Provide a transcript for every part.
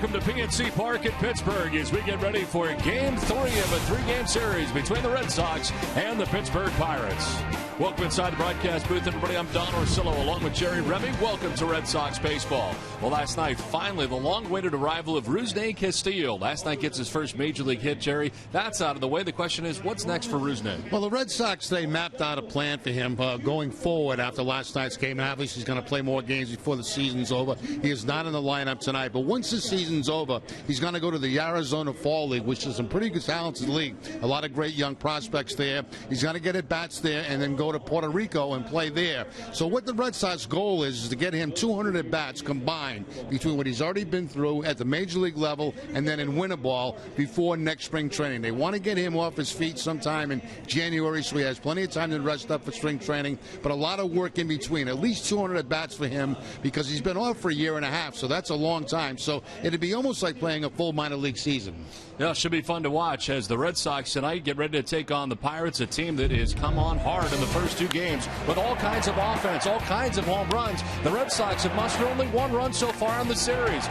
welcome to PNC Park in Pittsburgh as we get ready for Game 3 of a 3-game series between the Red Sox and the Pittsburgh Pirates. Welcome inside the broadcast booth, everybody. I'm Don Orsillo along with Jerry Remy. Welcome to Red Sox baseball. Well, last night, finally, the long-awaited arrival of Rusney Castillo. Last night gets his first major league hit, Jerry. That's out of the way. The question is, what's next for Rusney? Well, the Red Sox, they mapped out a plan for him going forward after last night's game. And obviously, he's going to play more games before the season's over. He is not in the lineup tonight. But once the season's over, he's going to go to the Arizona Fall League, which is a pretty good talented league. A lot of great young prospects there. He's going to get at bats there and then go to Puerto Rico and play there. So what the Red Sox goal is to get him 200 at bats combined between what he's already been through at the major league level and then in winter ball before next spring training. They want to get him off his feet sometime in January, so he has plenty of time to rest up for spring training, but a lot of work in between. At least 200 at bats for him because he's been off for a year and a half, so that's a long time. So it'd be almost like playing a full minor league season. Yeah, it should be fun to watch as the Red Sox tonight get ready to take on the Pirates, a team that has come on hard in the first 2 games with all kinds of offense, all kinds of home runs. The Red Sox have mustered only 1 run so far in the series.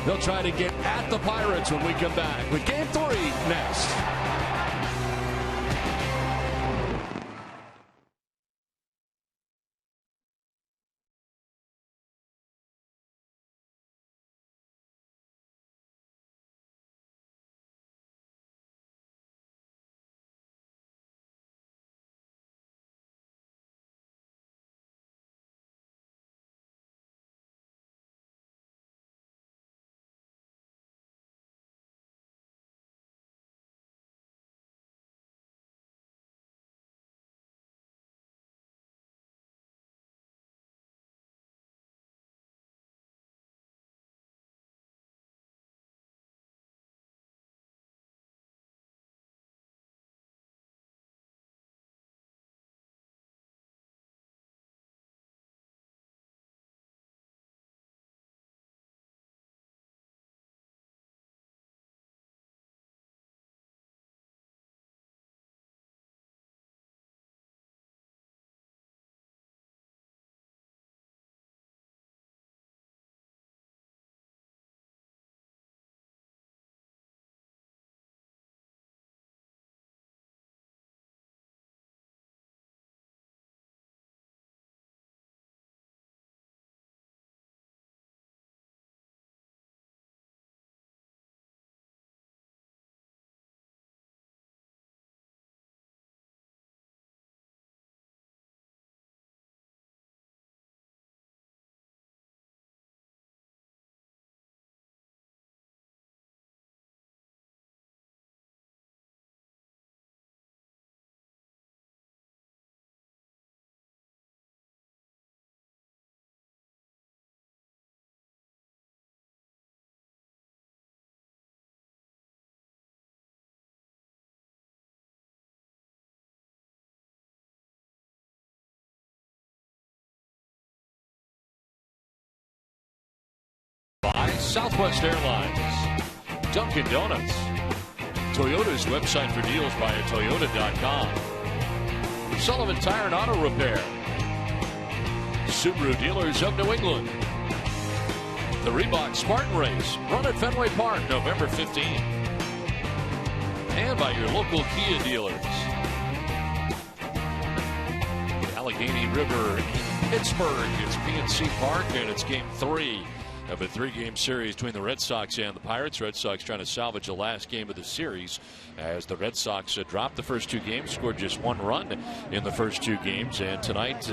They'll try to get at the Pirates when we come back with Game 3 next. By Southwest Airlines, Dunkin' Donuts, Toyota's website for deals via Toyota.com, Sullivan Tire and Auto Repair, Subaru Dealers of New England, the Reebok Spartan Race, run at Fenway Park November 15th, and by your local Kia dealers. The Allegheny River in Pittsburgh, it's PNC Park, and it's Game 3 of a 3-game series between the Red Sox and the Pirates. Red Sox trying to salvage the last game of the series as the Red Sox dropped the first 2 games, scored just 1 run in the first 2 games, and tonight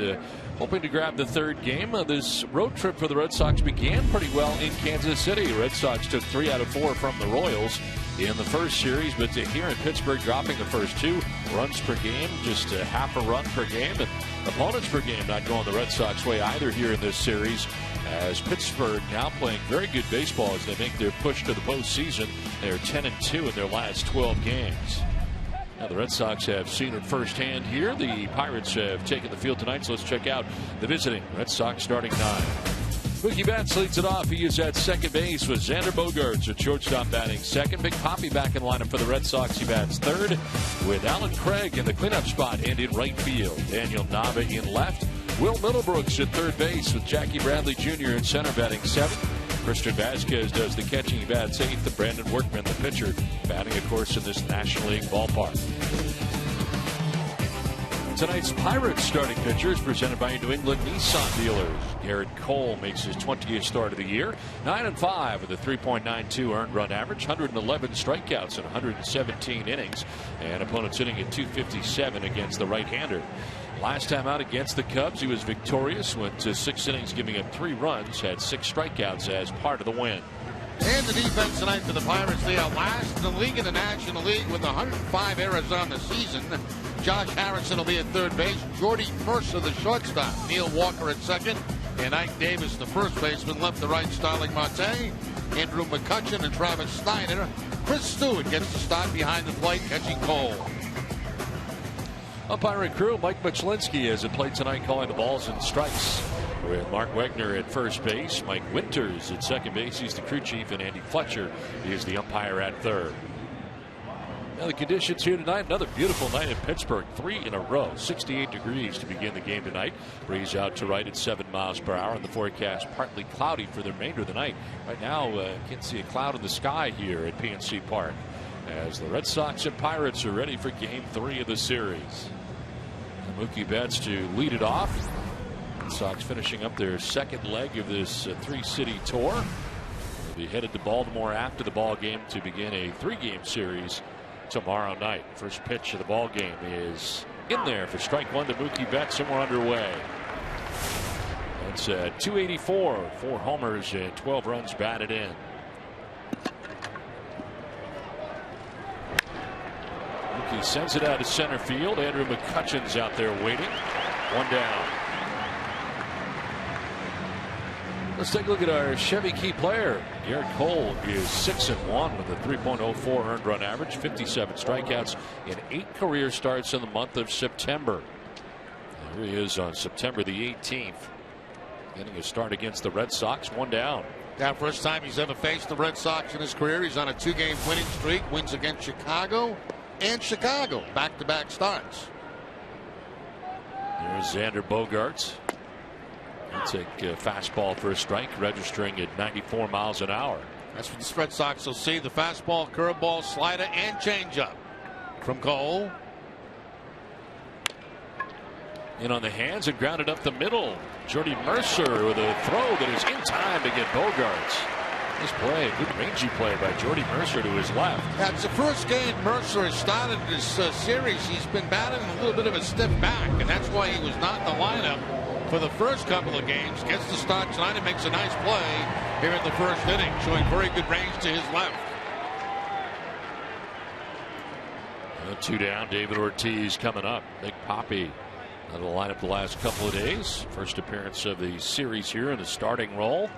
hoping to grab the 3rd game. This road trip for the Red Sox began pretty well in Kansas City. Red Sox took 3 out of 4 from the Royals in the first series, but here in Pittsburgh dropping the first 2 runs per game, just a half a run per game, and opponents per game not going the Red Sox way either here in this series, as Pittsburgh now playing very good baseball as they make their push to the postseason. They're 10-2 in their last 12 games. Now the Red Sox have seen it firsthand here. The Pirates have taken the field tonight, so let's check out the visiting Red Sox starting 9. Mookie Betts leads it off. He is at second base with Xander Bogaerts at shortstop batting second. Big Papi back in lineup for the Red Sox. He bats third with Alan Craig in the cleanup spot and in right field. Daniel Nava in left. Will Middlebrooks at third base with Jackie Bradley Jr. in center batting seventh. Christian Vasquez does the catching. He bats eighth. Brandon Workman, the pitcher, batting, of course, in this National League ballpark. Tonight's Pirates starting pitcher is presented by New England Nissan dealers. Garrett Cole makes his 20th start of the year. 9-5 with a 3.92 earned run average, 111 strikeouts in 117 innings, and opponents hitting at 257 against the right-hander. Last time out against the Cubs, he was victorious, went to 6 innings, giving up 3 runs, had 6 strikeouts as part of the win. And the defense tonight for the Pirates, they are last in the league in the National League with 105 errors on the season. Josh Harrison will be at third base. Jordy Mercer, the shortstop. Neil Walker at second. And Ike Davis, the first baseman. Left to right, Starling Marte. Andrew McCutchen and Travis Snyder. Chris Stewart gets the start behind the plate, catching Cole. Umpiring crew, Mike Muchlinski has played tonight, calling the balls and strikes. With Mark Wegner at first base, Mike Winters at second base. He's the crew chief, and Andy Fletcher is the umpire at third. Now the conditions here tonight, another beautiful night in Pittsburgh. 3 in a row, 68 degrees to begin the game tonight. Breeze out to right at 7 miles per hour. And the forecast partly cloudy for the remainder of the night. Right now, can't see a cloud in the sky here at PNC Park, as the Red Sox and Pirates are ready for Game 3 of the series. Mookie Betts to lead it off. Red Sox finishing up their second leg of this 3-city tour. They'll be headed to Baltimore after the ball game to begin a 3-game series tomorrow night. First pitch of the ball game is in there for strike one to Mookie Betts, and we're underway. That's 284, 4 homers and 12 runs batted in. Mookie sends it out to center field. Andrew McCutchen's out there waiting. 1 down. Let's take a look at our Chevy key player. Garrett Cole is 6-1 with a 3.04 earned run average, 57 strikeouts in 8 career starts in the month of September. Here he is on September the 18th, getting a start against the Red Sox. 1 down. Yeah, first time he's ever faced the Red Sox in his career. He's on a 2-game winning streak. Wins against Chicago and Chicago. Back-to-back starts. There's Xander Bogaerts. He'll take a fastball for a strike, registering at 94 miles an hour. That's what the Red Sox will see. The fastball, curveball, slider, and changeup from Cole. In on the hands and grounded up the middle. Jordy Mercer with a throw that is in time to get Bogaerts. This play, a good rangy play by Jordy Mercer to his left. That's the first game Mercer has started this series. He's been batting a little bit of a stiff back, and that's why he was not in the lineup for the first couple of games. Gets the start tonight and makes a nice play here in the first inning, showing very good range to his left. 2 down. David Ortiz coming up. Big Papi out of the lineup the last couple of days. First appearance of the series here in the starting role.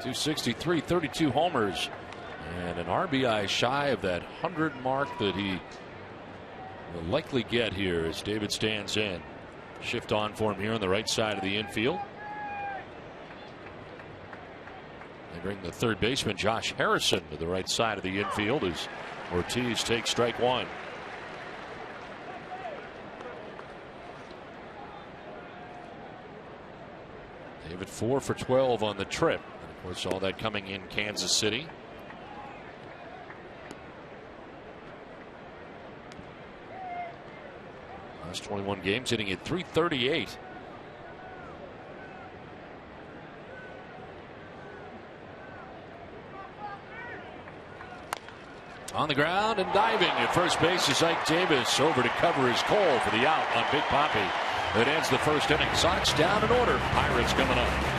263, 32 homers, and an RBI shy of that 100 mark that he will likely get here as David stands in. Shift on for him here on the right side of the infield. They bring the third baseman Josh Harrison to the right side of the infield as Ortiz takes strike one. David 4 for 12 on the trip. And of course, all that coming in Kansas City. Last 21 games, hitting at .338. On the ground and diving at first base is Ike Davis, over to cover his Cole for the out on Big Papi. That ends the first inning. Sox down in order. Pirates coming up.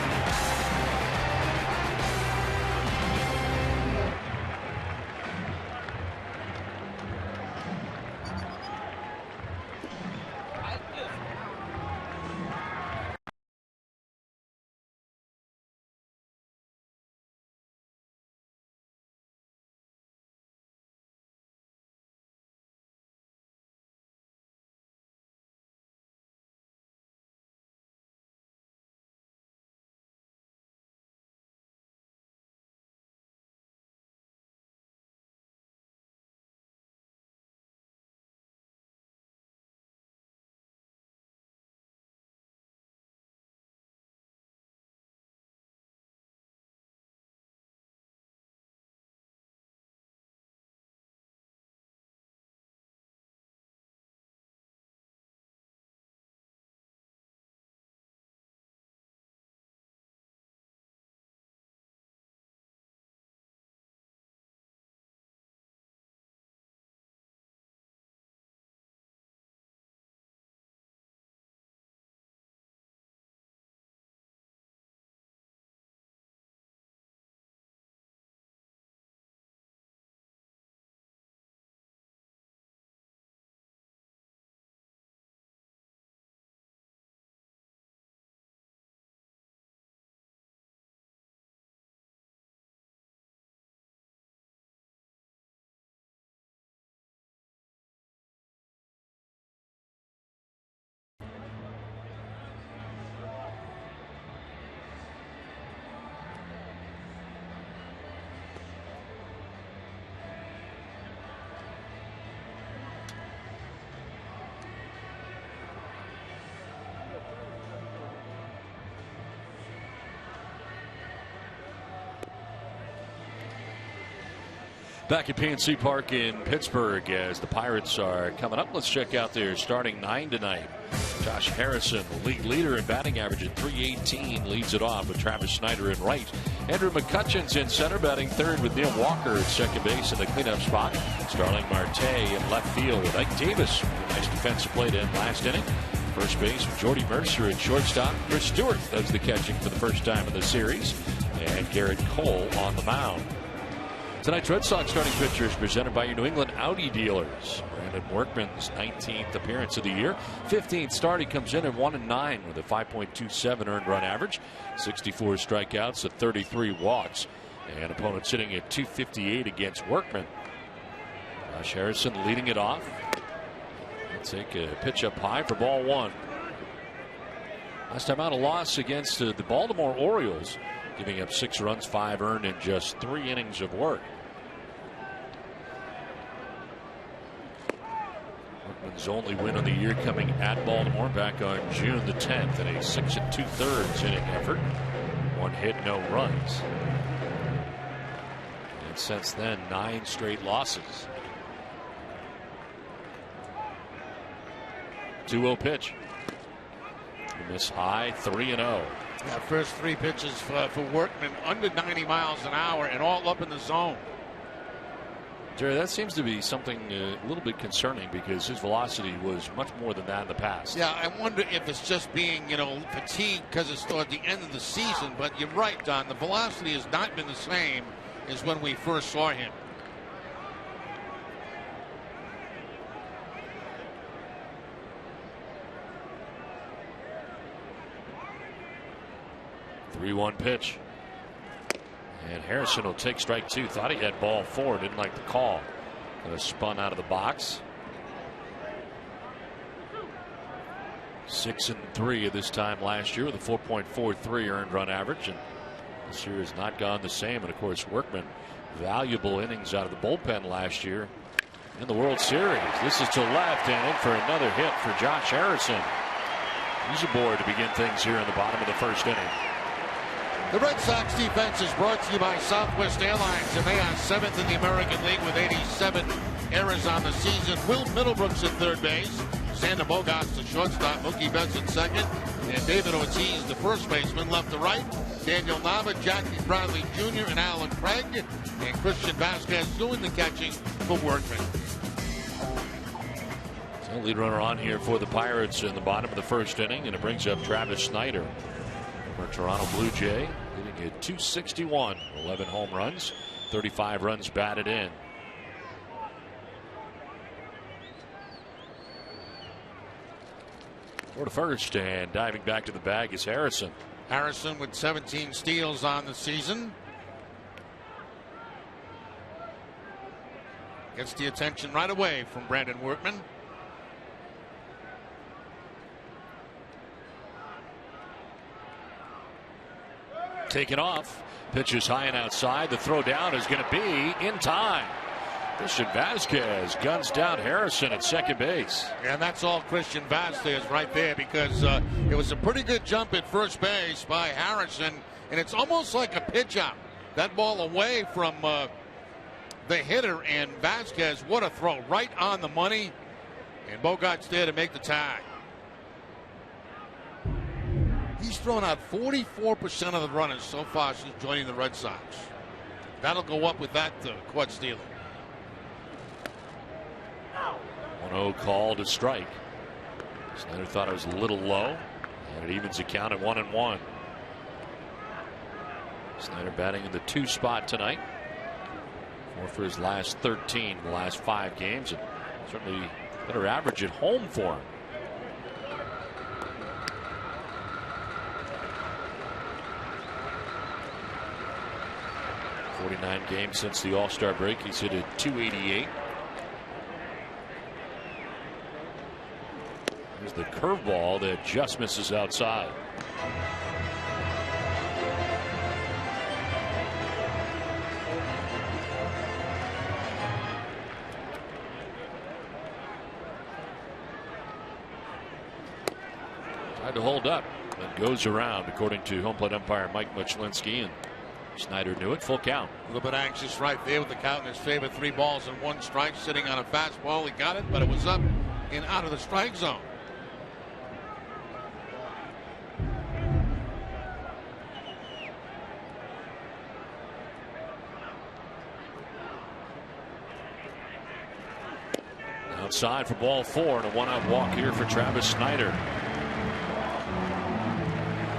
Back at PNC Park in Pittsburgh as the Pirates are coming up. Let's check out their starting 9 tonight. Josh Harrison, the league leader in batting average at .318, leads it off with Travis Snyder in right. Andrew McCutcheon's in center, batting third with Neil Walker at second base in the cleanup spot. Starling Marte in left field with Ike Davis. Nice defensive play to end last inning. First base with Jordy Mercer at shortstop. Chris Stewart does the catching for the first time in the series. And Garrett Cole on the mound. Tonight's Red Sox starting pitcher is presented by your New England Audi dealers. Brandon Workman's 19th appearance of the year. 15th start. He comes in at 1-9 with a 5.27 earned run average. 64 strikeouts at 33 walks. And opponent sitting at .258 against Workman. Josh Harrison leading it off. He'll take a pitch up high for ball one. Last time out, a loss against the Baltimore Orioles, giving up 6 runs, 5 earned in just 3 innings of work. Workman's only win of the year coming at Baltimore back on June the 10th in a 6 2/3 inning effort. 1 hit, no runs. And since then, 9 straight losses. 2-0 pitch. Miss high, 3-0. Yeah, first 3 pitches for Workman under 90 miles an hour and all up in the zone. Jerry, that seems to be something a little bit concerning because his velocity was much more than that in the past. Yeah, I wonder if it's just being, fatigued because it's toward the end of the season. But you're right, Don. The velocity has not been the same as when we first saw him. Three-one pitch. And Harrison will take strike 2. Thought he had ball 4. Didn't like the call. Spun out of the box. 6-3 at this time last year with a 4.43 earned run average. And this year has not gone the same. And of course, Workman, valuable innings out of the bullpen last year in the World Series. This is to left and in for another hit for Josh Harrison. He's aboard to begin things here in the bottom of the first inning. The Red Sox defense is brought to you by Southwest Airlines, and they are 7th in the American League with 87 errors on the season. Will Middlebrooks at third base, Xander Bogaerts the shortstop, Mookie Betts at second, and David Ortiz the first baseman. Left to right, Daniel Nava, Jackie Bradley Jr., and Alan Craig, and Christian Vasquez doing the catching for Workman. So lead runner on here for the Pirates in the bottom of the first inning, and it brings up Travis Snyder. For Toronto Blue Jay, hitting at .261, 11 home runs, 35 runs batted in. For the first, and diving back to the bag is Harrison. Harrison with 17 steals on the season. Gets the attention right away from Brandon Workman. Taken off. Pitches high and outside. The throw down is going to be in time. Christian Vasquez guns down Harrison at second base. And that's all Christian Vasquez right there, because it was a pretty good jump at first base by Harrison, and it's almost like a pitch out. That ball away from the hitter, and Vasquez, what a throw, right on the money, and Bogaerts there to make the tie. He's thrown out 44% of the runners so far since joining the Red Sox. That'll go up with that quad stealing. 1-0 call to strike. Snyder thought it was a little low, and it evens the count at 1-1. Snyder batting in the 2 spot tonight. 4 for his last 13 in the last 5 games, and certainly better average at home for him. 49 games since the All-Star break. He's hit at .288. There's the curveball that just misses outside. Tried to hold up and goes around, according to home plate umpire Mike Muchlinski. And Snyder knew it. Full count. A little bit anxious right there with the count in his favor. 3 balls and 1 strike, sitting on a fastball. He got it, but it was up and out of the strike zone. Outside for ball 4 and a 1-out walk here for Travis Snyder.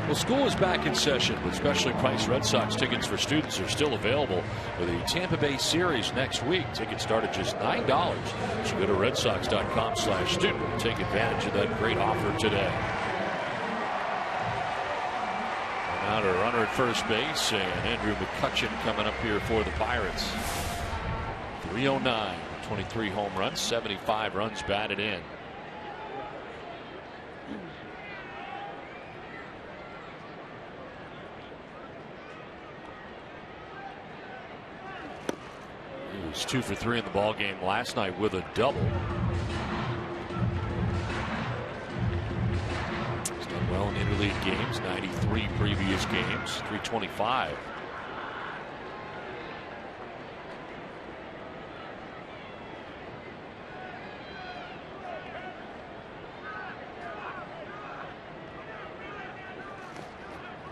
Well, school is back in session with specially priced Red Sox tickets for students are still available for the Tampa Bay series next week. Tickets start at just $9. So go to redsox.com/student and take advantage of that great offer today. And now to runner at first base, and Andrew McCutchen coming up here for the Pirates. 309, 23 home runs, 75 runs batted in. He was 2 for 3 in the ball game last night with a double. He's done well in interleague games, 93 previous games, 325.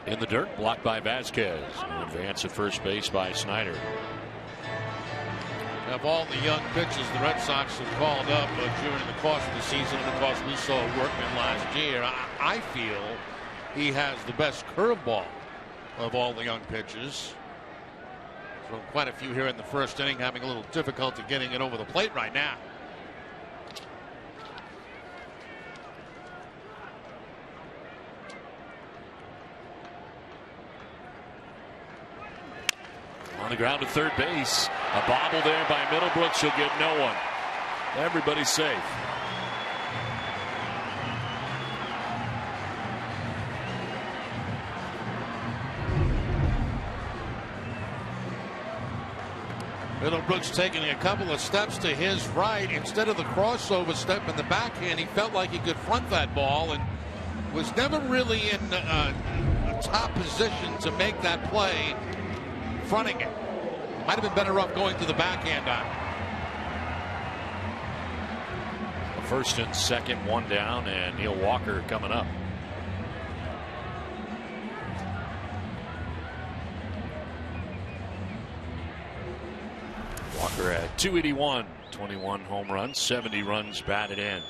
In the dirt, blocked by Vasquez. An advance at first base by Snyder. Of all the young pitchers the Red Sox have called up during the course of the season, and of course we saw Workman last year, I feel he has the best curveball of all the young pitchers. So quite a few here in the first inning, having a little difficulty getting it over the plate right now. On the ground to third base. A bobble there by Middlebrooks. He'll get no one. Everybody's safe. Middlebrooks taking a couple of steps to his right. Instead of the crossover step in the backhand, he felt like he could front that ball and was never really in a top position to make that play. Fronting it. Might have been better off going to the backhand on it. First and second, 1 down, and Neil Walker coming up. Walker at 281, 21 home runs, 70 runs batted in.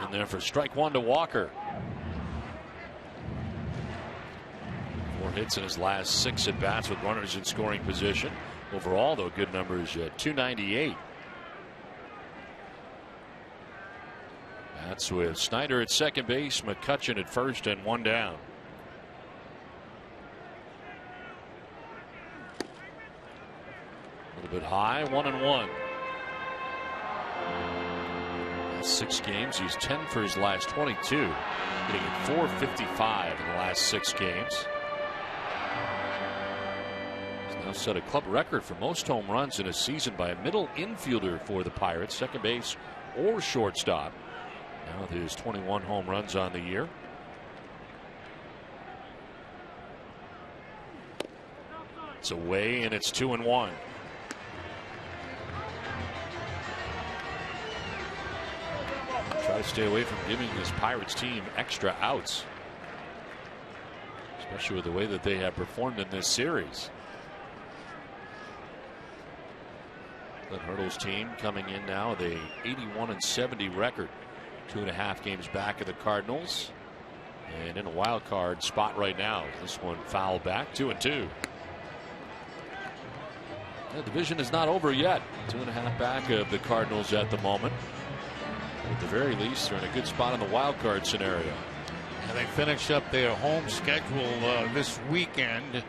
In there for strike 1 to Walker. 4 hits in his last 6 at bats with runners in scoring position. Overall, though, good numbers at 298. That's with Snyder at second base, McCutchen at first, and 1 down. A little bit high, 1-1. 6 games. He's 10 for his last 22. Hitting at 455 in the last 6 games. He's now set a club record for most home runs in a season by a middle infielder for the Pirates, second base or shortstop. Now with his 21 home runs on the year. It's away and it's 2-1. Try to stay away from giving this Pirates team extra outs, especially with the way that they have performed in this series. The Hurdle's team coming in now with a 81-70 record, 2.5 games back of the Cardinals, and in a wild card spot right now. This one fouled back, 2-2. The division is not over yet. 2.5 back of the Cardinals at the moment. At the very least, they're in a good spot in the wild card scenario. And they finish up their home schedule this weekend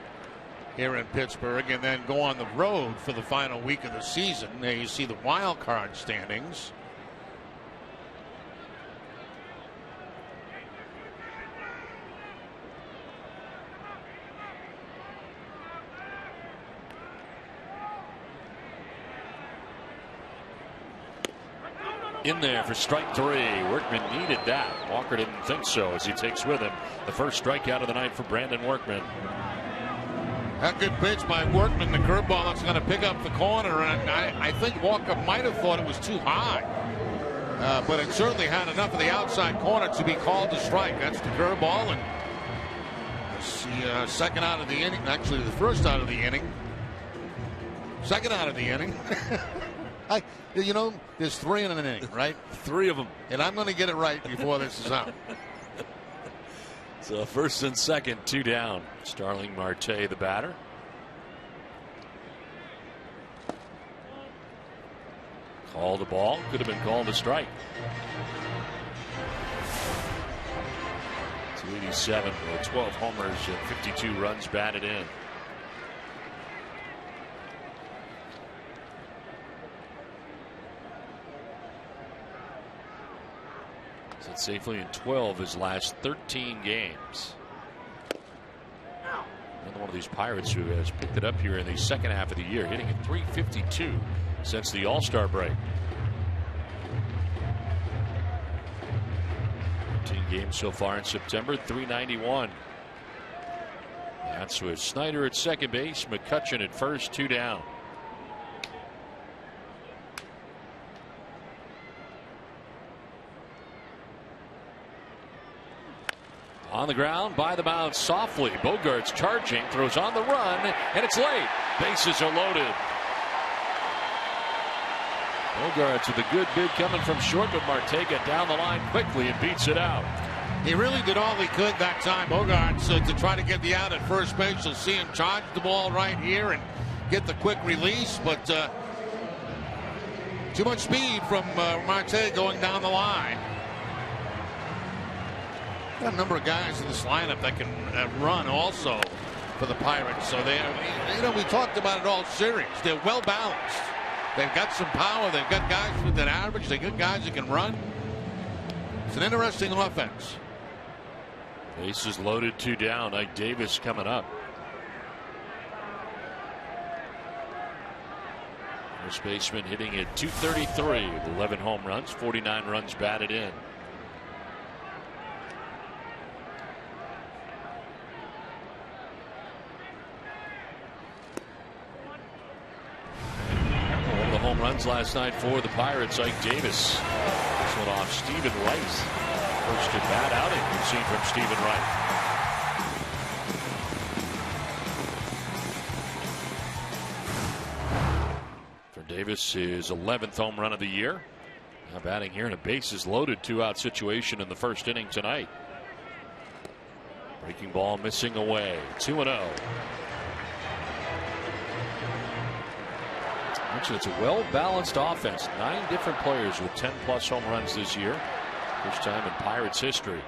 here in Pittsburgh, and then go on the road for the final week of the season. There you see the wild card standings. In there for strike 3. Workman needed that. Walker didn't think so as he takes with him the first strikeout of the night for Brandon Workman. A good pitch by Workman. The curveball that's going to pick up the corner, and I think Walker might have thought it was too high. But it certainly had enough of the outside corner to be called a strike. That's the curveball, and it's the second out of the inning. Actually, the first out of the inning. Second out of the inning. You know, there's 3 in an inning, right? 3 of them. And I'm going to get it right before this is out. So first and second, 2 down. Starling Marte, the batter. Called the ball. Could have been called a strike. 287 with 12 homers and 52 runs batted in. Set safely in 12 his last 13 games. Another one of these Pirates who has picked it up here in the second half of the year, hitting at .352 since the All-Star break. 13 games so far in September, .391. That's with Snyder at second base, McCutchen at first, 2 down. On the ground, by the mound, softly. Bogart's charging, throws on the run, and it's late. Bases are loaded. Bogart's with a good bid coming from short, but Marte got down the line quickly and beats it out. He really did all he could that time, Bogart's, to try to get the out at first base. You'll see him charge the ball right here and get the quick release, but too much speed from Marte going down the line. Got a number of guys in this lineup that can run also for the Pirates. So they, we talked about it all series. They're well balanced. They've got some power. They've got guys with an average. They've got guys that can run. It's an interesting offense. Bases loaded, 2 down. Ike Davis coming up. First baseman hitting at .233 with 11 home runs, 49 runs batted in. Home runs last night for the Pirates. Ike Davis. This one off Stephen Wright. First at bat outing we've seen from Stephen Wright. For Davis, his 11th home run of the year. Now batting here in a bases loaded 2-out situation in the first inning tonight. Breaking ball missing away. 2-0. Actually, it's a well-balanced offense. 9 different players with 10-plus home runs this year. First time in Pirates history.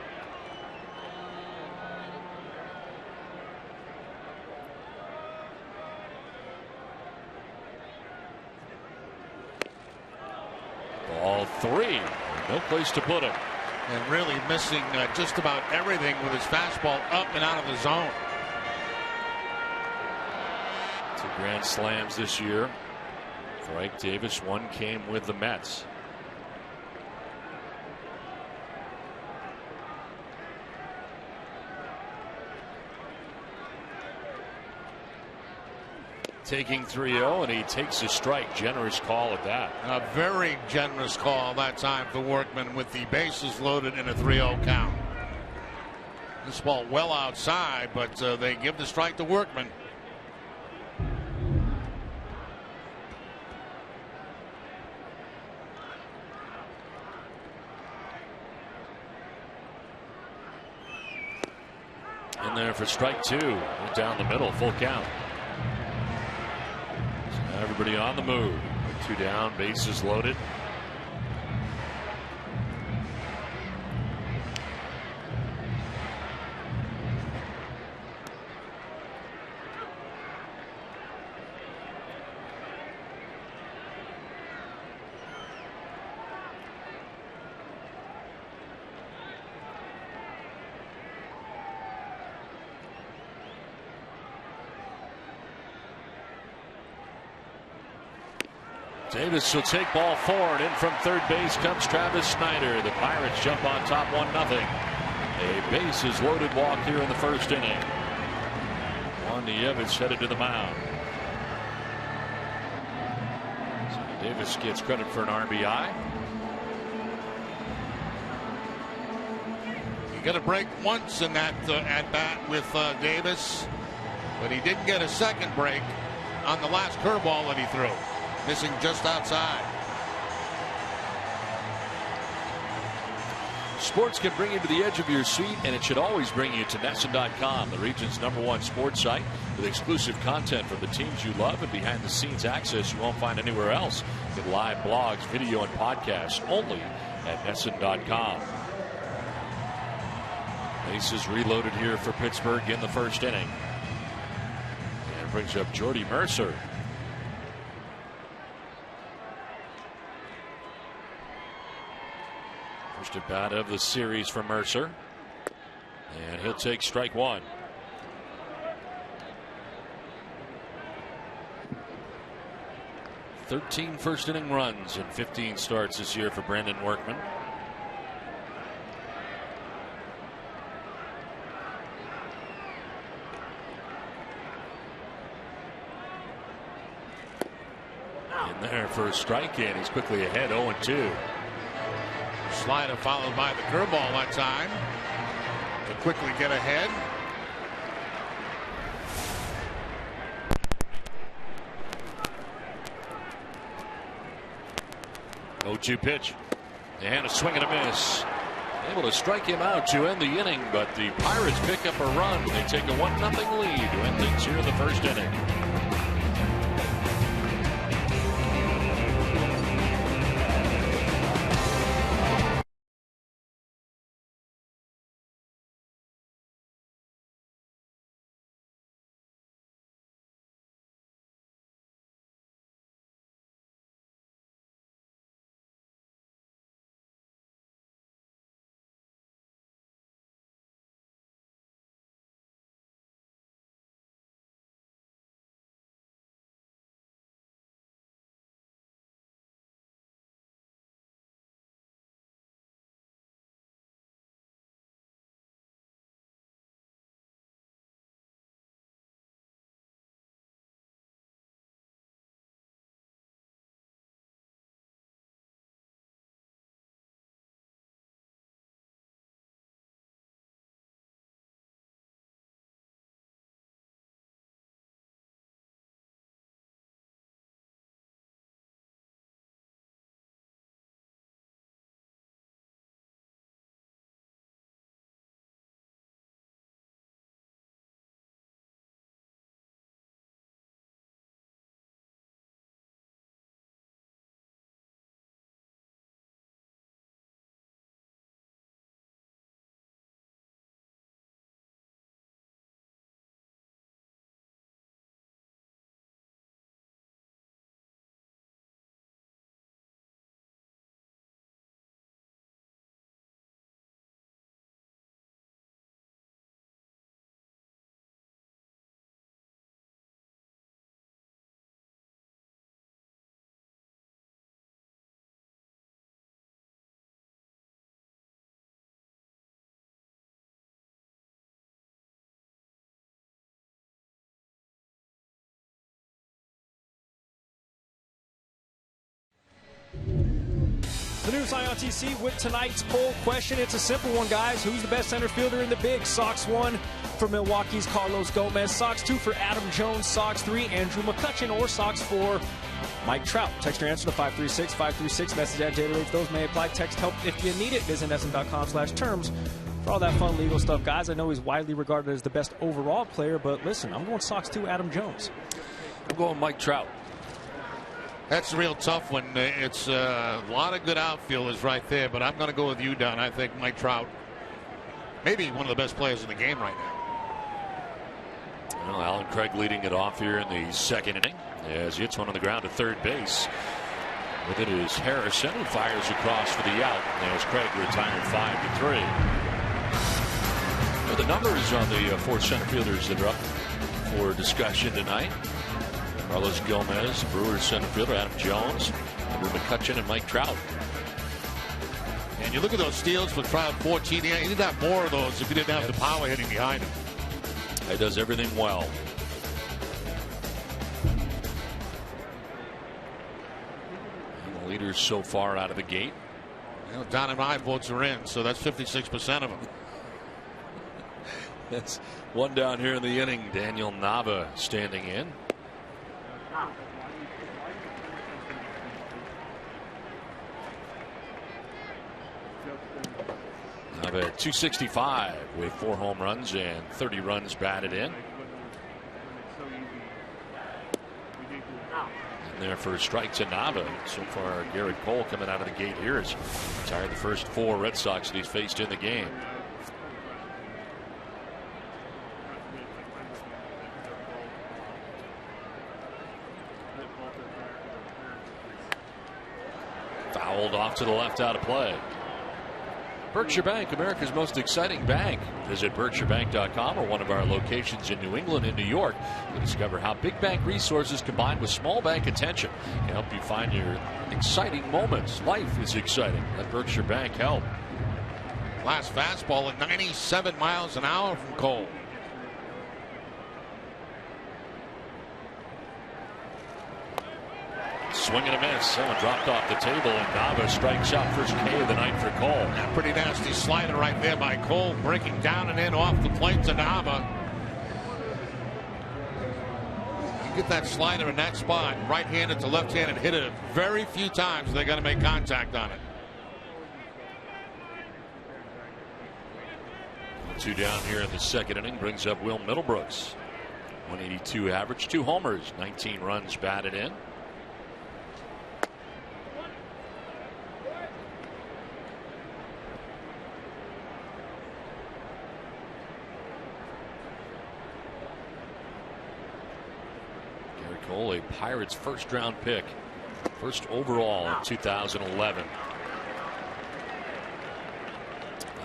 Ball 3. No place to put him. And really missing just about everything with his fastball up and out of the zone. 2 grand slams this year. For Ike Davis, 1 came with the Mets. Taking 3-0, and he takes a strike. Generous call at that. A very generous call that time for Workman with the bases loaded in a 3-0 count. This ball well outside, but they give the strike to Workman. In there for strike 2. Went down the middle, full count. So now everybody on the move. 2 down, bases loaded. Davis will take ball 4, and in from third base comes Travis Snyder. The Pirates jump on top 1-0. A bases loaded walk here in the first inning. Nievich headed to the mound. So Davis gets credit for an RBI. You got a break once in that at bat with Davis, but he didn't get a second break on the last curveball that he threw, missing just outside. Sports can bring you to the edge of your seat, and it should always bring you to NESN.com, the region's #1 sports site, with exclusive content from the teams you love and behind-the-scenes access you won't find anywhere else. Get live blogs, video, and podcasts only at NESN.com. Bases reloaded here for Pittsburgh in the first inning. And brings up Jordy Mercer. First at bat of the series for Mercer. And he'll take strike 1. "13 first inning runs and 15 starts this year for Brandon Workman. In there for a strike, and he's quickly ahead, 0-2. Slider followed by the curveball that time to quickly get ahead. "0-2 pitch, and a swing and a miss. Able to strike him out to end the inning, but the Pirates pick up a run. They take a 1-0 lead to end things here in the first inning. The News Eye on TC with tonight's poll question. It's a simple one, guys. Who's the best center fielder in the big? Sox 1 for Milwaukee's Carlos Gomez. Sox 2 for Adam Jones. Sox 3, Andrew McCutchen. Or Sox 4, Mike Trout. Text your answer to 536-536. Message at Jada Leaf. Those may apply. Text help if you need it. Visit NESN.com/terms for all that fun legal stuff. Guys, I know he's widely regarded as the best overall player, but listen, I'm going Sox 2, Adam Jones. I'm going Mike Trout. That's a real tough one. It's a lot of good outfielders right there, but I'm going to go with you, Don. I think Mike Trout, maybe one of the best players in the game right now. Well, Alan Craig leading it off here in the second inning as he hits one on the ground to third base. With it is Harrison, who fires across for the out as Craig retired 5-3. Well, the numbers on the 4 center fielders that are up for discussion tonight. Carlos Gomez, Brewers center fielder Adam Jones, Andrew McCutchen, and Mike Trout. And you look at those steals for Trout, 14. Yeah, he didn't have more of those if he didn't have the power hitting behind him. He does everything well. And the leaders so far out of the gate. Well, Don and I votes are in, so that's 56% of them. That's one down here in the inning. Daniel Nava standing in. Nava at 265 with 4 home runs and 30 runs batted in. And there for a strike to Nava. So far, Garrett Cole coming out of the gate here has retired the first 4 Red Sox that he's faced in the game. Fouled off to the left, out of play. Berkshire Bank, America's most exciting bank. Visit BerkshireBank.com or one of our locations in New England and New York to discover how big bank resources combined with small bank attention can help you find your exciting moments. Life is exciting. Let Berkshire Bank help. Last fastball at 97 miles an hour from Cole. Swing and a miss. Someone dropped off the table, and Nava strikes out. First K of the night for Cole. Yeah, pretty nasty slider right there by Cole, breaking down and in off the plate to Nava. You get that slider in that spot, right-handed to left-handed hitter, very few times they're going to make contact on it. 2 down here in the second inning brings up Will Middlebrooks. 182 average, 2 homers, 19 runs batted in. Cole, a Pirates first-round pick, first overall in 2011.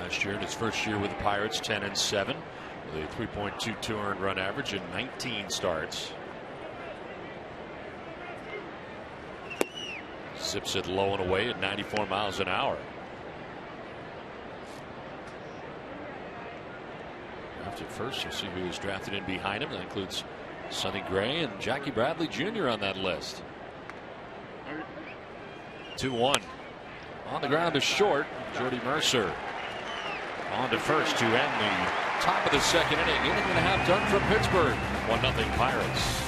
Last year, in his first year with the Pirates, 10-7, with a 3.22 earned run average in 19 starts. Zips it low and away at 94 miles an hour. Drafted first, you'll see who was drafted in behind him. That includes Sonny Gray and Jackie Bradley Jr. on that list. 2-1. On the ground to short. Jordy Mercer on to first to end the top of the second inning. Inning and a half done from Pittsburgh. 1-0 Pirates.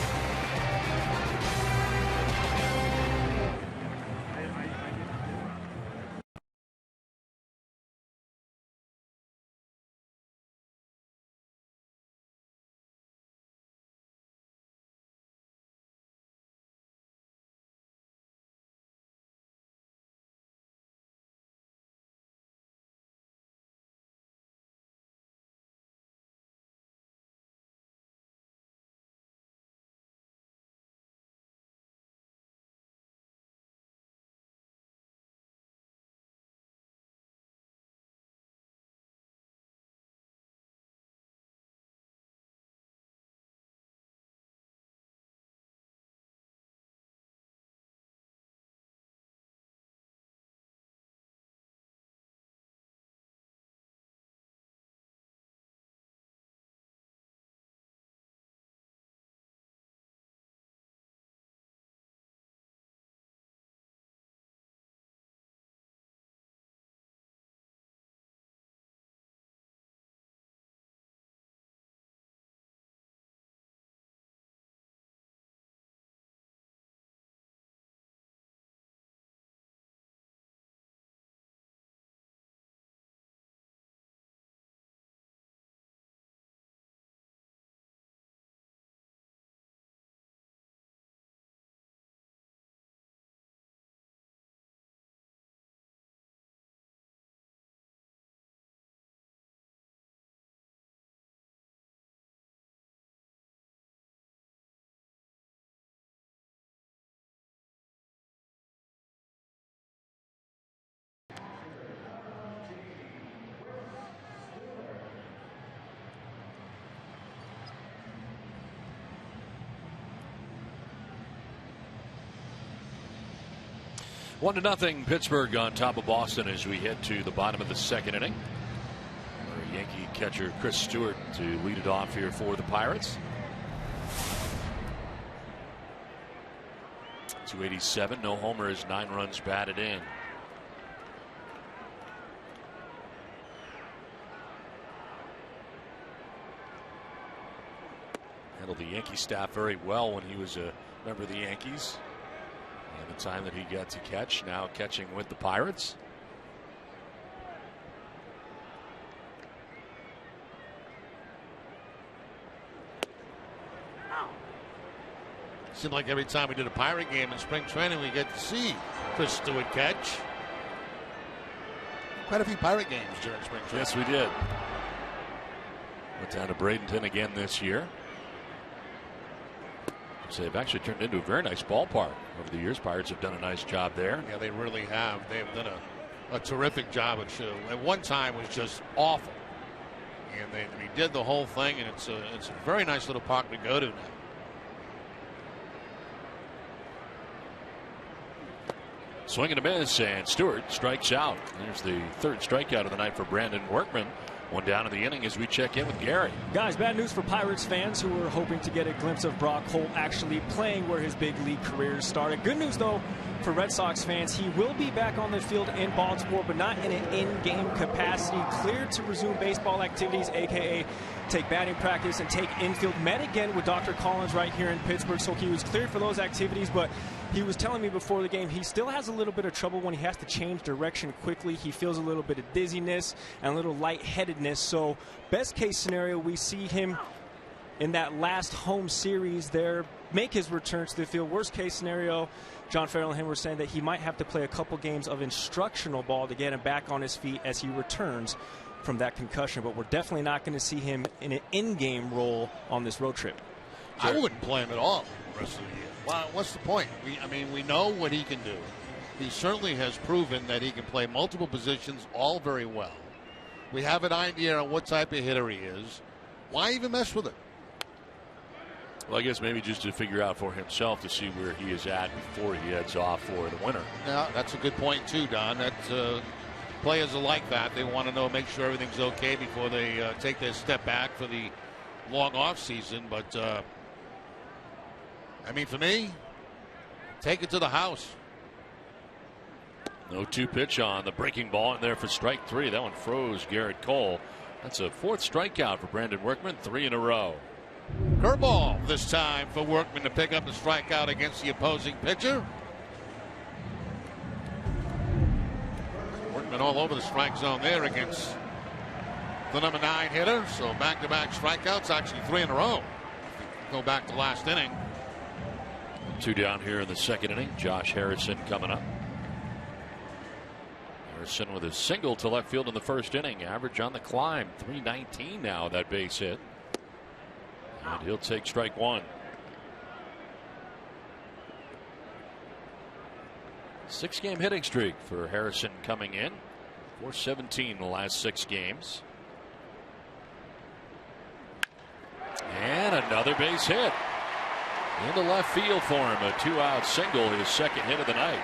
1-0 Pittsburgh on top of Boston as we head to the bottom of the second inning. Our Yankee catcher Chris Stewart to lead it off here for the Pirates. 287, no homers, 9 runs batted in. Handled the Yankee staff very well when he was a member of the Yankees. And the time that he got to catch, now catching with the Pirates. Seemed like every time we did a Pirate game in spring training, we get to see Chris Stewart catch. Quite a few Pirate games during spring training. Yes, we did. Went down to Bradenton again this year. So they've actually turned into a very nice ballpark over the years. Pirates have done a nice job there. Yeah, they really have. They have done a terrific job at one time was just awful. And they did the whole thing, and it's a very nice little park to go to now. Swing and a miss, and Stewart strikes out. There's the third strikeout of the night for Brandon Workman. One down in the inning as we check in with Gary. Guys, bad news for Pirates fans who were hoping to get a glimpse of Brock Holt actually playing where his big league career started. Good news, though, for Red Sox fans. He will be back on the field in Baltimore, but not in an in-game capacity. Cleared to resume baseball activities, a.k.a. take batting practice and take infield. Met again with Dr. Collins right here in Pittsburgh, so he was cleared for those activities, but he was telling me before the game he still has a little bit of trouble when he has to change direction quickly. He feels a little bit of dizziness and a little lightheadedness. So best case scenario, we see him in that last home series there make his return to the field. Worst case scenario, John Farrell and him were saying that he might have to play a couple games of instructional ball to get him back on his feet as he returns from that concussion. But we're definitely not going to see him in an in-game role on this road trip. I wouldn't play him at all the rest of the year. Well, what's the point? We know what he can do. He certainly has proven that he can play multiple positions all very well. We have an idea on what type of hitter he is. Why even mess with it? Well, I guess maybe just to figure out for himself to see where he is at before he heads off for the winter. Yeah, that's a good point too, Don. Players are like that. They want to know, make sure everything's okay before they take their step back for the long off season. But for me, take it to the house. No 2-pitch on the breaking ball in there for strike 3. That one froze Garrett Cole. That's a 4th strikeout for Brandon Workman, 3 in a row. Curveball this time for Workman to pick up the strikeout against the opposing pitcher. Workman all over the strike zone there against the number 9 hitter. So back-to-back strikeouts, actually 3 in a row. Go back to last inning. 2 down here in the second inning. Josh Harrison coming up. Harrison with a single to left field in the first inning. Average on the climb. 319 now, that base hit. And he'll take strike 1. 6-game hitting streak for Harrison coming in. 417 in the last 6 games. And another base hit. Into left field for him. A 2-out single, his second hit of the night.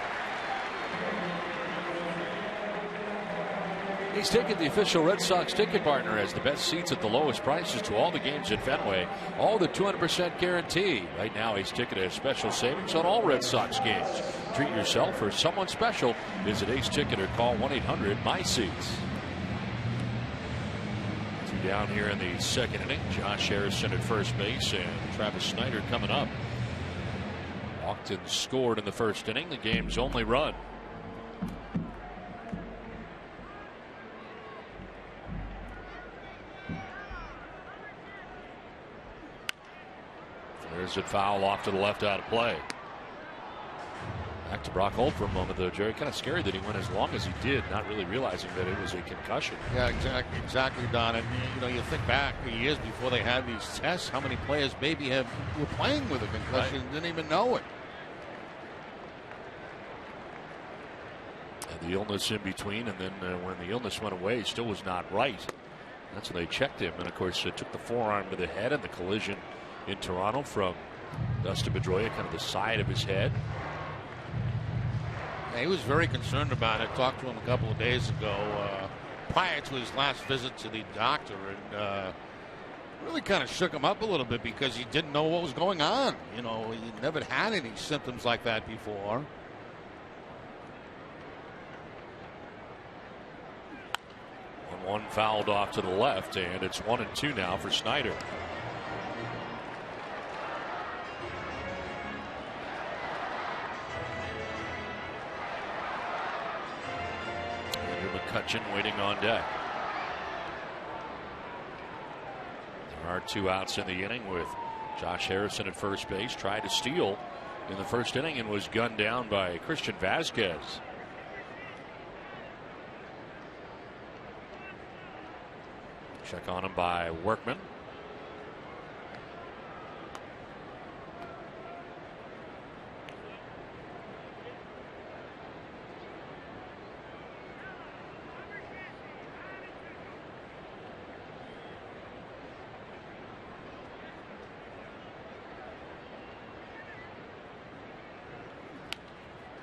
He's taken the official Red Sox ticket partner as the best seats at the lowest prices to all the games at Fenway. All the 200% guarantee. Right now, he's ticketed a special savings on all Red Sox games. Treat yourself or someone special. Visit Ace Ticket or call 1-800-MY-SEATS. 2 down here in the second inning. Josh Harrison at first base and Travis Snyder coming up. Walked and scored in the first inning. The game's only run. There's it foul off to the left out of play. Back to Brock Holt for a moment, though, Jerry. Kind of scary that he went as long as he did, not really realizing that it was a concussion. Yeah, exactly, Don. And you think back the years before they had these tests, how many players maybe were playing with a concussion and didn't even know it. And the illness in between, and then when the illness went away, he still was not right. That's when they checked him, and of course, it took the forearm to the head, and the collision in Toronto from Dustin Pedroia, kind of the side of his head. He was very concerned about it. Talked to him a couple of days ago prior to his last visit to the doctor, and really kind of shook him up a little bit because he didn't know what was going on. You know, he never had any symptoms like that before. One fouled off to the left, and it's 1-2 now for Snyder. Andrew McCutcheon waiting on deck. There are 2 outs in the inning with Josh Harrison at first base. Tried to steal in the first inning and was gunned down by Christian Vasquez. Check on him by Workman.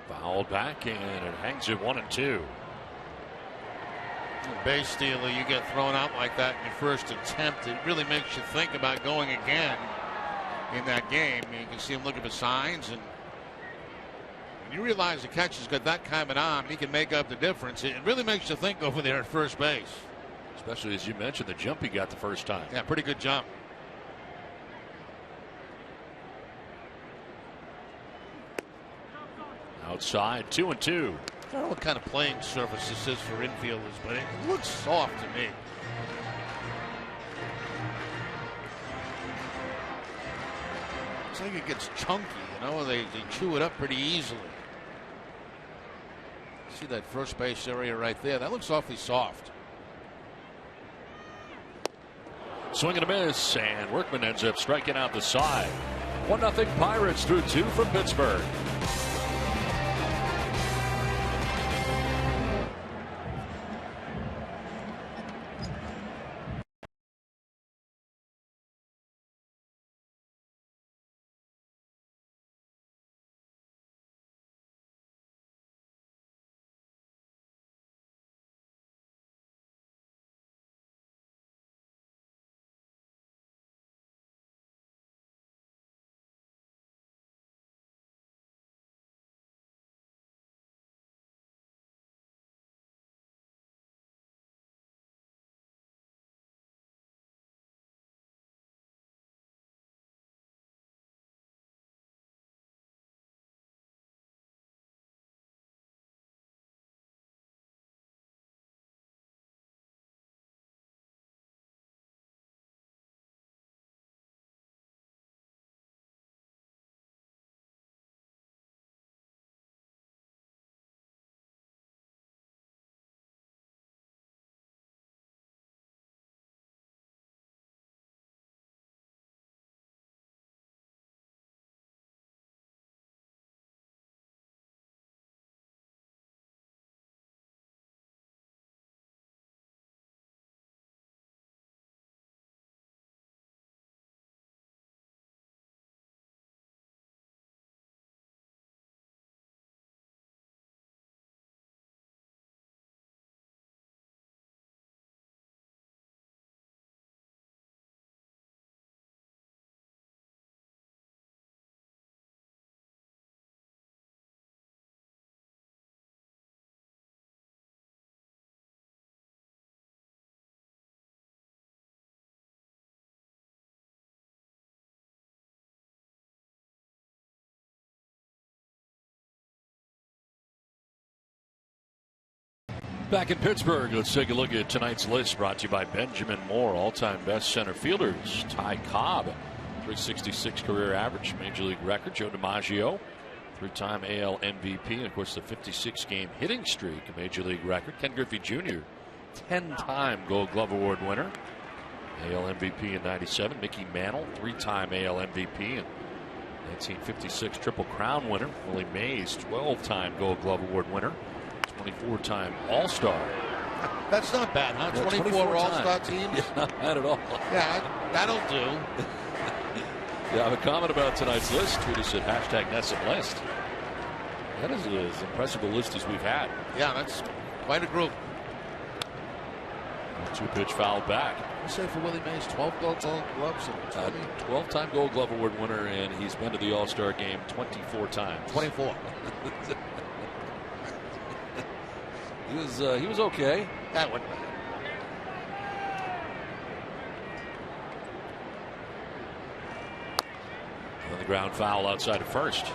Fouled back, and it hangs at 1-2. Base stealer, you get thrown out like that in your first attempt, it really makes you think about going again in that game. You can see him looking for signs, and when you realize the catcher's got that kind of an arm, he can make up the difference. It really makes you think over there at first base. Especially as you mentioned, the jump he got the first time. Yeah, pretty good jump. Outside, 2-2. I don't know what kind of playing surface this is for infielders, but it looks soft to me. It's like it gets chunky, you know, they chew it up pretty easily. See that first base area right there? That looks awfully soft. Swing and a miss, and Workman ends up striking out the side. 1-0 Pirates through 2 from Pittsburgh. Back in Pittsburgh, let's take a look at tonight's list brought to you by Benjamin Moore. All-time best center fielders. Ty Cobb, 366 career average, major league record. Joe DiMaggio, 3-time AL MVP, and of course the 56-game hitting streak, a major league record. Ken Griffey Jr., 10-time Gold Glove Award winner, AL MVP in '97. Mickey Mantle, 3-time AL MVP and 1956 Triple Crown winner. Willie Mays, 12-time Gold Glove Award winner. 24-time All-Star. That's not bad, huh? Yeah, 24 All-Star teams? Yeah, not bad at all. Yeah, that'll do. Yeah, I have a comment about tonight's list. Tweet us at #NESSONList. That is as impressive a list as we've had. Yeah, that's quite a group. 2-pitch fouled back. You say for Willie Mays, 12 Gold Gloves. 12-time Gold Glove Award winner, and he's been to the All-Star game 24 times. 24. He was okay. That one. On the ground foul outside of first.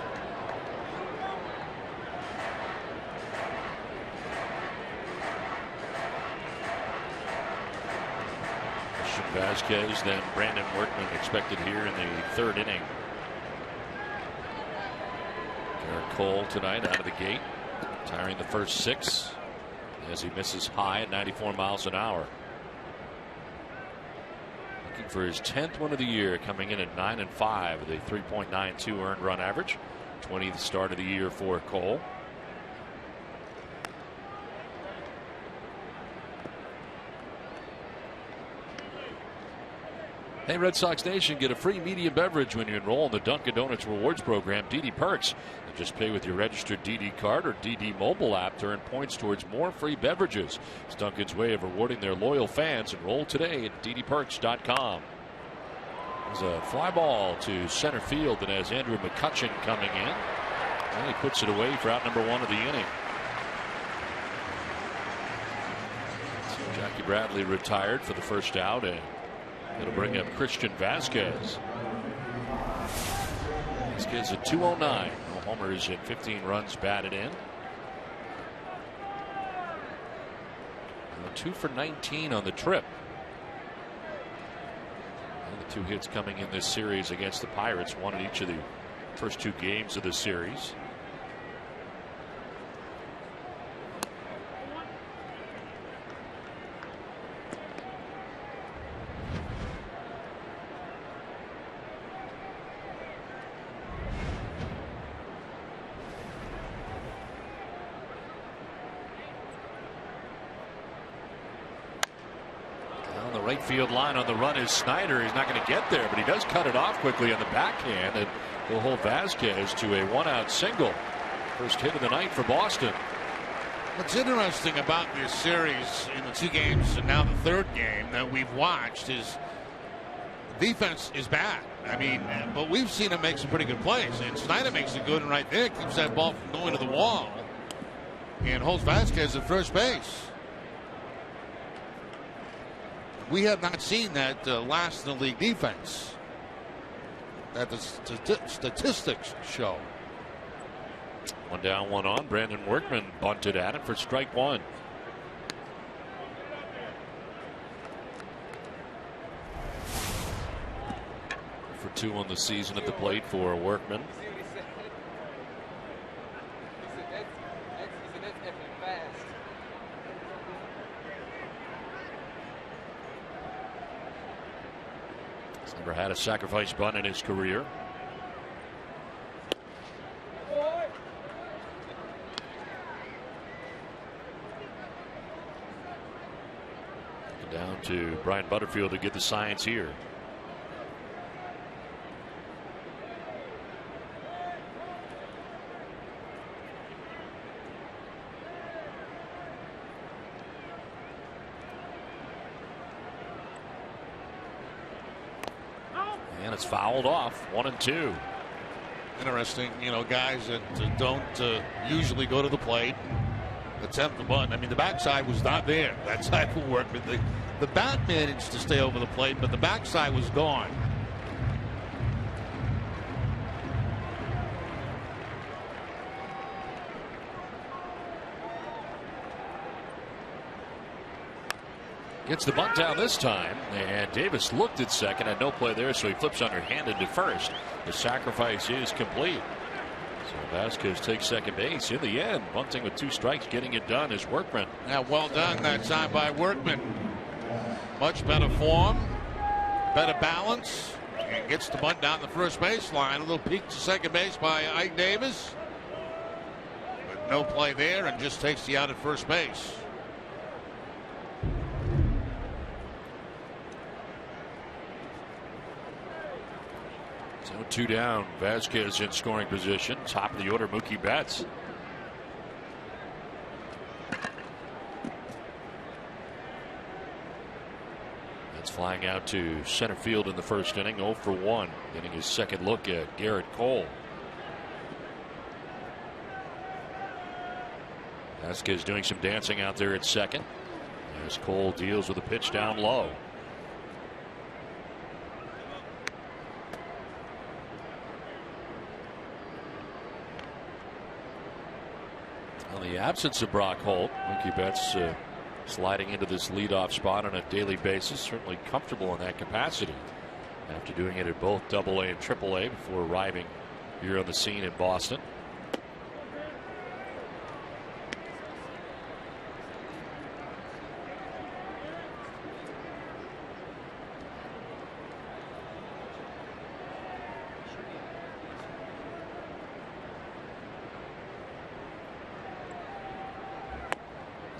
Vasquez, then Brandon Workman expected here in the third inning. Garrett Cole tonight out of the gate, retiring the first 6 as he misses high at 94 miles an hour. Looking for his 10th win of the year, coming in at 9-5 with a 3.92 earned run average. 20th start of the year for Cole. Hey, Red Sox Nation, get a free media beverage when you enroll in the Dunkin' Donuts Rewards Program, DD Perks. And just pay with your registered DD card or DD mobile app to earn points towards more free beverages. It's Dunkin's way of rewarding their loyal fans. Enroll today at ddperks.com. There's a fly ball to center field that has Andrew McCutchen coming in. And he puts it away for out number 1 of the inning. So Jackie Bradley retired for the first out, and it'll bring up Christian Vasquez. Vasquez at 209. No homers and 15 runs batted in. 2 for 19 on the trip. And the 2 hits coming in this series against the Pirates, 1 in each of the first 2 games of the series. Right field line on the run is Snyder. He's not going to get there, but he does cut it off quickly on the backhand, and will hold Vasquez to a 1-out single. First hit of the night for Boston. What's interesting about this series in the 2 games and now the 3rd game that we've watched is defense is bad. I mean, but we've seen him make some pretty good plays, and Snyder makes it good, and right there keeps that ball from going to the wall and holds Vasquez at first base. We have not seen that last in the league defense that the statistics show. 1 down, 1 on. Brandon Workman bunted at it for strike 1. For 2 on the season at the plate for Workman. Never had a sacrifice bunt in his career. Down to Brian Butterfield to get the science here. And it's fouled off. 1-2. Interesting, you know, guys that don't usually go to the plate, attempt the bunt. I mean, the backside was not there. That side will work, but the bat managed to stay over the plate, but the backside was gone. Gets the bunt down this time, and Davis looked at second, had no play there, so he flips underhanded to first. The sacrifice is complete. So Vasquez takes second base. In the end, bunting with 2 strikes, getting it done is Workman. Yeah, well done that time by Workman. Much better form, better balance, and gets the bunt down the first baseline. A little peek to second base by Ike Davis, but no play there, and just takes the out at first base. So 2 down. Vasquez in scoring position. Top of the order, Mookie Betts. That's flying out to center field in the first inning. 0 for 1. Getting his second look at Garrett Cole. Vasquez doing some dancing out there at second as Cole deals with a pitch down low. On the absence of Brock Holt, Mookie Betts sliding into this leadoff spot on a daily basis. Certainly comfortable in that capacity after doing it at both AA and AAA before arriving here on the scene in Boston.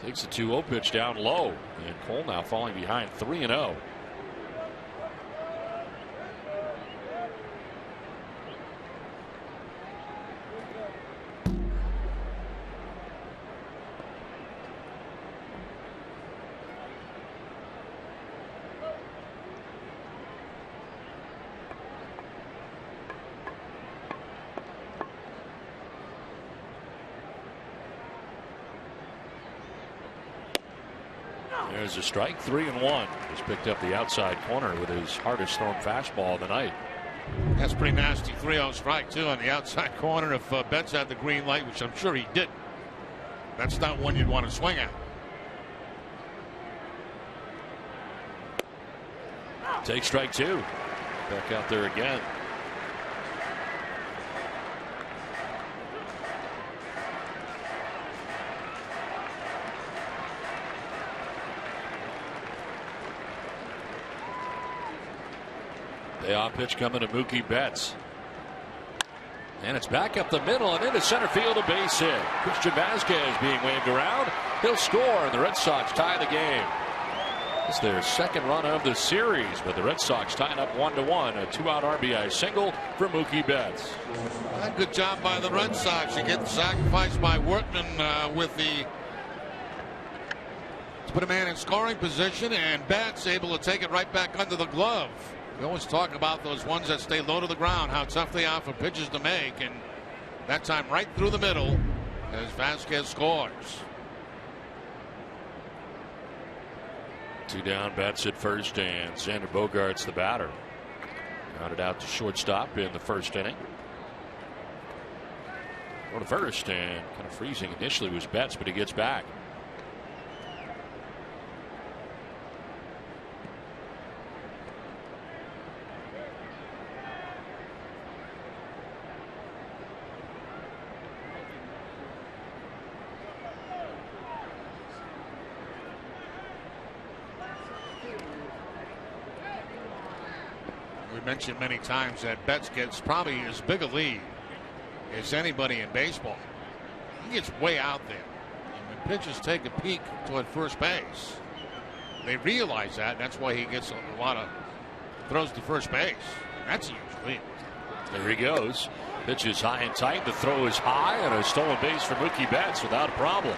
Takes a 2-0 pitch down low, and Cole now falling behind 3-0. There's a strike. 3-1. He's picked up the outside corner with his hardest thrown fastball of the night. That's pretty nasty. 3-0 strike too on the outside corner. If Betts had the green light, which I'm sure he didn't, that's not one you'd want to swing at. Take strike 2. Back out there again. Payoff pitch coming to Mookie Betts. And it's back up the middle and into center field, a base hit. Christian Vasquez being waved around. He'll score, and the Red Sox tie the game. It's their second run of the series, but the Red Sox tying up 1-1. A 2-out RBI single for Mookie Betts. Good job by the Red Sox. You get the sacrifice by Workman to put a man in scoring position, and Betts able to take it right back under the glove. We always talk about those ones that stay low to the ground, how tough they are for pitchers to make, and that time right through the middle as Vasquez scores. 2 down, Betts at first, and Xander Bogaerts the batter. Grounded out to shortstop in the first inning. Go to first, and kind of freezing initially was Betts, but he gets back. Mentioned many times that Betts gets probably as big a lead as anybody in baseball. He gets way out there. And when pitchers take a peek toward first base, they realize that, and that's why he gets a lot of throws to first base. And that's a huge lead. There he goes. Pitch is high and tight. The throw is high, and a stolen base for Mookie Betts without a problem.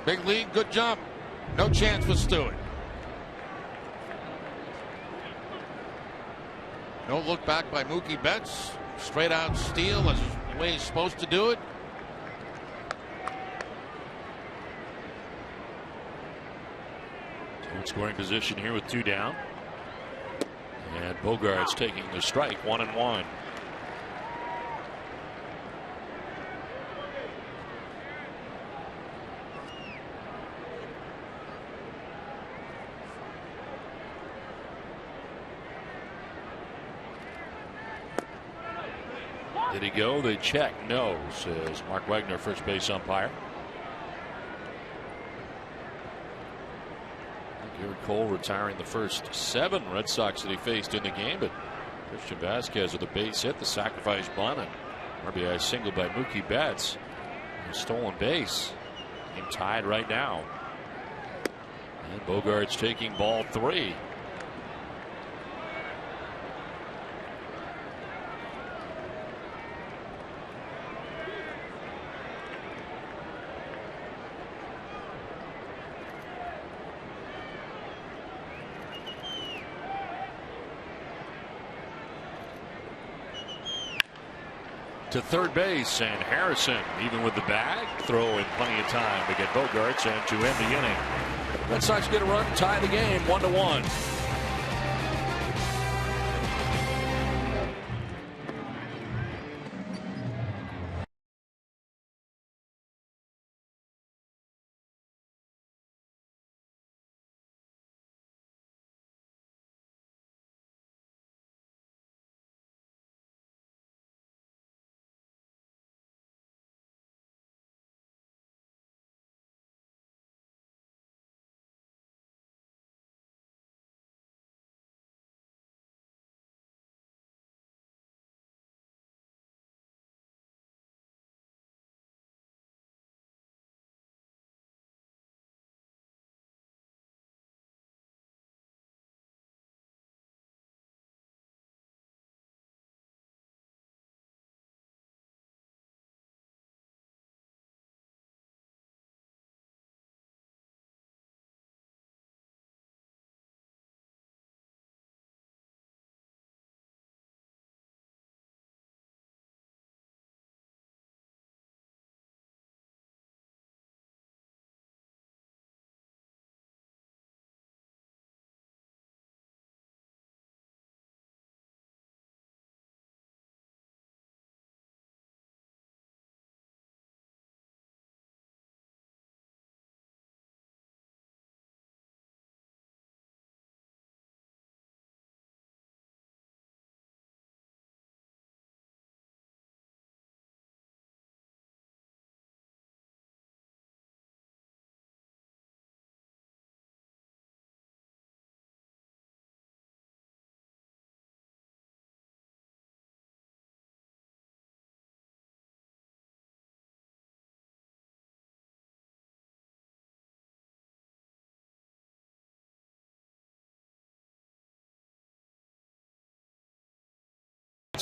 Big lead, good jump. No chance for Stewart. No look back by Mookie Betts. Straight out steal as the way he's supposed to do it. In scoring position here with 2 down. And Bogaerts taking the strike, 1-1. Did he go? They check. No, says Mark Wagner, first base umpire. Garrett Cole retiring the first 7 Red Sox that he faced in the game, but Christian Vasquez with a base hit, the sacrifice bunt, and RBI single by Mookie Betts. A stolen base. Game tied right now. And Bogaerts taking ball 3. to third base, and Harrison, even with the bag, throwing plenty of time to get Bogaerts and to end the inning. Red Sox get a run, tie the game 1-1.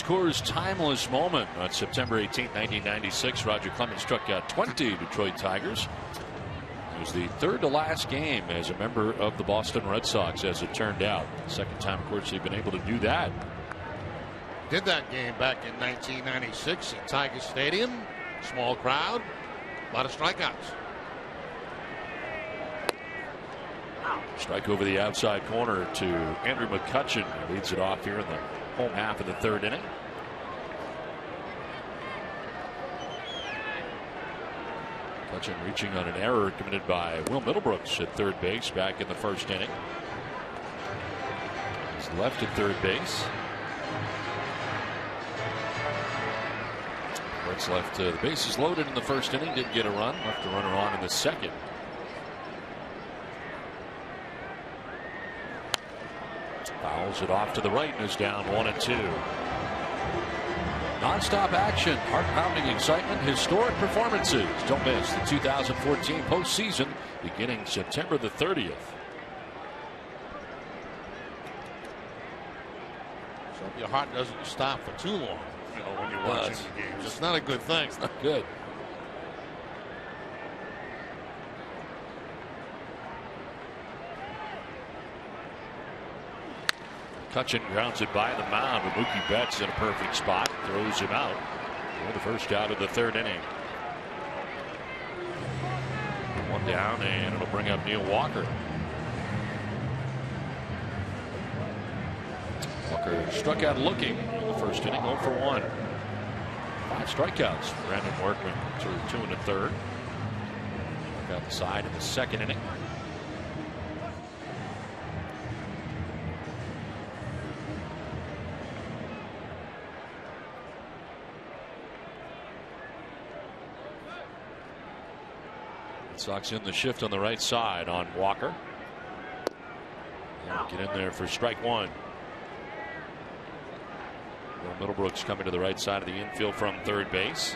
Coors' timeless moment on September 18, 1996. Roger Clemens struck out 20 Detroit Tigers. It was the third to last game as a member of the Boston Red Sox, as it turned out. Second time, of course, they've been able to do that. Did that game back in 1996 at Tiger Stadium. Small crowd, a lot of strikeouts. Strike over the outside corner to Andrew McCutchen. He leads it off here in the home half of the third inning. McCutchen reaching on an error committed by Will Middlebrooks at third base back in the first inning. He's left at third base. Reds left the bases loaded in the first inning. Didn't get a run. Left a runner on in the second. Fouls it off to the right and is down 1-2. Non-stop action, heart-pounding excitement, historic performances. Don't miss the 2014 postseason beginning September the 30th. So if your heart doesn't stop for too long, when you're watching the games, it's not a good thing. It's not good. McCutchen grounds it by the mound, but Mookie Betts in a perfect spot, throws him out for the first out of the third inning. One down, and it'll bring up Neil Walker. Walker struck out looking in the first inning, 0 for 1. 5 strikeouts. Brandon Workman to 2 1/3. Struck out the side in the second inning. Sox in the shift on the right side on Walker. And get in there for strike one. Will Middlebrooks coming to the right side of the infield from third base.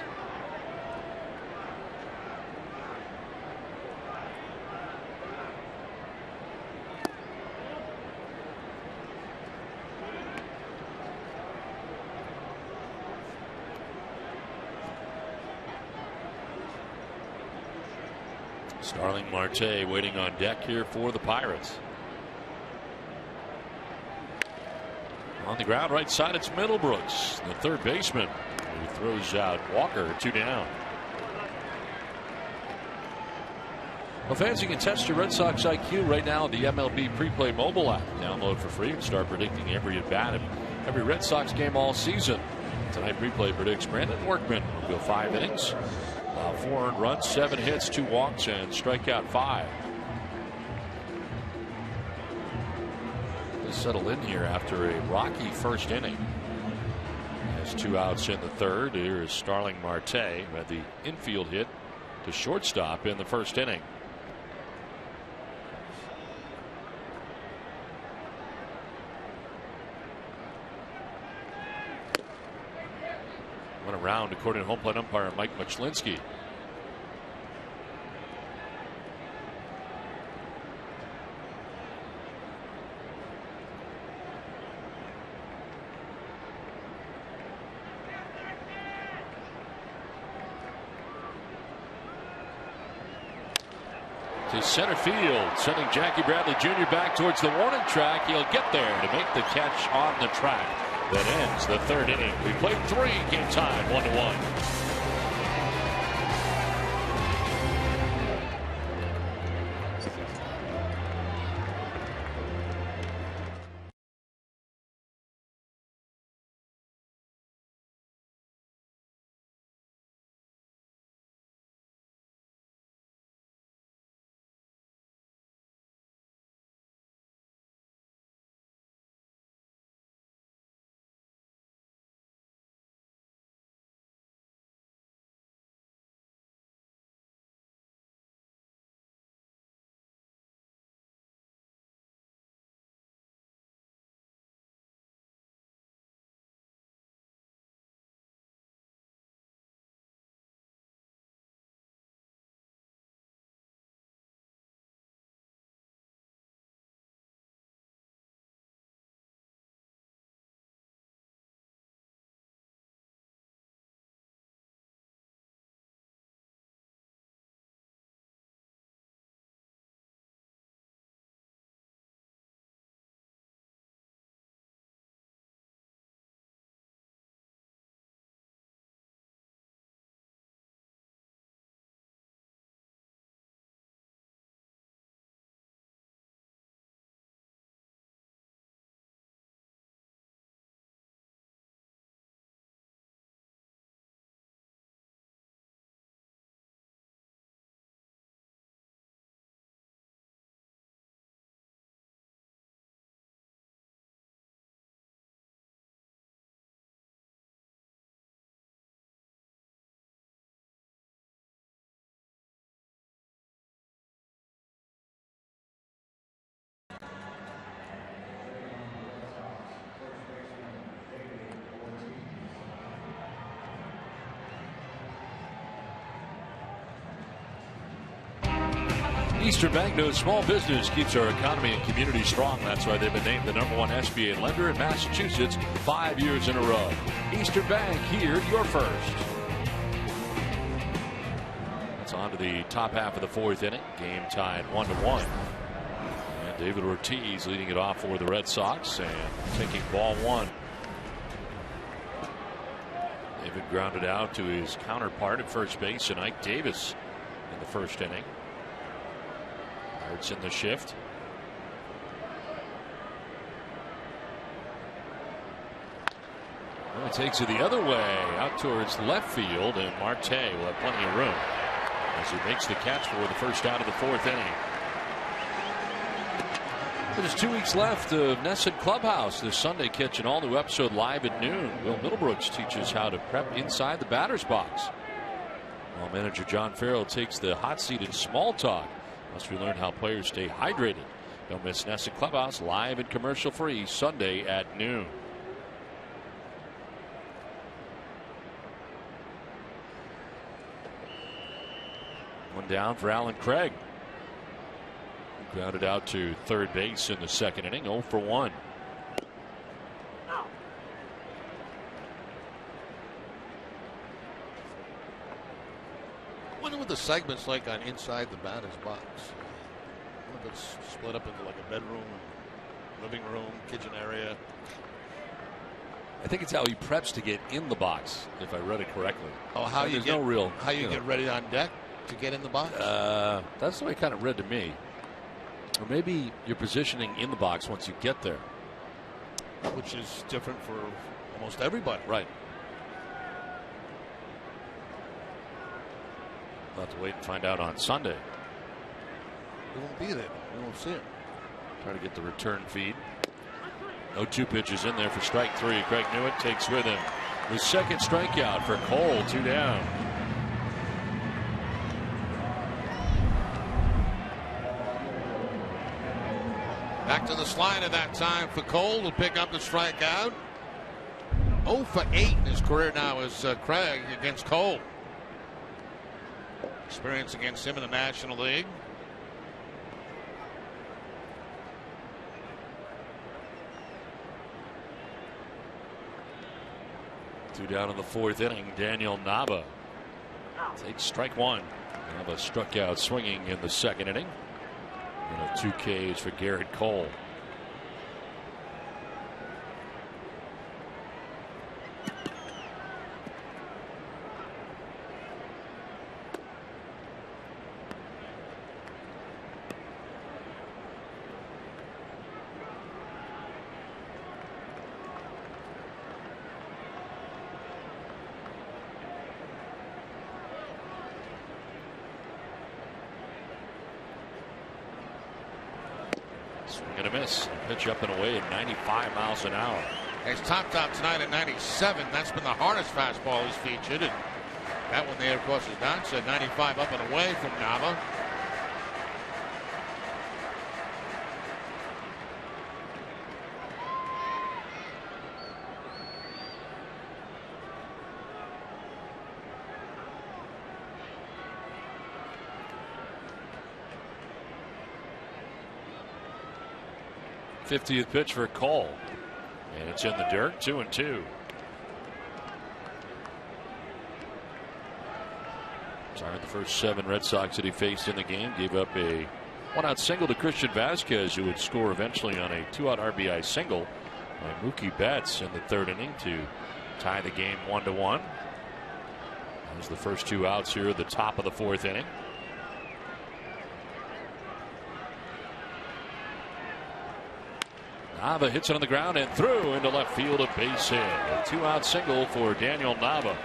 Starling Marte waiting on deck here for the Pirates. On the ground right side, it's Middlebrooks, the third baseman. He throws out Walker, 2 down. Well, fans, you can test your Red Sox IQ right now on the MLB Pre-Play mobile app. Download for free and start predicting every at-bat of every Red Sox game all season. Tonight, Pre-Play predicts Brandon Workman will go 5 innings, 4 earned runs, 7 hits, 2 walks, and strikeout 5. He'll settle in here after a rocky first inning. Has 2 outs in the third. Here is Starling Marte, who had the infield hit to shortstop in the first inning. Went around, according to home plate umpire Mike Muchlinski. To center field, sending Jackie Bradley Jr. back towards the warning track. He'll get there to make the catch on the track. That ends the third inning. We played 3, game time 1-1. Eastern Bank knows small business keeps our economy and community strong. That's why they've been named the #1 SBA lender in Massachusetts 5 years in a row. Eastern Bank, here you're first. It's on to the top half of the 4th inning. Game tied 1-1. And David Ortiz leading it off for the Red Sox and taking ball 1. David grounded out to his counterpart at first base, and Ike Davis in the first inning. Pirates in the shift. Well, he takes it the other way out towards left field, and Marte will have plenty of room as he makes the catch for the first out of the 4th inning. There's 2 weeks left of Nesson Clubhouse. This Sunday, catch an all-new episode live at noon. Will Middlebrooks teaches how to prep inside the batter's box, while manager John Farrell takes the hot seat in small talk. Plus, we learn how players stay hydrated. Don't miss Nesson Clubhouse live and commercial free Sunday at noon. One down for Alan Craig. Grounded out to third base in the second inning, 0 for 1. I wonder what the segment's like on inside the batter's box. I wonder if it's split up into like a bedroom, living room, kitchen area. I think it's how he preps to get in the box, if I read it correctly. Oh, how you get get ready on deck to get in the box? That's the way it kind of read to me. Or maybe you're positioning in the box once you get there. Which is different for almost everybody. Right. We'll have to wait and find out on Sunday. We won't be there. We won't see it. Try to get the return feed. No 2 pitches in there for strike 3. Craig Newitt takes with him the second strikeout for Cole. 2 down. Back to the slider that time for Cole to pick up the strikeout. 0 for 8 in his career now is Craig against Cole. Experience against him in the National League. Two down in the 4th inning. Daniel Nava takes strike 1. Nava struck out swinging in the 2nd inning. And 2 Ks for Garrett Cole. Swing and a miss. Pitch up and away at 95 miles an hour. He's topped out tonight at 97. That's been the hardest fastball he's featured. And that one there, of course, is not. So 95 up and away from Nava. '50th pitch for Cole, and it's in the dirt. 2-2. Sorry, the first 7 Red Sox that he faced in the game. Gave up a 1-out single to Christian Vasquez, who would score eventually on a 2-out RBI single by Mookie Betts in the 3rd inning to tie the game 1-1. That was the first 2 outs here at the top of the 4th inning. Nava hits it on the ground and through into left field, a base hit. A 2-out single for Daniel Nava.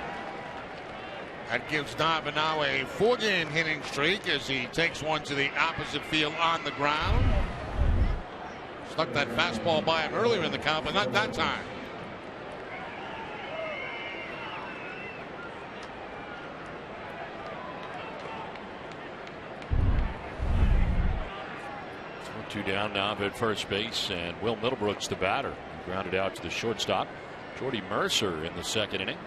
That gives Nava now a 4-game hitting streak as he takes one to the opposite field on the ground. Stuck that fastball by him earlier in the count, but not that time. Two down now at first base, and Will Middlebrooks the batter. He grounded out to the shortstop, Jordy Mercer, in the 2nd inning.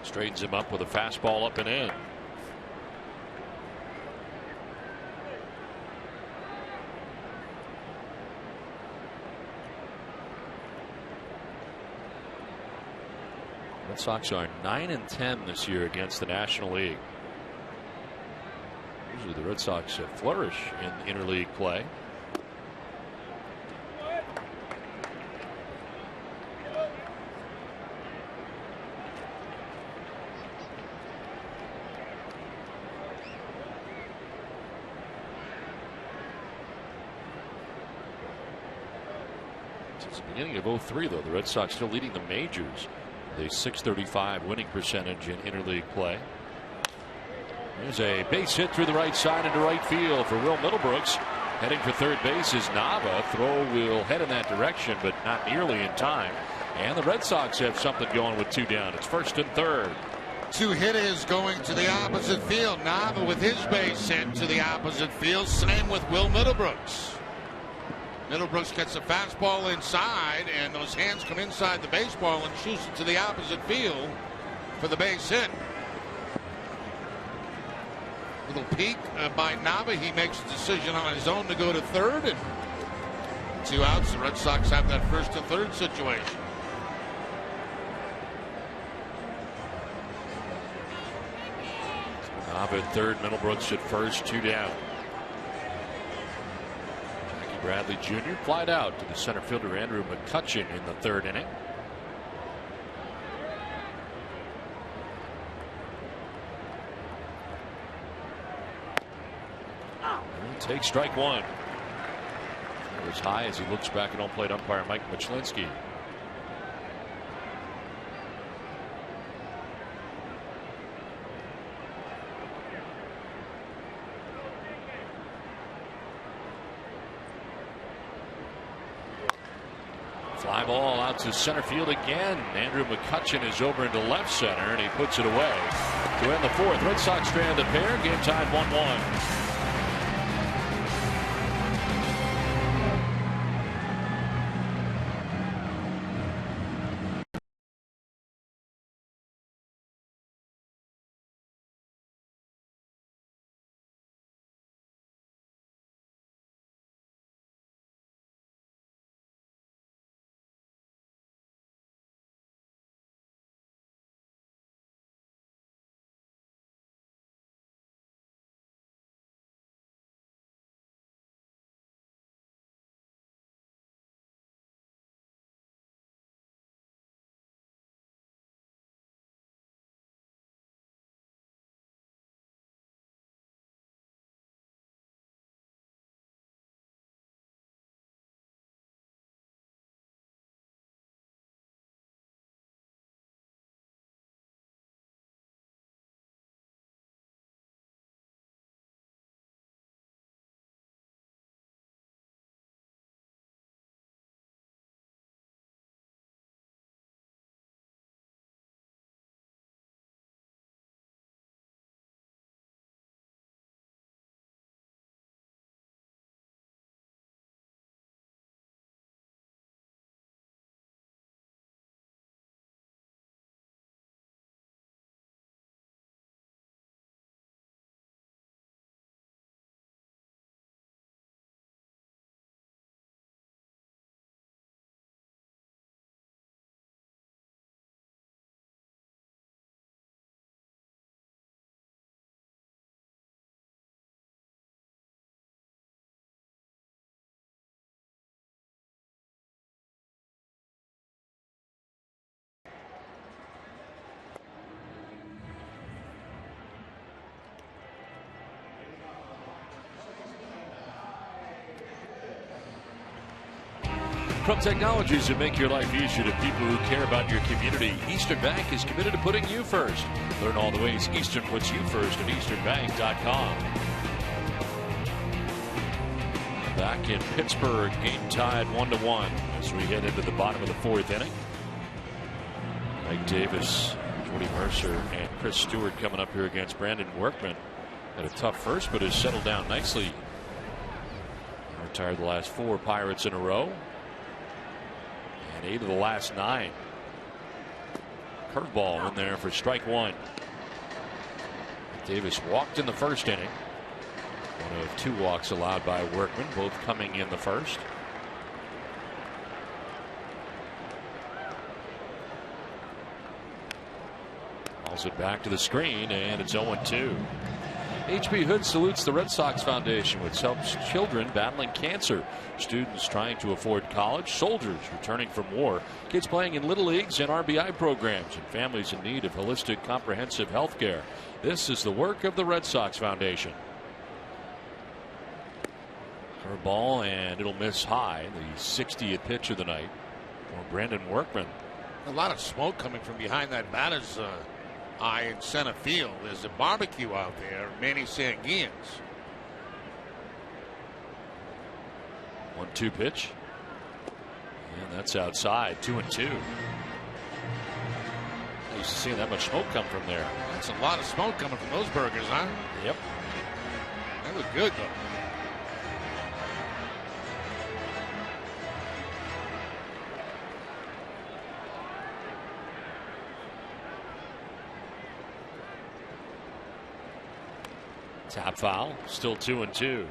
Straightens him up with a fastball up and in. Red Sox are 9-10 this year against the National League. Usually the Red Sox flourish in interleague play. Beginning of 03, though, the Red Sox still leading the majors with a .635 winning percentage in interleague play. There's a base hit through the right side into right field for Will Middlebrooks. Heading for 3rd base is Nava. Throw will head in that direction, but not nearly in time. And the Red Sox have something going with 2 down. It's 1st and 3rd. 2 hitters going to the opposite field. Nava with his base hit to the opposite field. Same with Will Middlebrooks. Middlebrooks gets a fastball inside, and those hands come inside the baseball and shoots it to the opposite field for the base hit. Little peek by Nava. He makes a decision on his own to go to third, and 2 outs. The Red Sox have that first and third situation. Nava at third, Middlebrooks at first, 2 down. Bradley Jr. flied out to the center fielder Andrew McCutchen in the 3rd inning. Take strike 1. It was high as he looks back at home plate umpire Mike Machlinski. Fly ball out to center field again. Andrew McCutchen is over into left center, and he puts it away to end the 4th. Red Sox strand the pair. Game tied 1-1. From technologies that make your life easier to people who care about your community, Eastern Bank is committed to putting you first. Learn all the ways Eastern puts you first at easternbank.com. Back in Pittsburgh, game tied 1-1 as we head into the bottom of the 4th inning. Mike Davis, Jordy Mercer, and Chris Stewart coming up here against Brandon Workman. Had a tough first, but has settled down nicely. Retired the last 4 Pirates in a row. 8 of the last 9. Curveball in there for strike 1. Davis walked in the 1st inning. One of 2 walks allowed by Workman, both coming in the 1st. Calls it back to the screen, and it's 0-2. H.B. Hood salutes the Red Sox Foundation, which helps children battling cancer, students trying to afford college, soldiers returning from war, kids playing in little leagues and RBI programs, and families in need of holistic, comprehensive health care. This is the work of the Red Sox Foundation. Curveball, and it'll miss high. The 60th pitch of the night for Brandon Workman. A lot of smoke coming from behind that batter's eye in center field. There's a barbecue out there. Manny Sanguians. 1-2 pitch. And that's outside. 2-2. I used to see that much smoke come from there. That's a lot of smoke coming from those burgers, huh? Yep. That was good, though. Tap foul. Still 2-2. Jody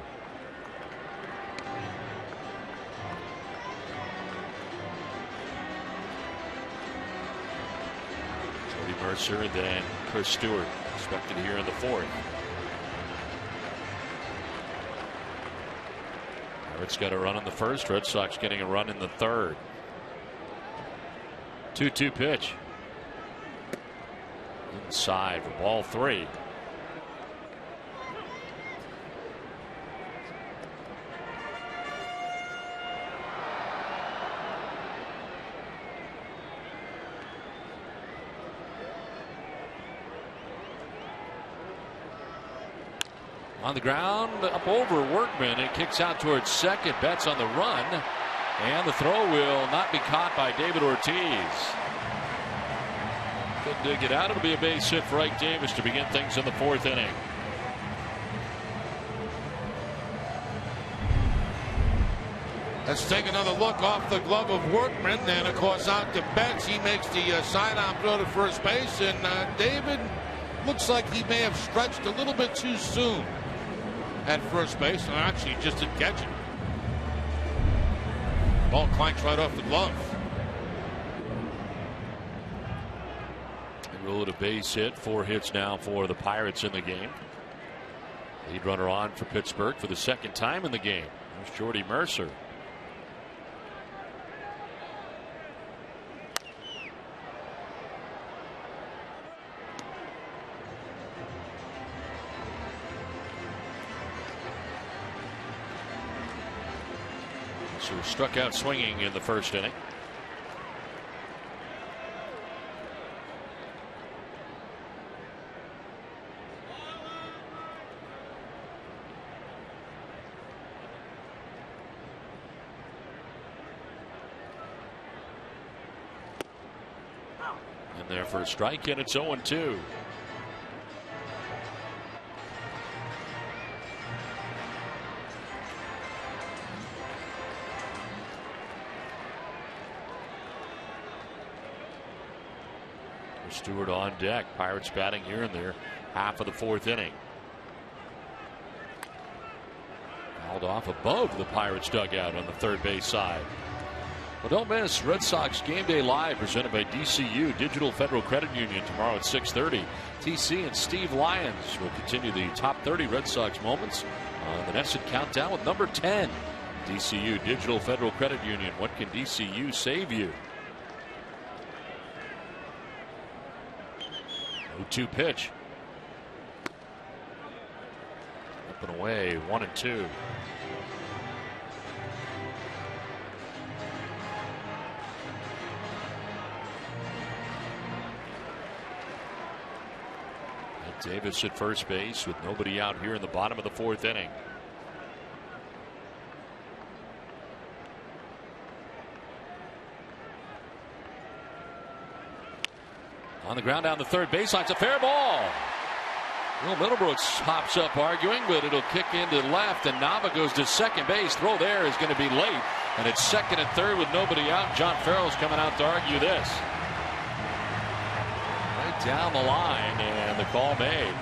Mercer, then Chris Stewart expected here in the fourth. Pirates got a run in the first. Red Sox getting a run in the third. 2-2 pitch. Inside for ball 3. On the ground, up over Workman. It kicks out towards second. Betts on the run. And the throw will not be caught by David Ortiz. Couldn't dig it out. It'll be a base hit for Ike Davis to begin things in the fourth inning. Let's take another look off the glove of Workman. And, of course, out to Betts. He makes the sidearm throw to first base. And David looks like he may have stretched a little bit too soon at first base. And actually just didn't catch it. Ball clanks right off the glove. They rule it a base hit. 4 hits now for the Pirates in the game. Lead runner on for Pittsburgh for the second time in the game. There's Jody Mercer. So struck out swinging in the first inning. And there for a strike, and it's 0-2. Stewart on deck. Pirates batting here in their half of the fourth inning. Fouled off above the Pirates dugout on the third base side. Well, don't miss Red Sox Game Day Live presented by DCU Digital Federal Credit Union tomorrow at 6:30. TC and Steve Lyons will continue the top 30 Red Sox moments on the nested countdown with number 10. DCU Digital Federal Credit Union. What can DCU save you? 0-2 pitch. Up and away, 1-2. Davis at first base with nobody out here in the bottom of the fourth inning. On the ground down the third baseline, it's a fair ball. Well, Middlebrooks hops up arguing, but it'll kick into left, and Nava goes to second base. Throw there is going to be late, and it's second and third with nobody out. John Farrell's coming out to argue this. Right down the line, and the call made.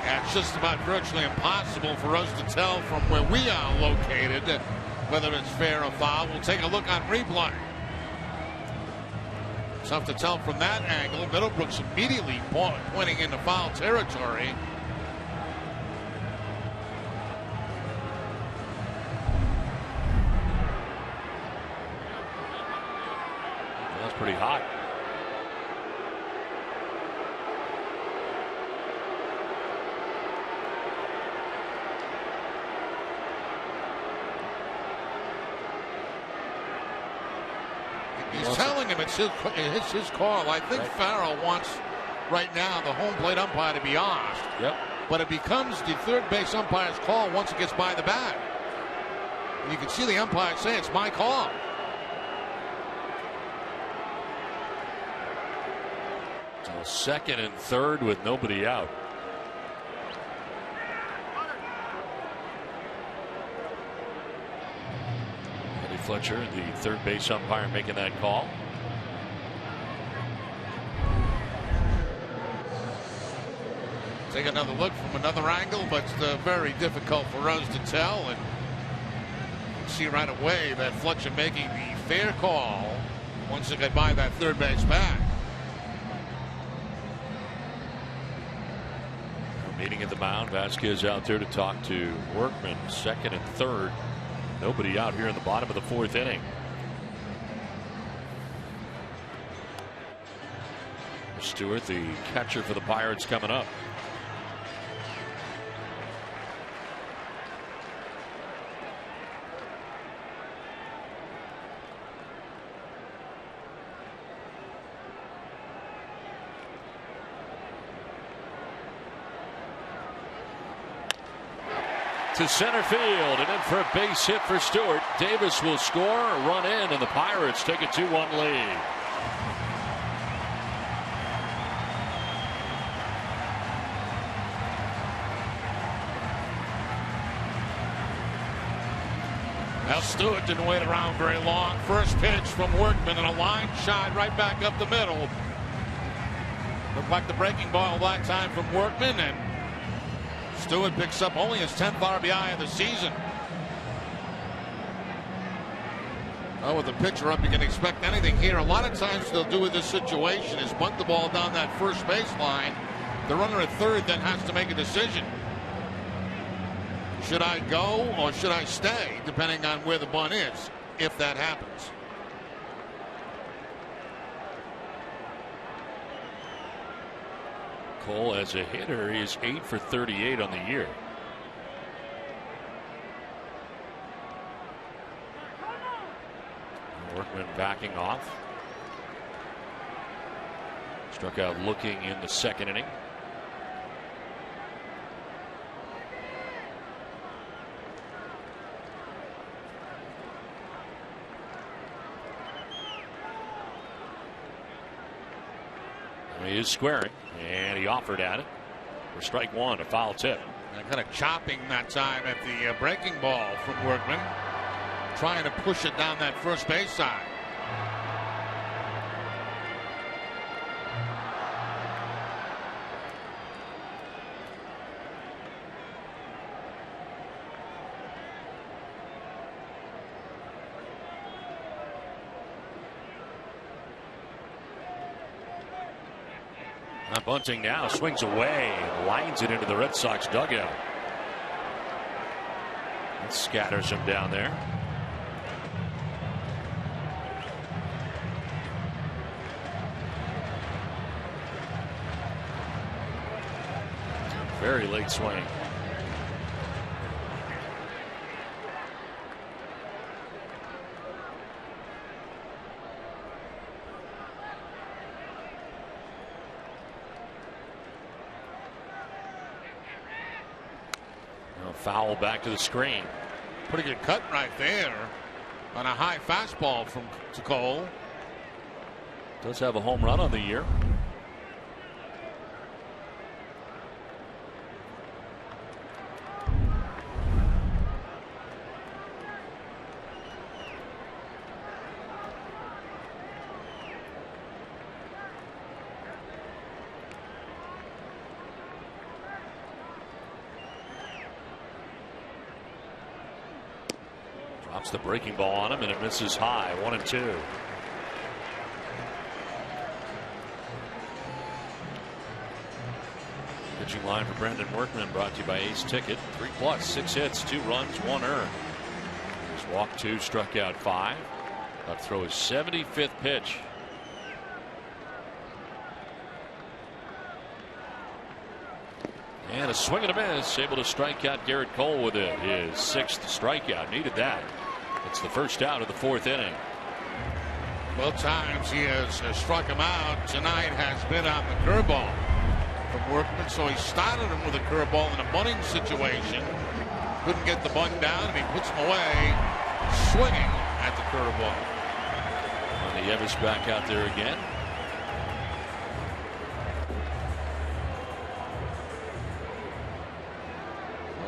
Yeah, it's just about virtually impossible for us to tell from where we are located whether it's fair or foul. We'll take a look on replay. Tough to tell from that angle. Middlebrooks immediately pointing into foul territory. That's pretty hot. He's telling him it's his call. I think Farrell wants right now the home plate umpire to be off. Yep. But it becomes the third base umpire's call once it gets by the bat. And you can see the umpire say it's my call. So second and third with nobody out. Fletcher, the third base umpire, making that call. Take another look from another angle, but it's very difficult for us to tell. And see right away that Fletcher making the fair call once they get by that third base bag. Meeting at the mound. Vasquez out there to talk to Workman, second and third. Nobody out here in the bottom of the fourth inning. Stewart, the catcher for the Pirates, coming up. To center field and in for a base hit for Stewart. Davis will score, run in, and the Pirates take a 2-1 lead. Now Stewart didn't wait around very long. First pitch from Workman and a line shot right back up the middle. Looked like the breaking ball that time from Workman, and Stewart picks up only his 10th RBI of the season. Oh, with the pitcher up, you can expect anything here. A lot of times they'll do with this situation is bunt the ball down that first baseline. The runner at third then has to make a decision. Should I go or should I stay, depending on where the bunt is, if that happens. Cole, as a hitter, is 8 for 38 on the year. Workman backing off. Struck out looking in the second inning. He is squaring, and he offered at it for strike one, a foul tip. And kind of chopping that time at the breaking ball from Workman, trying to push it down that first base side. Bunting now swings away, lines it into the Red Sox dugout. And scatters him down there. Very late swing. Foul back to the screen. Pretty good cut right there on a high fastball from Cole. Does have a home run on the year. Drops the breaking ball on him and it misses high. 1-2. Pitching line for Brendan Workman brought to you by Ace Ticket. 3+, 6 hits, 2 runs, 1 earned. He's walked 2, struck out 5. About to throw his 75th pitch. And a swing and a miss, able to strike out Garrett Cole with it. His 6th strikeout. Needed that. It's the first out of the 4th inning. Both times he has struck him out. Tonight has been on the curveball from Workman. So he started him with a curveball in a bunting situation. Couldn't get the bunt down, and he puts him away, swinging at the curveball. And the Evis back out there again.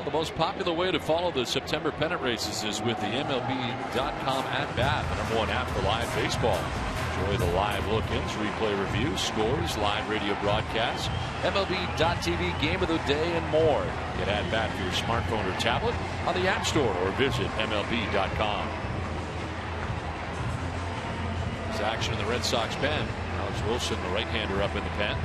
The most popular way to follow the September pennant races is with the MLB.com at bat, the #1 app for live baseball. Enjoy the live look-ins, replay reviews, scores, live radio broadcasts, MLB.tv game of the day, and more. Get At Bat for your smartphone or tablet on the App Store or visit MLB.com. There's action in the Red Sox pen. Alex Wilson, the right-hander, up in the pen.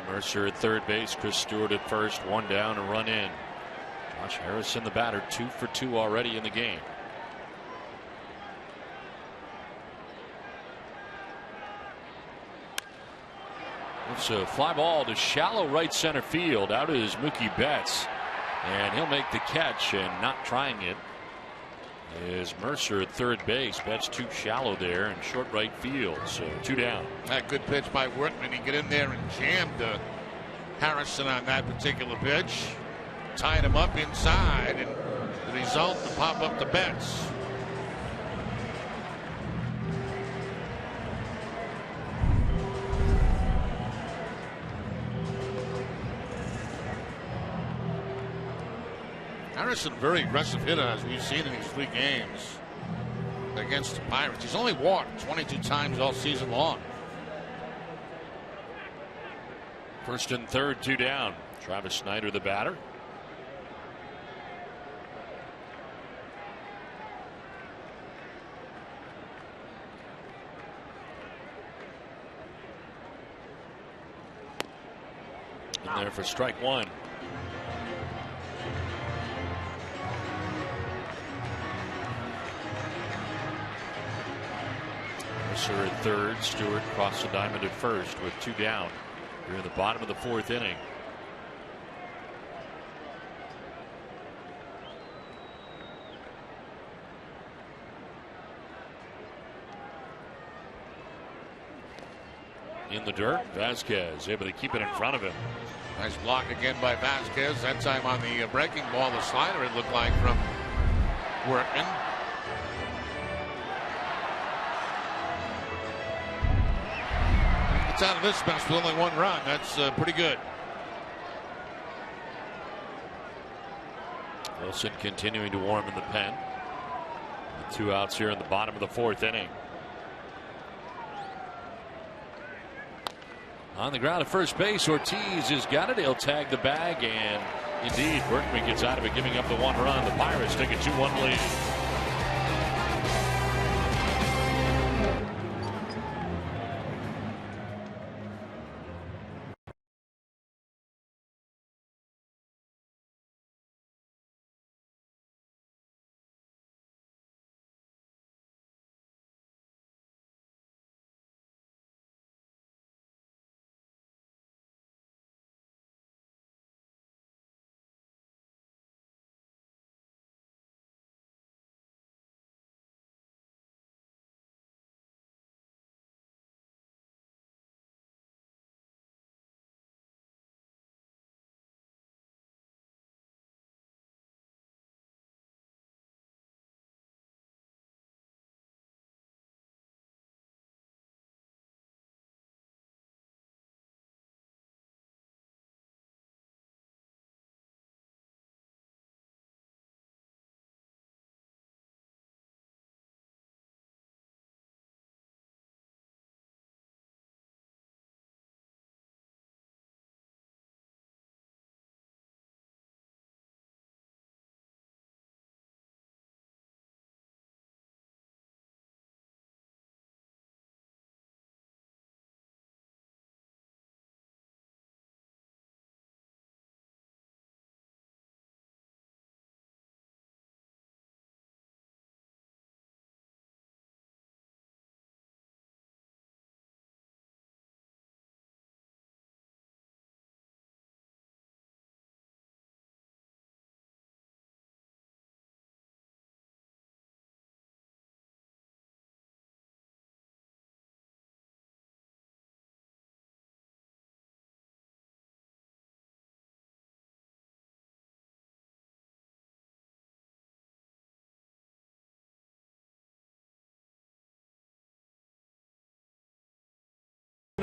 Mercer at third base, Chris Stewart at first, one down, a run in. Josh Harrison, the batter, 2 for 2 already in the game. It's a fly ball to shallow right center field. Out is Mookie Betts, and he'll make the catch, and not trying it is Mercer at third base. Betts too shallow there in short right field, so 2 down. That good pitch by Workman. He get in there and jammed Harrison on that particular pitch. Tied him up inside, and the result to pop up the Betts. Harrison, very aggressive hitter, as we've seen in these 3 games against the Pirates. He's only walked 22 times all season long. First and third, 2 down. Travis Snyder, the batter. In there for strike 1. Mercer at third, Stewart crossed the diamond at first with 2 down. We're in the bottom of the 4th inning. In the dirt, Vasquez able to keep it in front of him. Nice block again by Vasquez. That time on the breaking ball, the slider, it looked like, from Workman. It's out of this mess with only 1 run. That's pretty good. Wilson continuing to warm in the pen. With 2 outs here in the bottom of the 4th inning. On the ground at first base, Ortiz has got it. He'll tag the bag, and indeed, Workman gets out of it, giving up the 1 run. The Pirates take a 2-1 lead.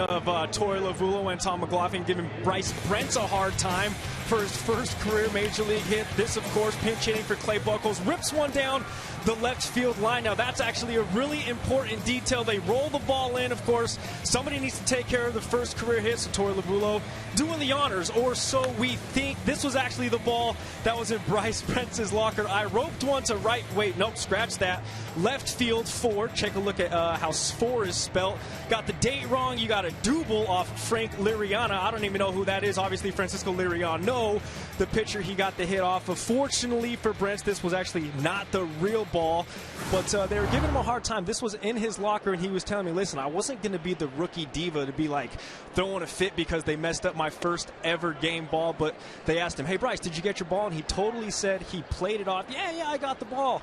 of Torey Lovullo and Tom McLaughlin giving Bryce Brent a hard time for his first career major league hit. This, of course, pinch hitting for Clay Buchholz. Rips one down the left field line. Now, that's actually a really important detail. They roll the ball in, of course. Somebody needs to take care of the first career hit, so Torey Lovullo doing the honors, or so we think. This was actually the ball that was in Bryce Brent's locker. I roped one to right. Wait, nope, scratch that. Left field 4. Take a look at how 4 is spelled. Got the date wrong. You got a double off Frank Liriano. I don't even know who that is. Obviously, Francisco Liriano, the pitcher he got the hit off of. Fortunately for Brent, this was actually not the real ball, but they were giving him a hard time. This was in his locker, and he was telling me, listen, I wasn't going to be the rookie diva to be like throwing a fit because they messed up my first ever game ball. But they asked him, hey, Bryce, did you get your ball? And he totally said he played it off. Yeah, I got the ball.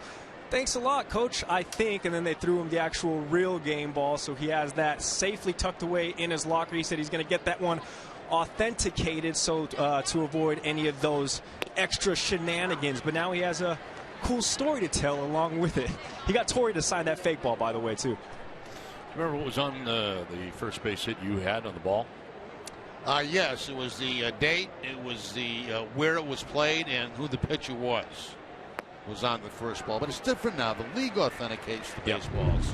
Thanks a lot, coach, I think. And then they threw him the actual real game ball, so he has that safely tucked away in his locker. He said he's going to get that one authenticated so to avoid any of those extra shenanigans. But now he has a cool story to tell along with it. He got Torey to sign that fake ball, by the way, too. Remember what was on the first base hit you had on the ball? Yes, it was the date, it was the where it was played, and who the pitcher was on the first ball. But it's different now. The league authenticates the baseballs.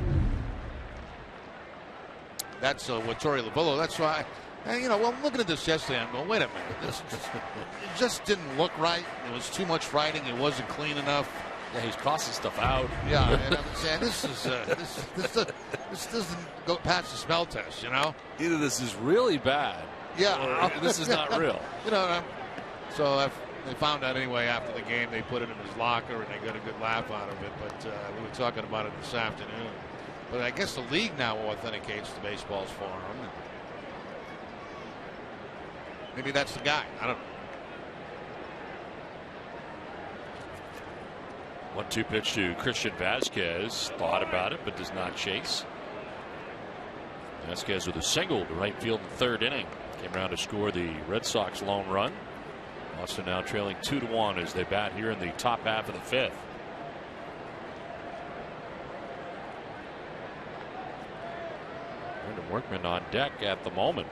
That's what Torey Lovullo. That's why. Well, looking at this yesterday, I'm going, wait a minute. It just didn't look right. It was too much writing. It wasn't clean enough. Yeah, he's tossing stuff out. Yeah, and I'm saying this doesn't go past the smell test. Either this is really bad. Yeah, or this is not real. So they found out anyway after the game. They put it in his locker and they got a good laugh out of it. But we were talking about it this afternoon. But I guess the league now authenticates the baseballs for him. Maybe that's the guy. I don't know. 1-2 pitch to Christian Vazquez. Thought about it, but does not chase. Vazquez with a single to right field in the third inning. Came around to score the Red Sox lone run. Boston now trailing 2-1 as they bat here in the top half of the fifth. Brandon Workman on deck at the moment.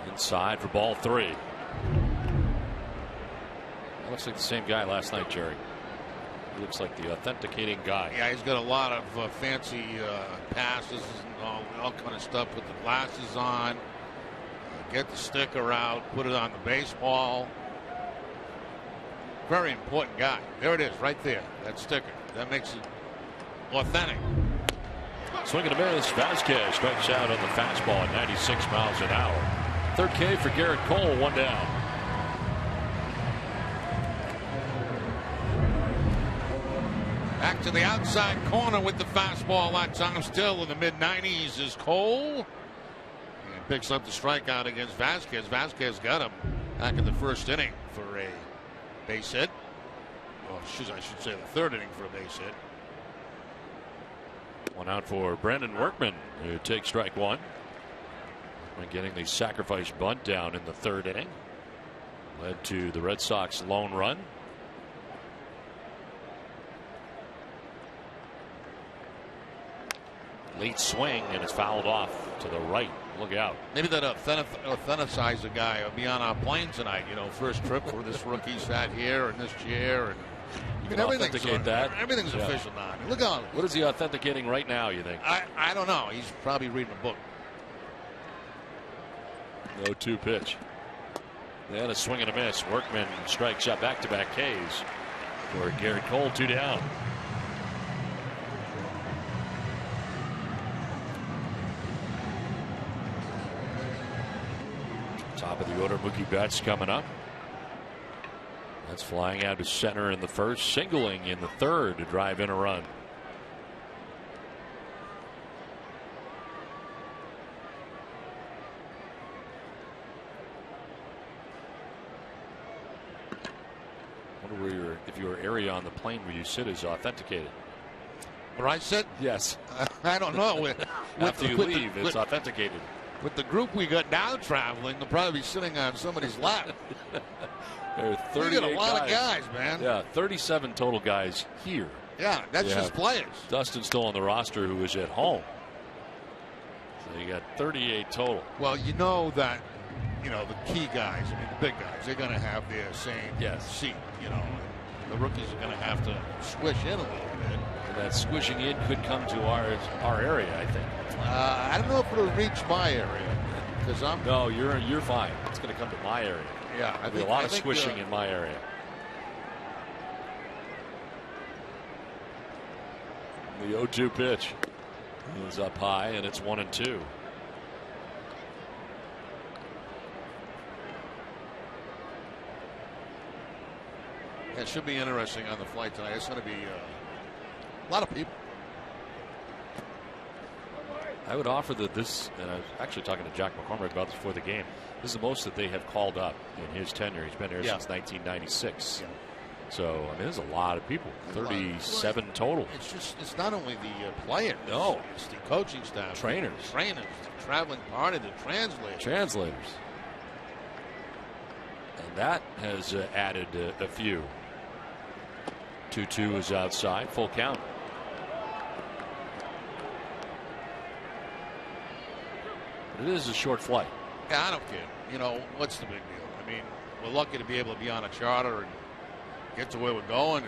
Inside for ball 3. That looks like the same guy last night, Jerry. He looks like the authenticating guy. Yeah, he's got a lot of fancy passes and all kind of stuff. Put the glasses on, get the sticker out, put it on the baseball. Very important guy. There it is, right there. That sticker. That makes it authentic. Swing and a miss. Vazquez strikes out on the fastball at 96 miles an hour. Third K for Garrett Cole, 1 down. Back to the outside corner with the fastball that time. Still in the mid-90s is Cole. And picks up the strikeout against Vazquez. Vazquez got him back in the first inning for a base hit. Oh, I should say the third inning for a base hit. 1 out for Brandon Workman, who takes strike 1. When getting the sacrifice bunt down in the third inning, led to the Red Sox lone run. Late swing, and it's fouled off to the right. Look out. Maybe that authenticizer guy will be on our plane tonight. First trip where this rookie sat here and this chair. And you can authenticate that. Everything's official now. I mean, look on. What is he authenticating right now, you think? I don't know. He's probably reading a book. 0-2 pitch. Then a swing and a miss. Workman strikes out back-to-back Ks for Garrett Cole. 2 down. Top of the order, Mookie Betts coming up. That's flying out to center in the first, singling in the third to drive in a run. If your area on the plane where you sit is authenticated. Where I sit? Yes. I don't know. After you leave, it's authenticated. With the group we got now traveling, they'll probably be sitting on somebody's lap. There are 38 we got a lot of guys, man. Yeah, 37 total guys here. Yeah, that's just players. Dustin's still on the roster who is at home. So you got 38 total. Well, you know that, the key guys, the big guys, they're going to have their same seat, The rookies are going to have to squish in a little bit. And that squishing in could come to our area, I think. I don't know if it'll reach my area. No, you're fine. It's going to come to my area. Yeah, There'll be a lot of squishing in my area. The 0-2 pitch is up high, and it's 1-2. It should be interesting on the flight tonight. It's going to be a lot of people. I would offer that this, and I was actually talking to Jack McCormick about this before the game, this is the most that they have called up in his tenure. He's been here since 1996. Yeah. So, there's a lot of people, 37 total. It's not only the players. No. It's the coaching staff. Trainers. The traveling party, the translators. And that has added a few. 2-2 is outside, full count. But it is a short flight. Yeah, I don't care. What's the big deal? We're lucky to be able to be on a charter and get to where we're going.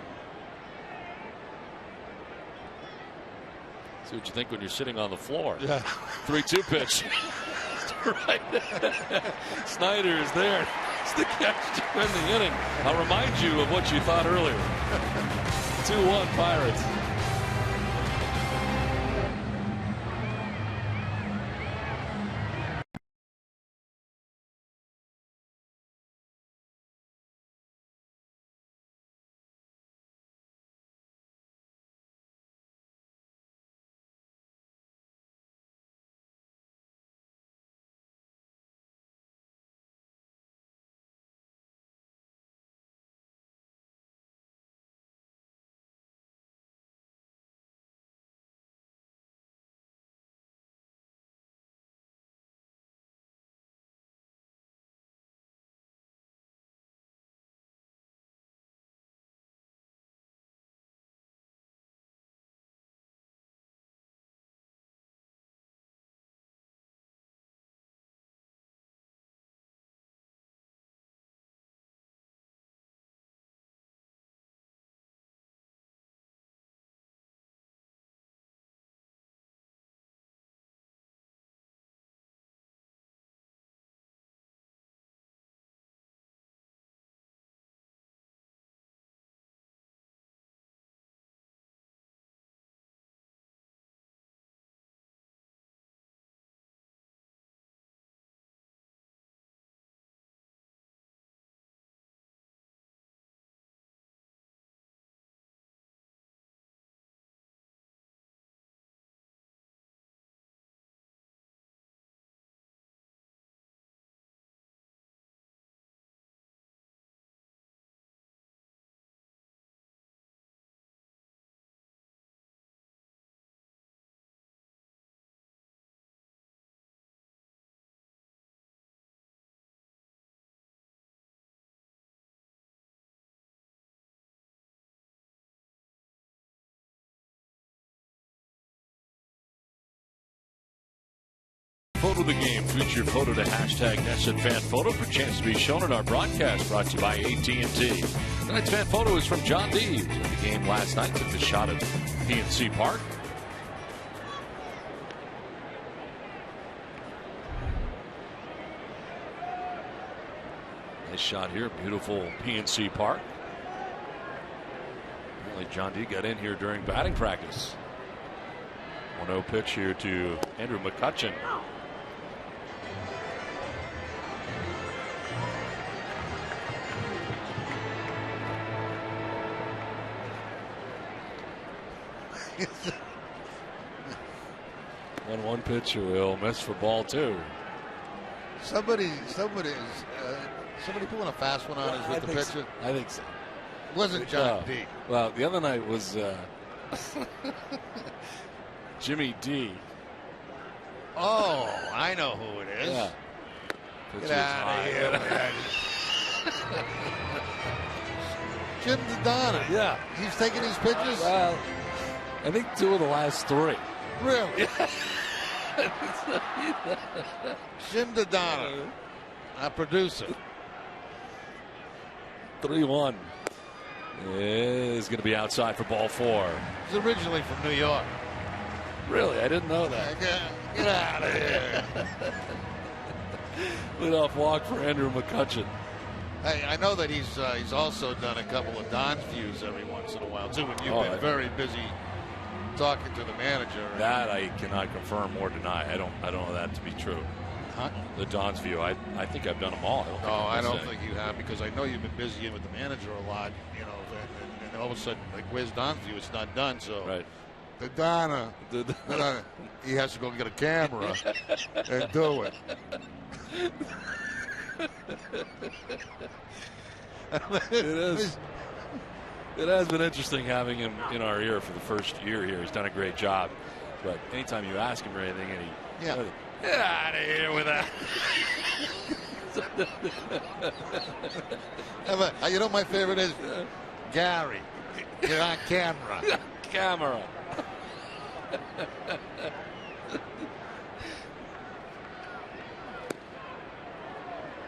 See what you think when you're sitting on the floor. Yeah. 3-2 pitch. Right. Snyder is there. It's the catch to win the inning. I'll remind you of what you thought earlier. 2-1 Pirates. Photo of the game. Tweet your photo to hashtag #NESSANFanPhoto for a chance to be shown in our broadcast brought to you by AT&T. Tonight's fan photo is from John D. He was at the game last night. Took the shot at PNC Park. Nice shot here. Beautiful PNC Park. Apparently John D. got in here during batting practice. 1-0 pitch here to Andrew McCutchen. One pitcher will miss for ball 2. Somebody pulling a fast one on us with the pitcher. I think so. It wasn't John D. Well, the other night was Jimmy D. Oh, I know who it is. Yeah. Get out of here. Jim Donna. Yeah. He's taking these pitches? Well, I think 2 of the last 3. Really? Jim Donna, our producer. 3-1. Is going to be outside for ball 4. He's originally from New York. Really? I didn't know that. Get out of here. Leadoff walk for Andrew McCutcheon. Hey, I know that he's also done a couple of Don's views every once in a while, too, when you've been very busy talking to the manager. That I cannot confirm or deny. I don't know that to be true. Huh? The Don's view. I think I've done them all. I don't think you have, because I know you've been busy with the manager a lot, you know, and all of a sudden, like, where's Don's view? It's not done, so. Right. The Donna, he has to go get a camera and do it. It has been interesting having him in our ear for the first year here. He's done a great job. But anytime you ask him for anything, and he get out of here with that. You know, my favorite is Gary. You're on camera. Camera.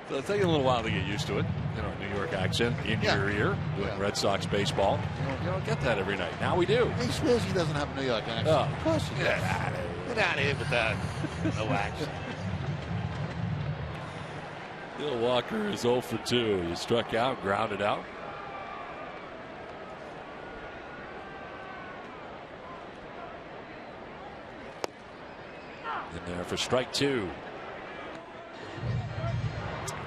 So it's taking a little while to get used to it. You know, New York accent in your ear, doing Red Sox baseball. You don't get that every night. Now we do. He swears he doesn't have a New York accent. Oh. Of course he does. Get out of here with that. No accent. Bill Walker is 0 for 2. He struck out, grounded out. In there for strike 2.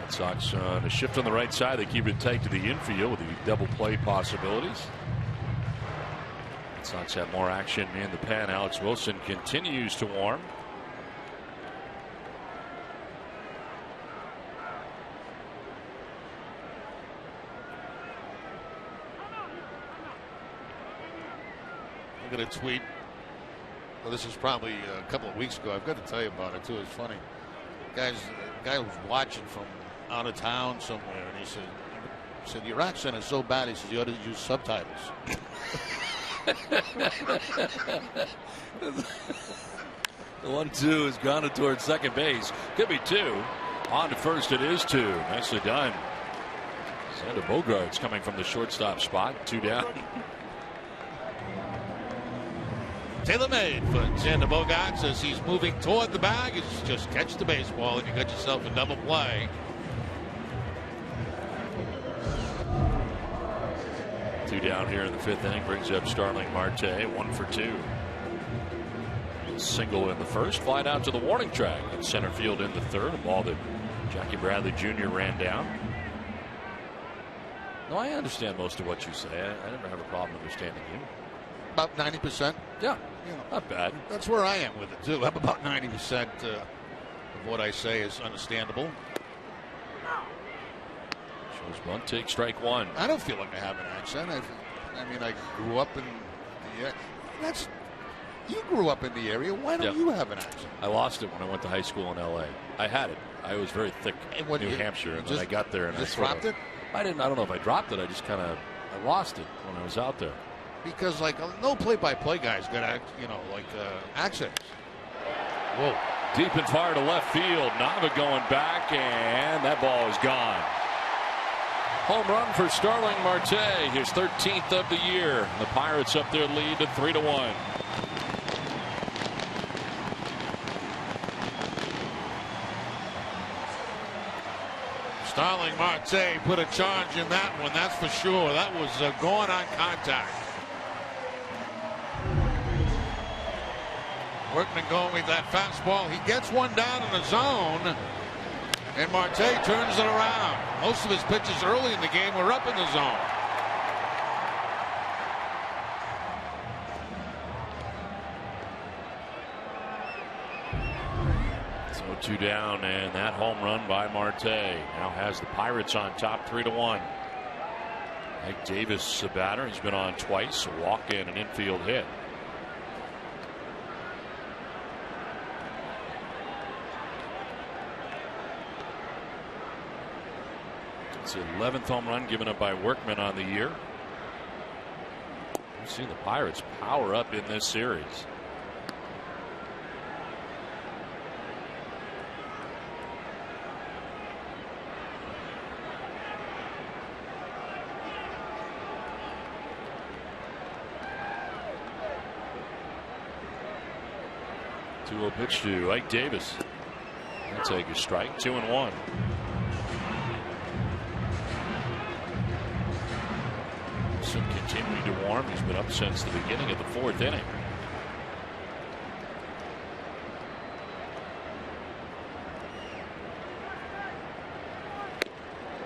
Red Sox on a shift on the right side. They keep it tight to the infield with the double play possibilities. Red Sox have more action in the pen. Alex Wilson continues to warm. I'm going to tweet. Well, this was probably a couple of weeks ago. I've got to tell you about it, too. It's funny. A guy was watching from out of town somewhere, and he said, your accent is so bad, he says, you ought to use subtitles. The 1-2 has gone towards second base. Could be 2. On to first, it is 2. Nicely done. Xander Bogaerts coming from the shortstop spot. 2 down. Tailor-made for Xander Bogaerts as he's moving toward the bag. It's just catch the baseball and you got yourself a double play. Two down here in the 5th inning brings up Starling Marte. 1 for 2. Single in the first. Flied out to the warning track in center field in the 3rd. A ball that Jackie Bradley Jr. ran down. No, I understand most of what you say. I never have a problem understanding you. About 90%. Yeah, not bad. That's where I am with it, too. I'm about 90% of what I say is understandable. Shows bunt, take strike 1. I don't feel like I have an accent. I mean, I grew up in the area. You grew up in the area. Why don't you have an accent? I lost it when I went to high school in L.A. I had it. I was very thick in New Hampshire, and then I got there and I dropped it. I don't know if I dropped it. I just I lost it when I was out there. Because no play-by-play guys got accents. Whoa! Deep and far to left field. Nava going back, and that ball is gone. Home run for Starling Marte, his 13th of the year. The Pirates up their lead to 3-1. Starling Marte put a charge in that one, that's for sure. That was going on contact. Workman going with that fastball. He gets one down in the zone, and Marte turns it around. Most of his pitches early in the game were up in the zone. So 2 down, and that home run by Marte now has the Pirates on top 3-1. Mike Davis, a batter. He's been on twice, a walk and an infield hit. It's the 11th home run given up by Workman on the year. seen the Pirates power up in this series. A pitch to Ike Davis. He'll take a strike. 2-1. Sim continuing to warm. He's been up since the beginning of the 4th inning.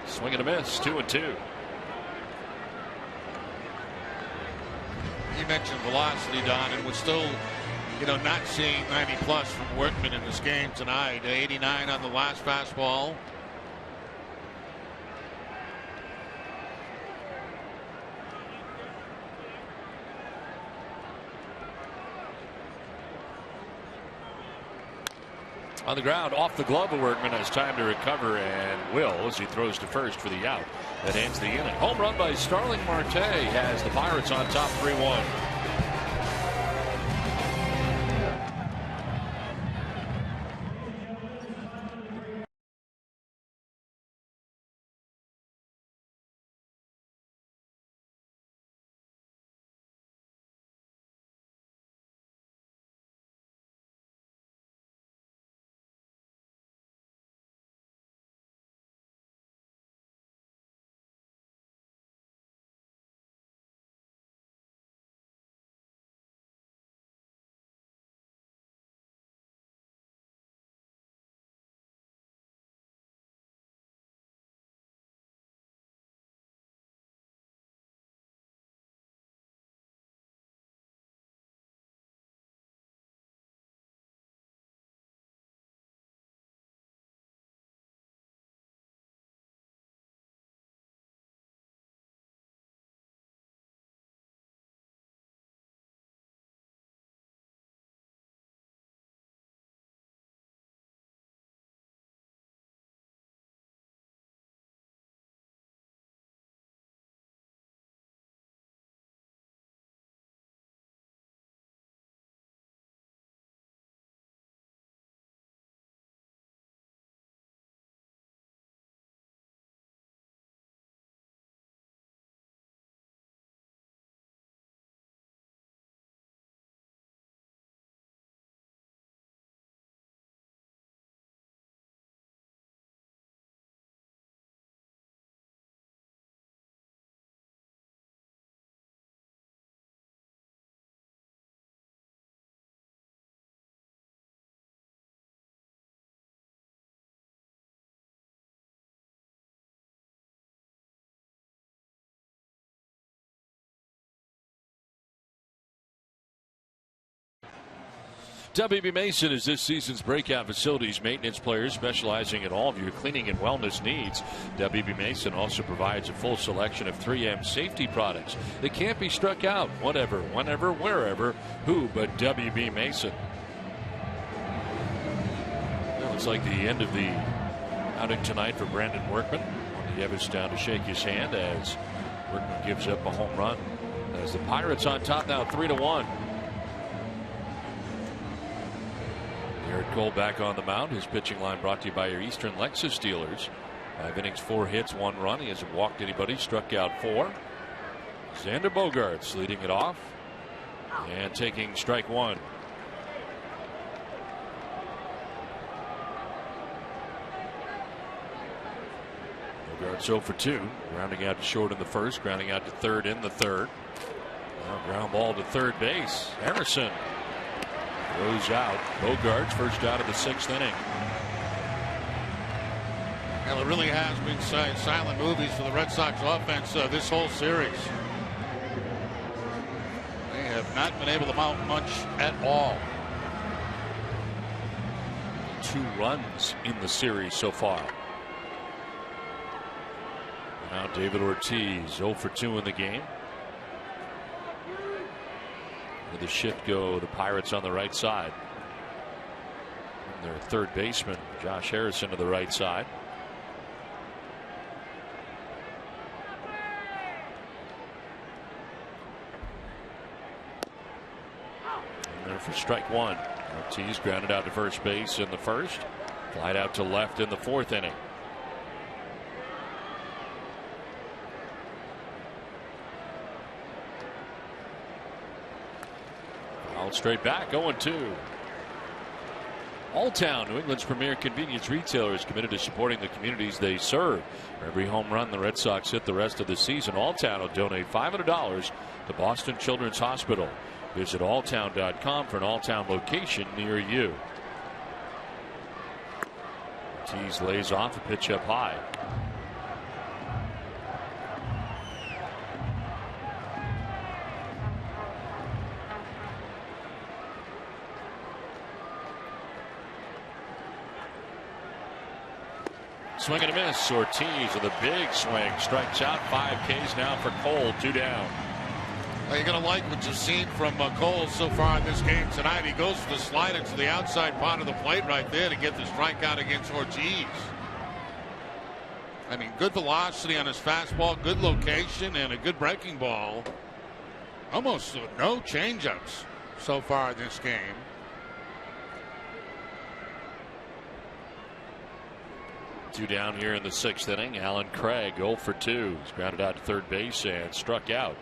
Swing and a miss. 2-2. You mentioned velocity, Don, and we're still, not seeing 90+ from Workman in this game tonight. 89 on the last fastball. On the ground, off the glove of Workman, has time to recover and will as he throws to first for the out. That ends the inning. Home run by Starling Marte has the Pirates on top 3-1. WB Mason is this season's breakout facilities maintenance player, specializing in all of your cleaning and wellness needs. WB Mason also provides a full selection of 3M safety products that can't be struck out, whatever, whenever, wherever. Who but WB Mason? Well, it's like the end of the outing tonight for Brandon Workman. Yevis down to shake his hand as Workman gives up a home run. As the Pirates on top now 3-1. Garrett Cole back on the mound. His pitching line brought to you by your Eastern Lexus dealers. 5 innings, 4 hits, 1 run. He hasn't walked anybody, struck out 4. Xander Bogaerts leading it off and taking strike 1. Bogaerts 0 for 2, grounding out to short in the first, grounding out to third in the third. Now ground ball to third base. Harrison goes out. Bogaerts first out of the 6th inning. Well, it really has been silent movies for the Red Sox offense this whole series. They have not been able to mount much at all. 2 runs in the series so far. Now David Ortiz 0 for 2 in the game. With the shift go the Pirates on the right side. And their third baseman Josh Harrison to the right side. There for strike one. Ortiz grounded out to first base in the first. Flied out to left in the fourth inning. Foul straight back, 0-2. Alltown, New England's premier convenience retailer, is committed to supporting the communities they serve. For every home run the Red Sox hit the rest of the season, Alltown will donate $500 to Boston Children's Hospital. Visit alltown.com for an Alltown location near you. Ortiz lays off a pitch up high. Swing and a miss. Ortiz with a big swing. Strikes out. 5 Ks now for Cole. 2 down. Well, you're going to like what you've seen from Cole so far in this game tonight. He goes to the slider to the outside part of the plate right there to get the strikeout against Ortiz. I mean, good velocity on his fastball, good location, and a good breaking ball. Almost no changeups so far in this game. Two down here in the 6th inning. Alan Craig 0 for 2. He's grounded out to third base and struck out.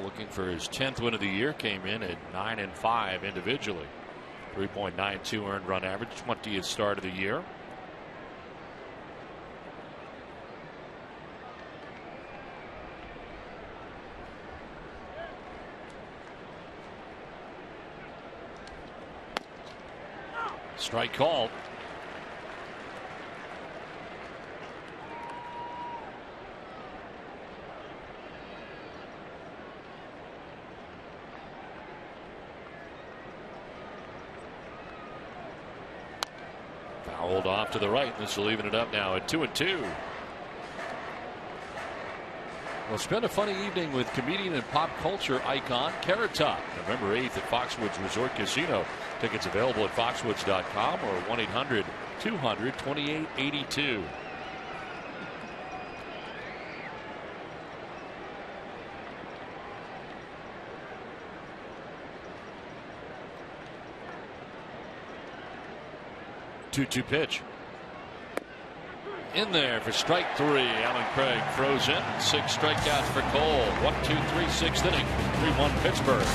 Looking for his 10th win of the year. Came in at 9-5 individually. 3.92 earned run average. 20th start of the year. Strike called. Fouled off to the right. This will even it up now at 2-2. Well, spend a funny evening with comedian and pop culture icon Carrot Top, November 8th at Foxwoods Resort Casino. Tickets available at foxwoods.com or 1-800-200-2882. Two-two pitch. In there for strike 3. Alan Craig throws in. 6 strikeouts for Cole. 1-2-3 6th inning. 3-1 Pittsburgh.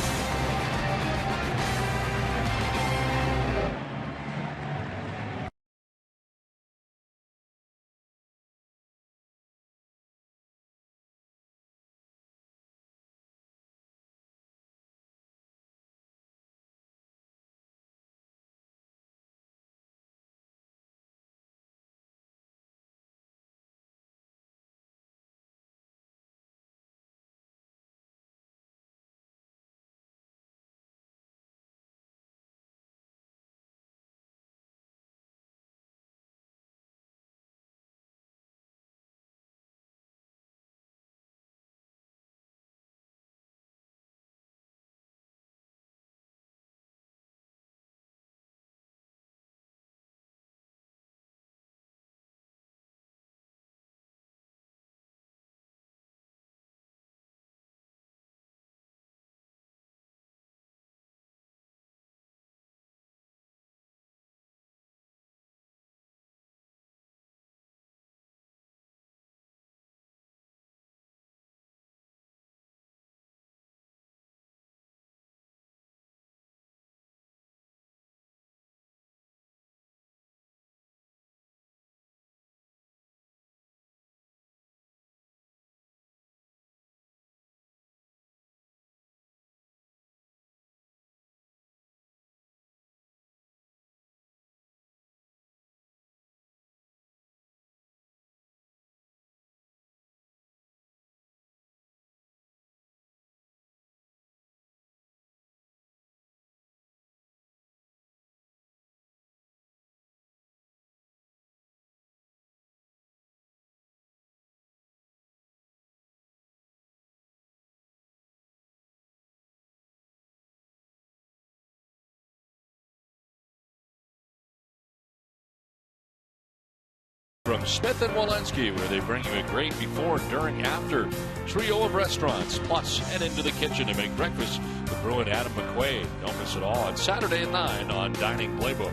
From Smith and Walensky, where they bring you a great before, during, after trio of restaurants, plus head into the kitchen to make breakfast with Bruin Adam McQuaid. Don't miss it all on Saturday at 9 on Dining Playbook.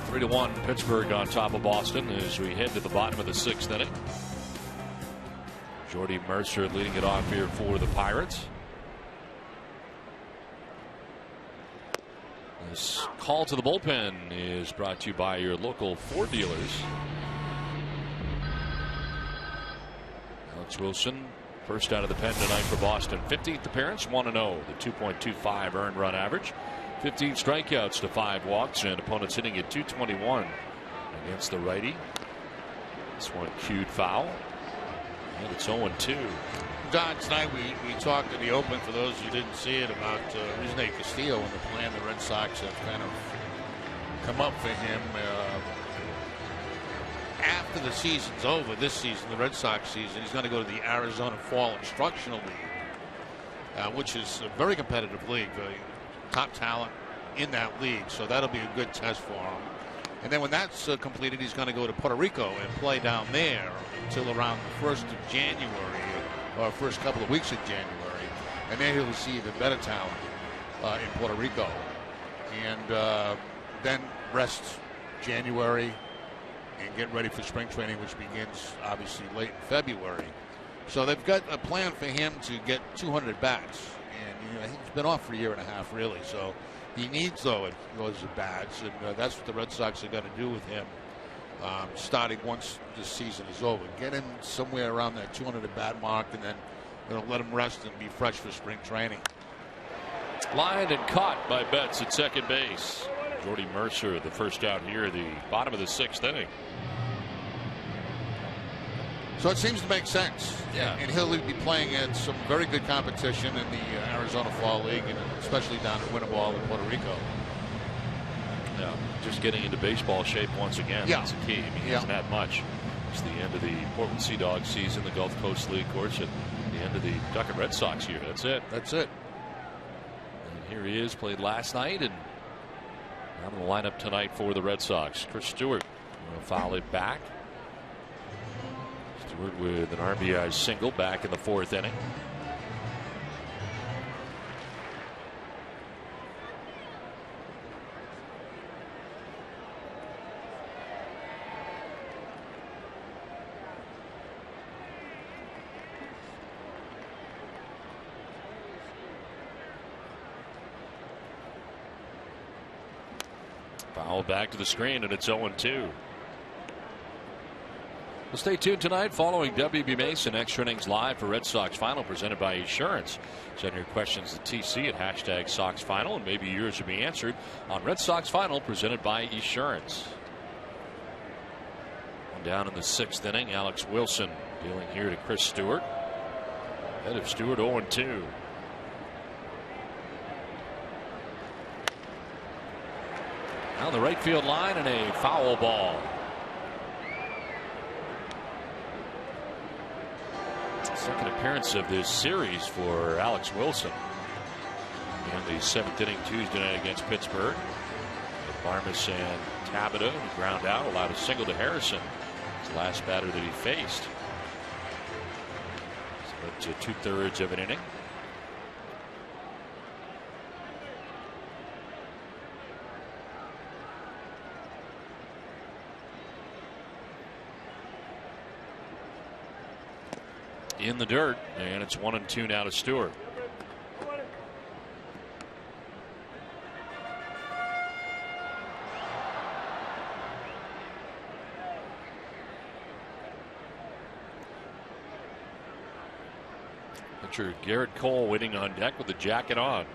3-1 Pittsburgh on top of Boston as we head to the bottom of the 6th inning. Jordy Mercer leading it off here for the Pirates. This call to the bullpen is brought to you by your local Ford dealers. Alex Wilson, first out of the pen tonight for Boston. 15th appearance, 1-0, the 2.25 earned run average. 15 strikeouts to 5 walks, and opponents hitting at 221 against the righty. This one cued foul, and it's 0-2. Don, tonight we talked in the open, for those who didn't see it, about Rizne Castillo and the plan the Red Sox have kind of come up for him. After the season's over, this season, the Red Sox season, he's going to go to the Arizona Fall Instructional League, which is a very competitive league, very top talent in that league, so that'll be a good test for him. And then when that's completed, he's going to go to Puerto Rico and play down there until around the 1st of January, or first couple of weeks of January, and then he'll see even better talent in Puerto Rico, and then rest January and get ready for spring training, which begins obviously late in February. So they've got a plan for him to get 200 at bats, and he's been off for a year and a half, really. So he needs those at bats, and that's what the Red Sox are going to do with him. Starting once this season is over, get him somewhere around that 200 at bat mark, and then let him rest and be fresh for spring training. Lined and caught by Betts at second base. Jordy Mercer, the first out here, the bottom of the 6th inning. So it seems to make sense. Yeah. And he'll be playing at some very good competition in the Arizona Fall League, and especially down at Winneball in Puerto Rico. Yeah, just getting into baseball shape once again. Yeah. That's the key. I mean, he hasn't had much. It's the end of the Portland Sea Dogs season, the Gulf Coast League, of course, at the end of the Duck Red Sox year. That's it. That's it. And here he is, played last night, and out in the lineup tonight for the Red Sox. Chris Stewart will foul it back. Stewart with an RBI single back in the 4th inning. Foul back to the screen, and it's 0-2. Well, stay tuned tonight following WB Mason Extra Innings Live for Red Sox Final, presented by Assurance. Send your questions to TC at #SoxFinal, and maybe yours will be answered on Red Sox Final, presented by Assurance. Down in the 6th inning, Alex Wilson dealing here to Chris Stewart. Head of Stewart, 0-2. Down the right field line, and a foul ball. Second appearance of this series for Alex Wilson. In the 7th inning Tuesday night against Pittsburgh. Barmes and Tabata, who ground out, allowed a single to Harrison. It's the last batter that he faced. So to 2/3 of an inning. In the dirt, and it's 1-2 now to Stewart. Pitcher Garrett Cole waiting on deck with the jacket on.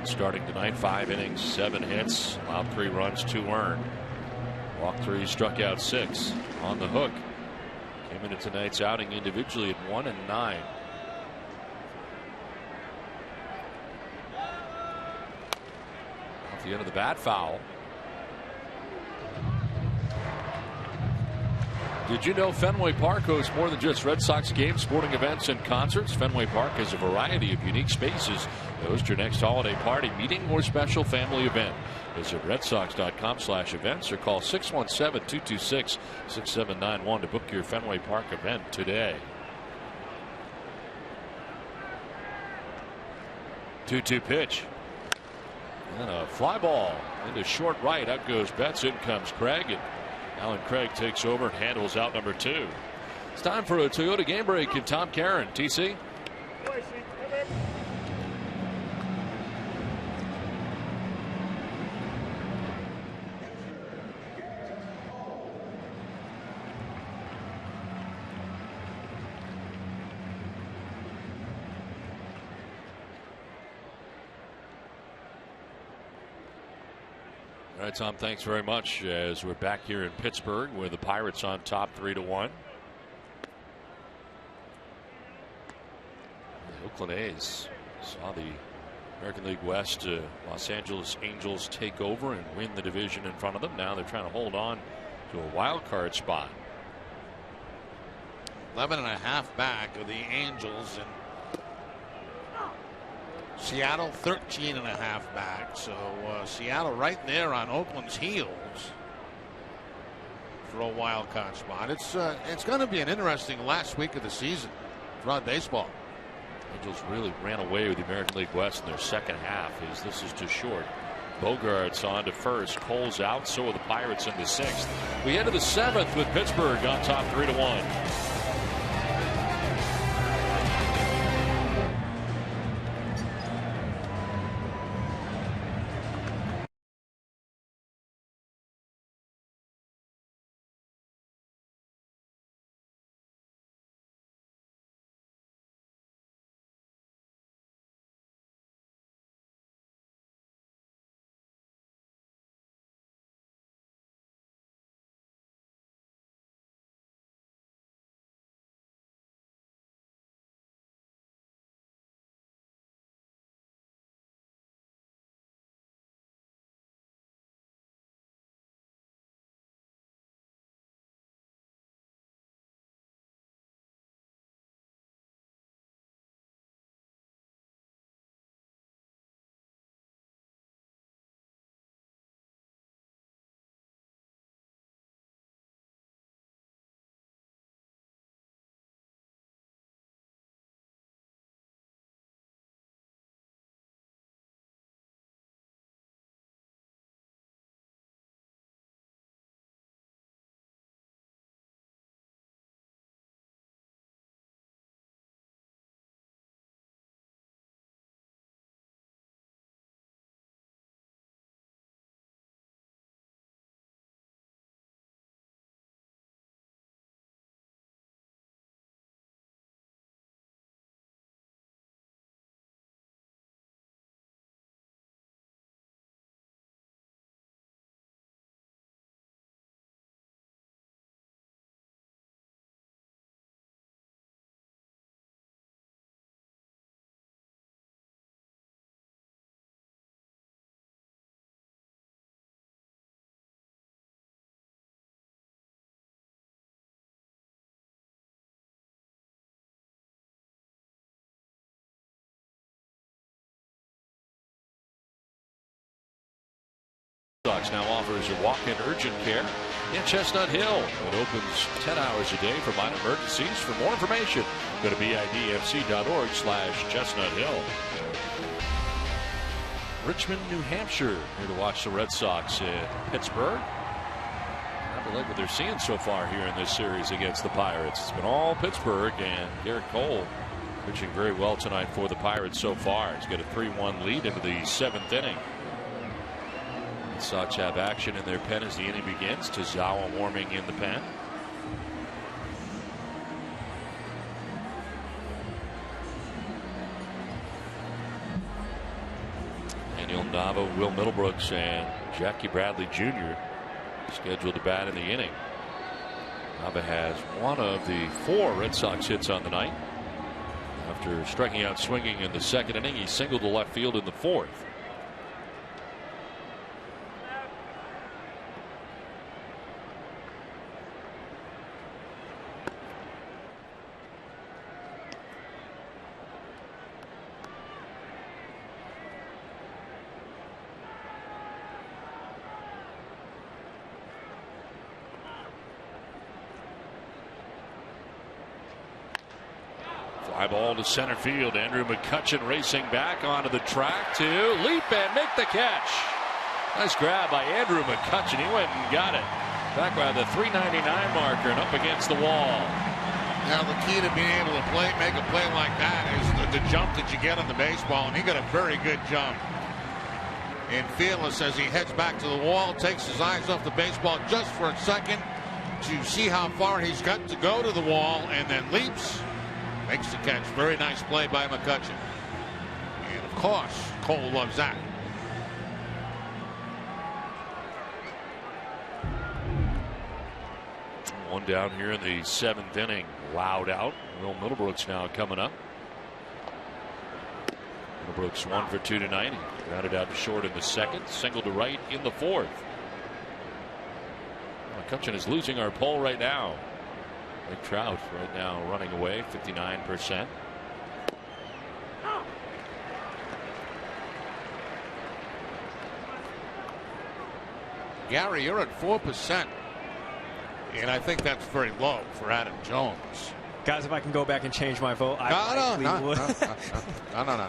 Starting tonight, 5 innings, 7 hits, allowed 3 runs, 2 earned. Walked 3, struck out 6. On the hook. Came into tonight's outing individually at 1 and 9. Off the end of the bat, foul. Did you know Fenway Park hosts more than just Red Sox games, sporting events, and concerts? Fenway Park has a variety of unique spaces to host your next holiday party, meeting, or special family event. Visit redsox.com/events or call 617-226-6791 to book your Fenway Park event today. 2-2 pitch. And a fly ball into short right. Out goes Betts. In comes Craig. And Alan Craig takes over and handles out number 2. It's time for a Toyota game break in Tom Caron. TC. All right, Tom, thanks very much as we're back here in Pittsburgh with the Pirates on top 3-1. The Oakland A's saw the American League West Los Angeles Angels take over and win the division in front of them. Now they're trying to hold on to a wild card spot. 11.5 back of the Angels, and Seattle 13.5 back. So Seattle right there on Oakland's heels for a wild card spot. It's going to be an interesting last week of the season throughout baseball. Angels really ran away with the American League West in their second half, as this is too short. Bogart's on to first. Cole's out. So are the Pirates in the 6th. We head to the 7th with Pittsburgh on top 3-1. Sox now offers a walk-in urgent care in Chestnut Hill. It opens 10 hours a day for minor emergencies. For more information, go to bidfc.org/Chestnut Hill. Richmond, New Hampshire, here to watch the Red Sox in Pittsburgh. I like what they're seeing so far here in this series against the Pirates. It's been all Pittsburgh, and Garrett Cole pitching very well tonight for the Pirates so far. He's got a 3-1 lead into the 7th inning. Red Sox have action in their pen as the inning begins. Tozawa warming in the pen. Daniel Nava, Will Middlebrooks, and Jackie Bradley Jr. scheduled to bat in the inning. Nava has one of the 4 Red Sox hits on the night. After striking out swinging in the 2nd inning, he singled to left field in the 4th. Fly ball to center field. Andrew McCutchen racing back onto the track to leap and make the catch. Nice grab by Andrew McCutchen. He went and got it back by the 399 marker and up against the wall. Now the key to being able to make a play like that is the jump that you get on the baseball, and he got a very good jump. And fearless as he heads back to the wall, takes his eyes off the baseball just for a second to see how far he's got to go to the wall, and then leaps, makes the catch. Very nice play by McCutchen. And of course, Cole loves that. One down here in the 7th inning. Loud out. Will Middlebrooks now coming up. Middlebrooks 1 for 2 tonight. He grounded out to short in the 2nd. Single to right in the 4th. McCutchen is losing our poll right now. Mike Trout right now running away 59%. Gary, you're at 4%. And I think that's very low for Adam Jones. Guys, if I can go back and change my vote, I would.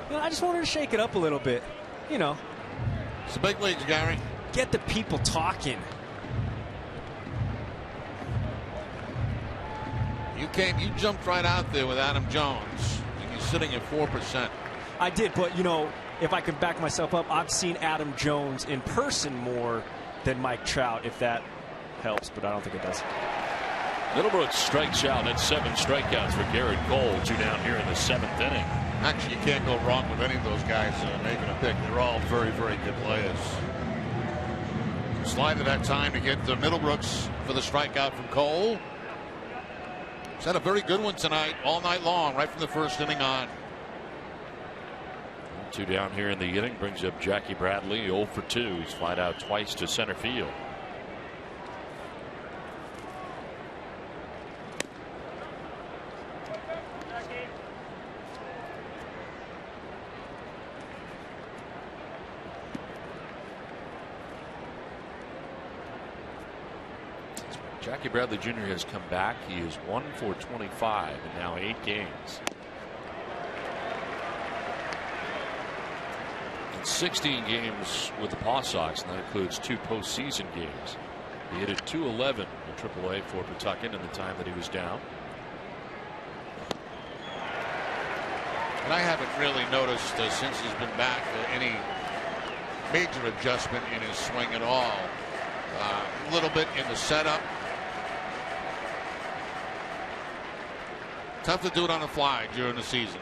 No. I just wanted to shake it up a little bit. You know. It's the big leagues, Gary. Get the people talking. You jumped right out there with Adam Jones, and you're sitting at 4%. I did, but you know, if I could back myself up, I've seen Adam Jones in person more than Mike Trout, if that helps, but I don't think it does. Middlebrooks strikes out. That's 7 strikeouts for Garrett Cole. 2 down here in the 7th inning. Actually, you can't go wrong with any of those guys making a pick. They're all very, very good players. Slide to that time to get Middlebrooks for the strikeout from Cole. He's had a very good one tonight, all night long, right from the 1st inning on. 2 down here in the inning brings up Jackie Bradley, 0 for 2. He's flied out twice to center field. Jackie Bradley Jr. has come back. He is 1 for 25 in now 8 games. In 16 games with the Paw Sox, and that includes 2 postseason games. He hit at .211 in AAA for Pawtucket in the time that he was down. And I haven't really noticed since he's been back any major adjustment in his swing at all. A little bit in the setup. Tough to do it on the fly during the season.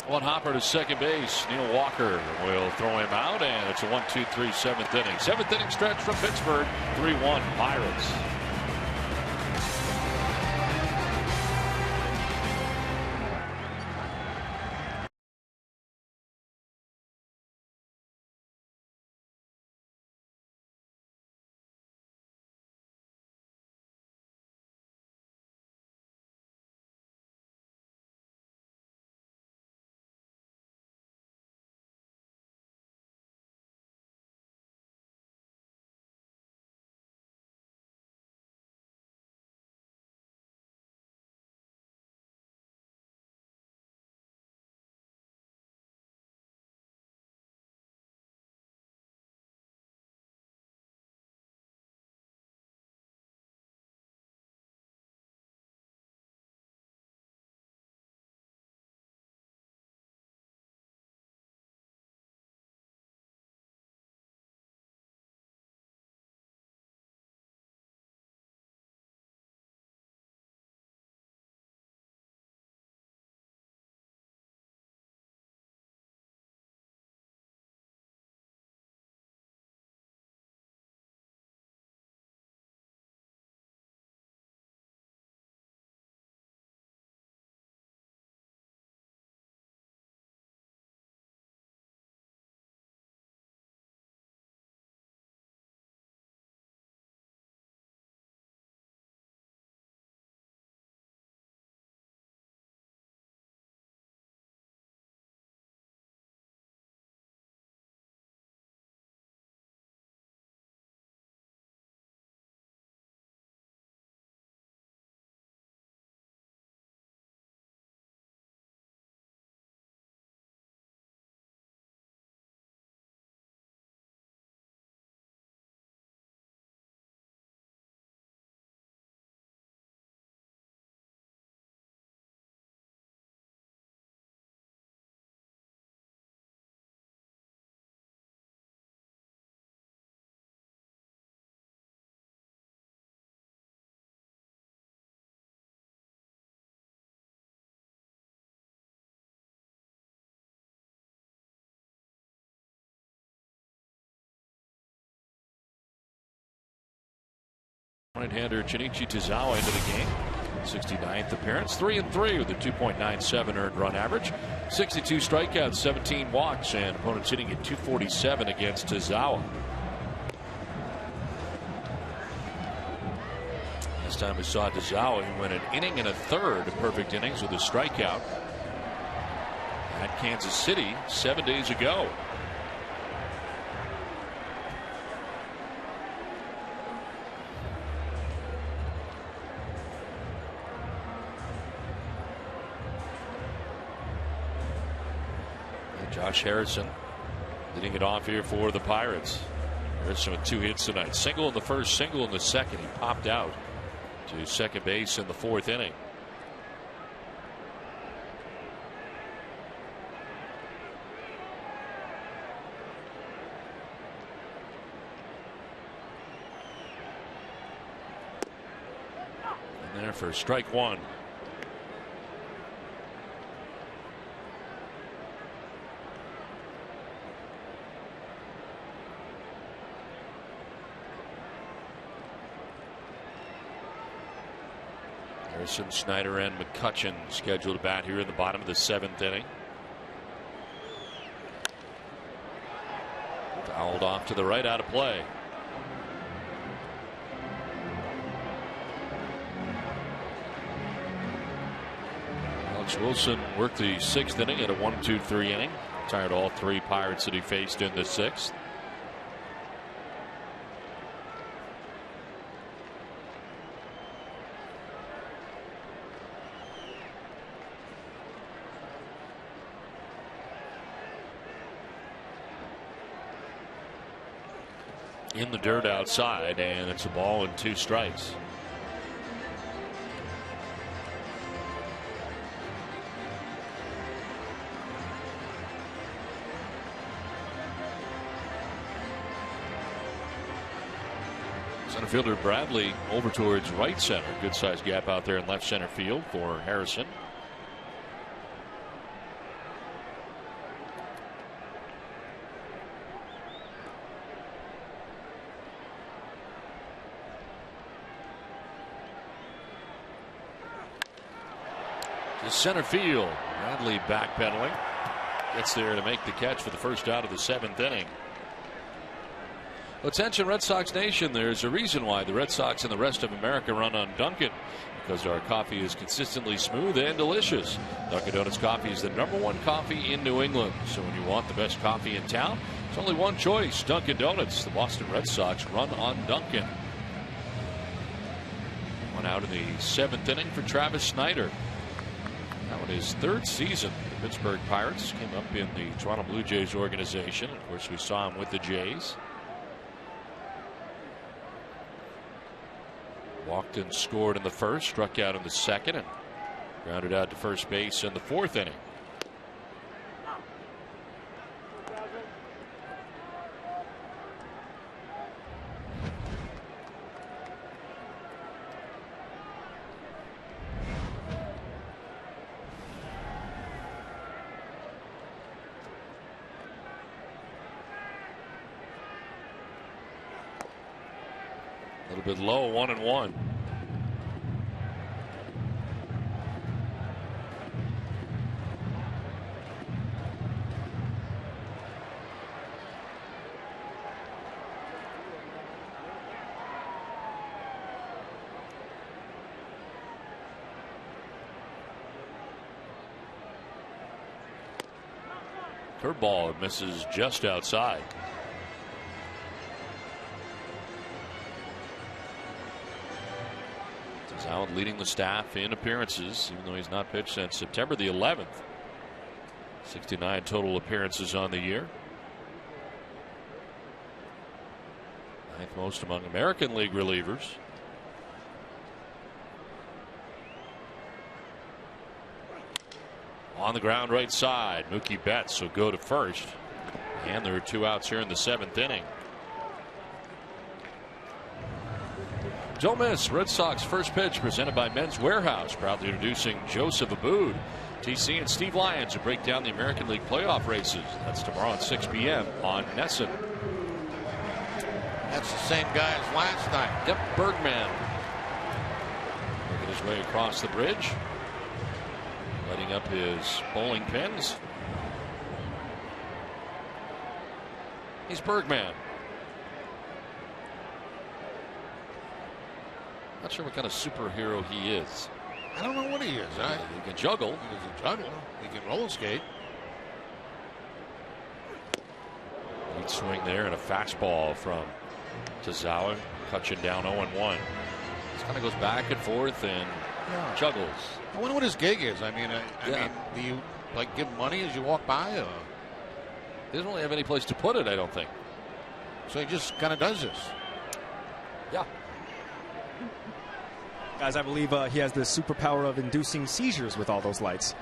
One hopper to second base. Neil Walker will throw him out, and it's a 1-2-3 7th inning. 7th inning stretch from Pittsburgh. 3-1 Pirates. Right-hander Shinichi Tozawa into the game. 69th appearance, 3-3 with a 2.97 earned run average, 62 strikeouts, 17 walks, and opponents hitting at 247 against Tozawa. Last time we saw Tozawa, he went an inning and a third of perfect innings with a strikeout at Kansas City 7 days ago. Josh Harrison leading it off here for the Pirates. Harrison with 2 hits tonight. Single in the first, single in the second. He popped out to second base in the 4th inning. And there for strike one. Harrison, Snyder, and McCutchen scheduled to bat here in the bottom of the 7th inning. Fouled off to the right, out of play. Alex Wilson worked the 6th inning at a 1-2-3 inning. Retired all 3 Pirates that he faced in the 6th. In the dirt outside, and it's a ball and 2 strikes. Center fielder Bradley over towards right center. Good sized gap out there in left center field for Harrison. Center field. Bradley backpedaling. Gets there to make the catch for the first out of the 7th inning. Well, attention Red Sox Nation, there's a reason why the Red Sox and the rest of America run on Dunkin', because our coffee is consistently smooth and delicious. Dunkin' Donuts coffee is the #1 coffee in New England. So when you want the best coffee in town, there's only one choice, Dunkin' Donuts. The Boston Red Sox run on Dunkin'. One out in the 7th inning for Travis Snyder. Now in his 3rd season, the Pittsburgh Pirates came up in the Toronto Blue Jays organization. Of course, we saw him with the Jays. Walked and scored in the 1st, struck out in the 2nd, and grounded out to first base in the 4th inning. A little bit low, 1-1. Curveball misses just outside. Out leading the staff in appearances, even though he's not pitched since September the 11th. 69 total appearances on the year. 9th most among American League relievers. On the ground right side, Mookie Betts will go to first. And there are 2 outs here in the 7th inning. Don't miss Red Sox first pitch presented by Men's Warehouse, proudly introducing Joseph Aboud. TC and Steve Lyons will break down the American League playoff races. That's tomorrow at 6 p.m. on NESN. That's the same guy as last night. Yep, Bergman. Making his way across the bridge. Lighting up his bowling pins. He's Bergman. Not sure what kind of superhero he is. I don't know what he is. He can juggle. He can juggle. He can roller skate. Lead swing there and a fastball from Tazawa. Cutchin down 0-1. This kind of goes back and forth and juggles. I wonder what his gig is. I mean, do you like give money as you walk by? Or? He doesn't really have any place to put it, I don't think. So he just kind of does this. Yeah. Guys, I believe he has the superpower of inducing seizures with all those lights.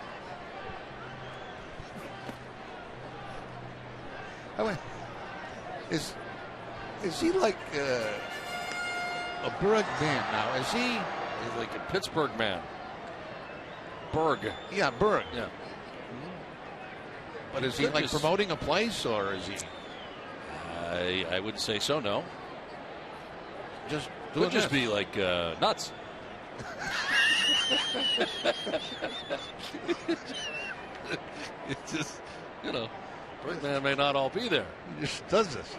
Is he like a Berg man now? Is he? He's like a Pittsburgh man. Berg. Yeah, Berg. Yeah. But is he like promoting a place, or is he? I would say so. No. Just could just be like nuts. It's just, Bergman may not all be there. He just does this.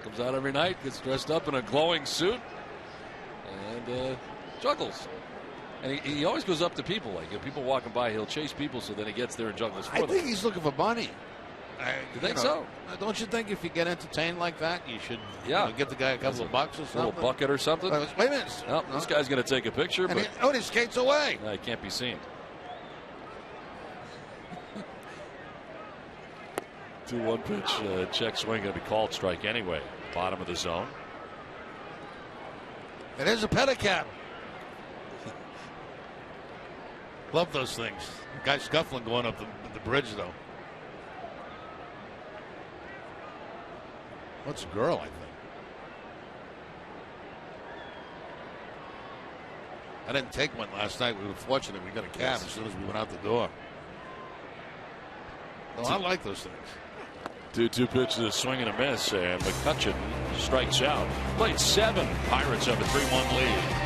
Comes out every night, gets dressed up in a glowing suit, and juggles. And he always goes up to people. Like if people walking by, he'll chase people, so then he gets there and juggles for them. I think he's looking for money. You think so? Don't you think if you get entertained like that, you should give the guy a couple of bucks or something? A little bucket or something? Wait a minute. No, this guy's going to take a picture. And but he skates away. He can't be seen. 2-1 pitch. Check swing going to be called strike anyway. Bottom of the zone. It is a pedicab. Love those things. Guy scuffling going up the bridge, though. What's a girl, I think? I didn't take one last night. We were fortunate. We got a cab as soon as we went out the door. Well, I like those things. 2-2 pitch to the swing and a miss, and McCutcheon strikes out. Played 7. Pirates have a 3-1 lead.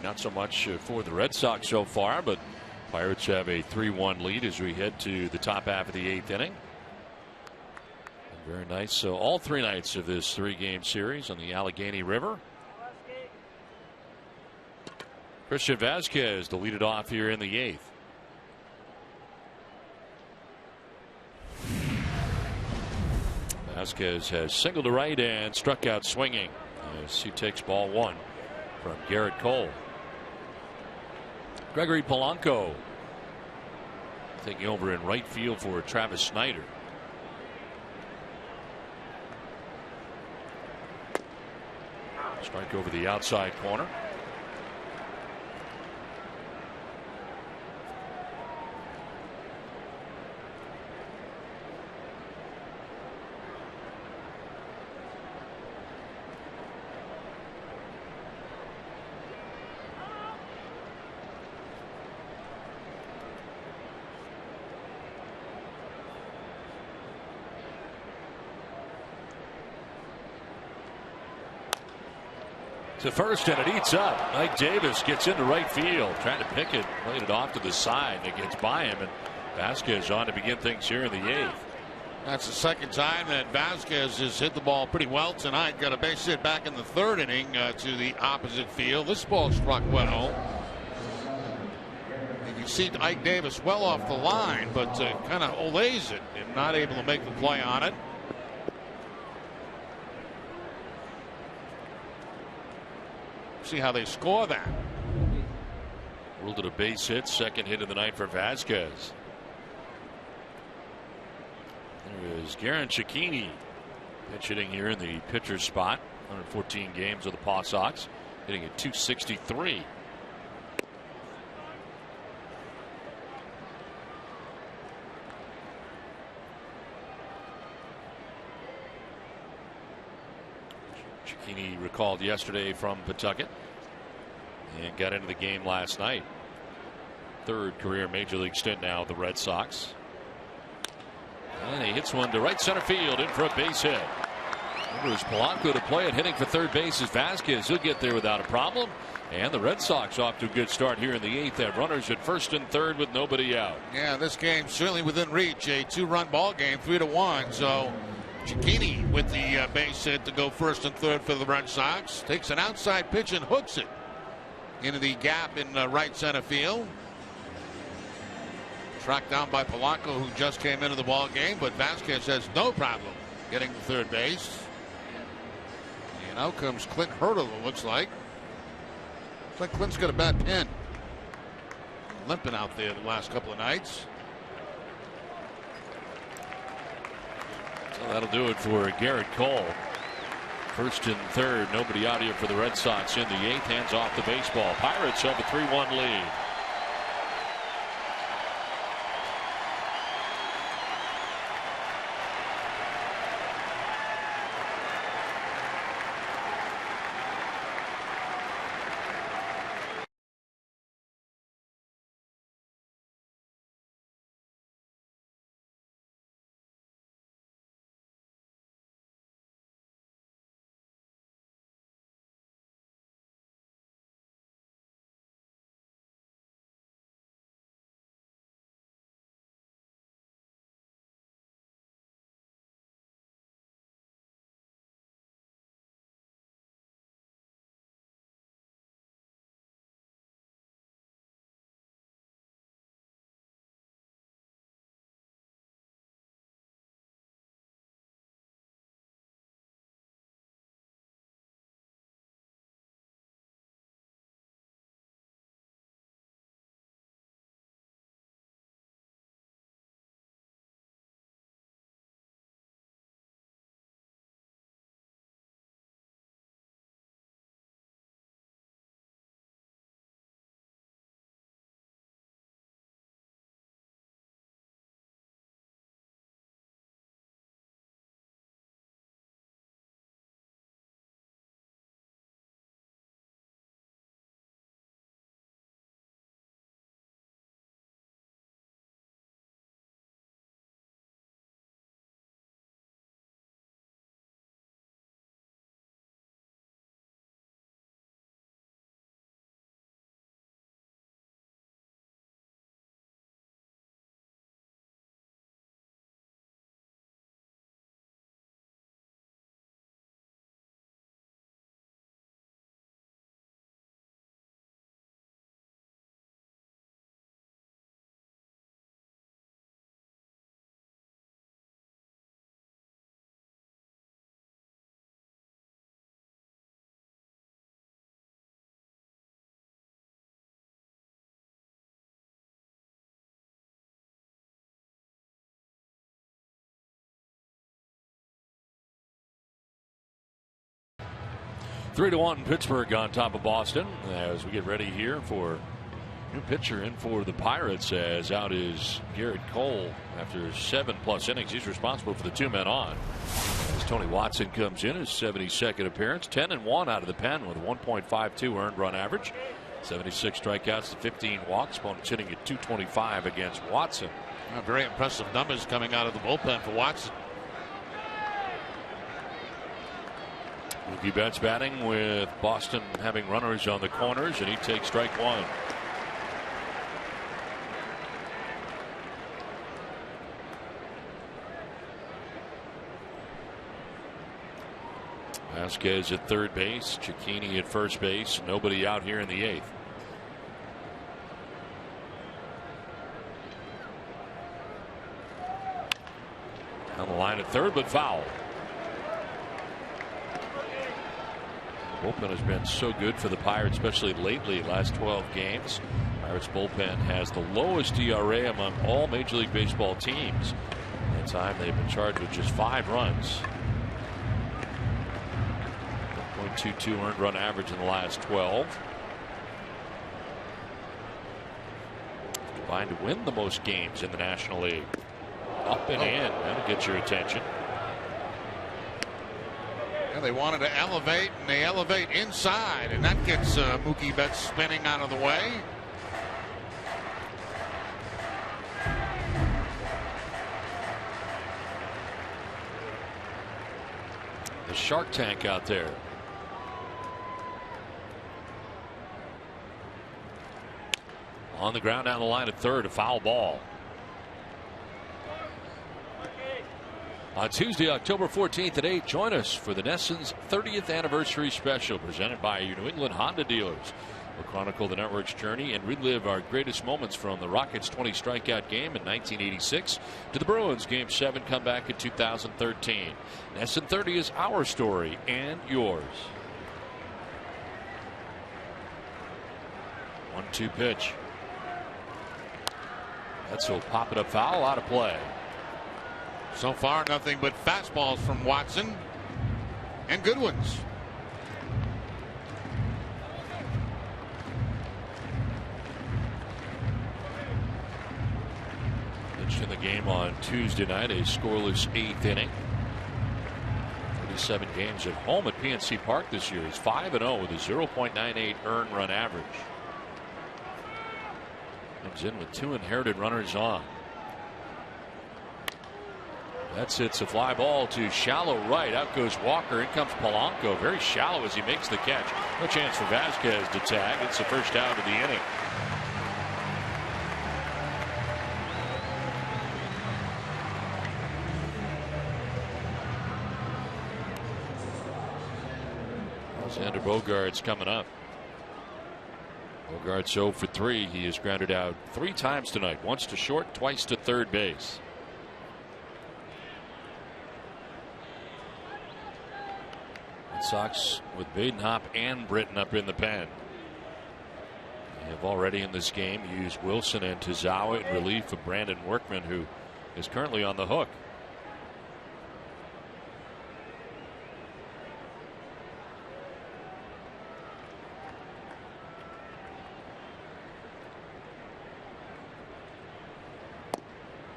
Not so much for the Red Sox so far, but Pirates have a 3-1 lead as we head to the top half of the 8th inning. And very nice. So all 3 nights of this 3-game series on the Allegheny River. Christian Vasquez to lead it off here in the 8th. Vasquez has singled to right and struck out swinging as he takes ball 1 from Garrett Cole. Gregory Polanco taking over in right field for Travis Snyder. Strike over the outside corner. To first, and it eats up. Mike Davis gets into right field, trying to pick it, played it off to the side, and it gets by him, and Vasquez on to begin things here in the 8th. That's the second time that Vasquez has hit the ball pretty well tonight. Got a base hit back in the 3rd inning to the opposite field. This ball struck well. You can see Ike Davis well off the line, but kind of olays it and not able to make the play on it. See how they score that. Ruled it a base hit, second hit of the night for Vasquez. There is Garen Cecchini pitch hitting here in the pitcher's spot. 114 games with the Paw Sox, hitting at .263. Cecchini recalled yesterday from Pawtucket and got into the game last night. 3rd career major league stint now with the Red Sox. And he hits one to right center field in for a base hit. There's Polanco to play it, hitting for 3rd base is Vasquez. He'll get there without a problem. And the Red Sox off to a good start here in the 8th. Have runners at 1st and 3rd with nobody out. Yeah, this game's certainly within reach. A 2-run ball game, 3-1. So Cecchini with the base hit to go 1st and 3rd for the Red Sox. Takes an outside pitch and hooks it into the gap in right center field. Tracked down by Polanco, who just came into the ball game, but Vasquez has no problem getting to 3rd base. And out comes Clint Hurdle, it looks like. Looks like Clint's got a bad pin. Limping out there the last couple of nights. So that'll do it for Garrett Cole. 1st and 3rd, nobody out here for the Red Sox in the 8th. Hands off the baseball. Pirates have a 3-1 lead. 3-1 Pittsburgh on top of Boston as we get ready here for new pitcher in for the Pirates, as out is Garrett Cole after 7+ innings. He's responsible for the 2 men on. As Tony Watson comes in, his 72nd appearance, 10-1 out of the pen with a 1.52 earned run average, 76 strikeouts to 15 walks. Opponents hitting at .225 against Watson. Very impressive numbers coming out of the bullpen for Watson. Mookie Betts batting with Boston having runners on the corners, and he takes strike 1. Vasquez at third base, Cicchini at first base, nobody out here in the 8th. On the line at third, but foul. Bullpen has been so good for the Pirates, especially lately, last 12 games. Pirates bullpen has the lowest ERA among all Major League Baseball teams. At the time, they've been charged with just 5 runs. 1.22 earned run average in the last 12. Combined to win the most games in the National League. Up and in, that'll get your attention. They wanted to elevate, and they elevate inside, and that gets Mookie Betts spinning out of the way. The Shark Tank out there. On the ground down the line at third, a foul ball. On Tuesday, October 14th at 8, join us for the Nesson's 30th anniversary special presented by your New England Honda dealers. We'll chronicle the network's journey and relive our greatest moments from the Rockets' 20 strikeout game in 1986 to the Bruins' Game 7 comeback in 2013. Nesson 30 is our story and yours. 1-2 pitch. That's a pop it up foul, out of play. So far, nothing but fastballs from Watson, and good ones. Pitched in the game on Tuesday night, a scoreless 8th inning. 37 games at home at PNC Park this year. He's 5-0 with a 0.98 earned run average. Comes in with 2 inherited runners on. It's a fly ball to shallow right. Out goes Walker. In comes Polanco. Very shallow as he makes the catch. No chance for Vasquez to tag. It's the first out of the inning. Xander Bogaerts coming up. Bogaerts 0 for 3. He has grounded out 3 times tonight. Once to short, twice to third base. Red Sox with Badenhop and Britton up in the pen. They have already in this game used Wilson and Tazawa in relief of Brandon Workman, who is currently on the hook.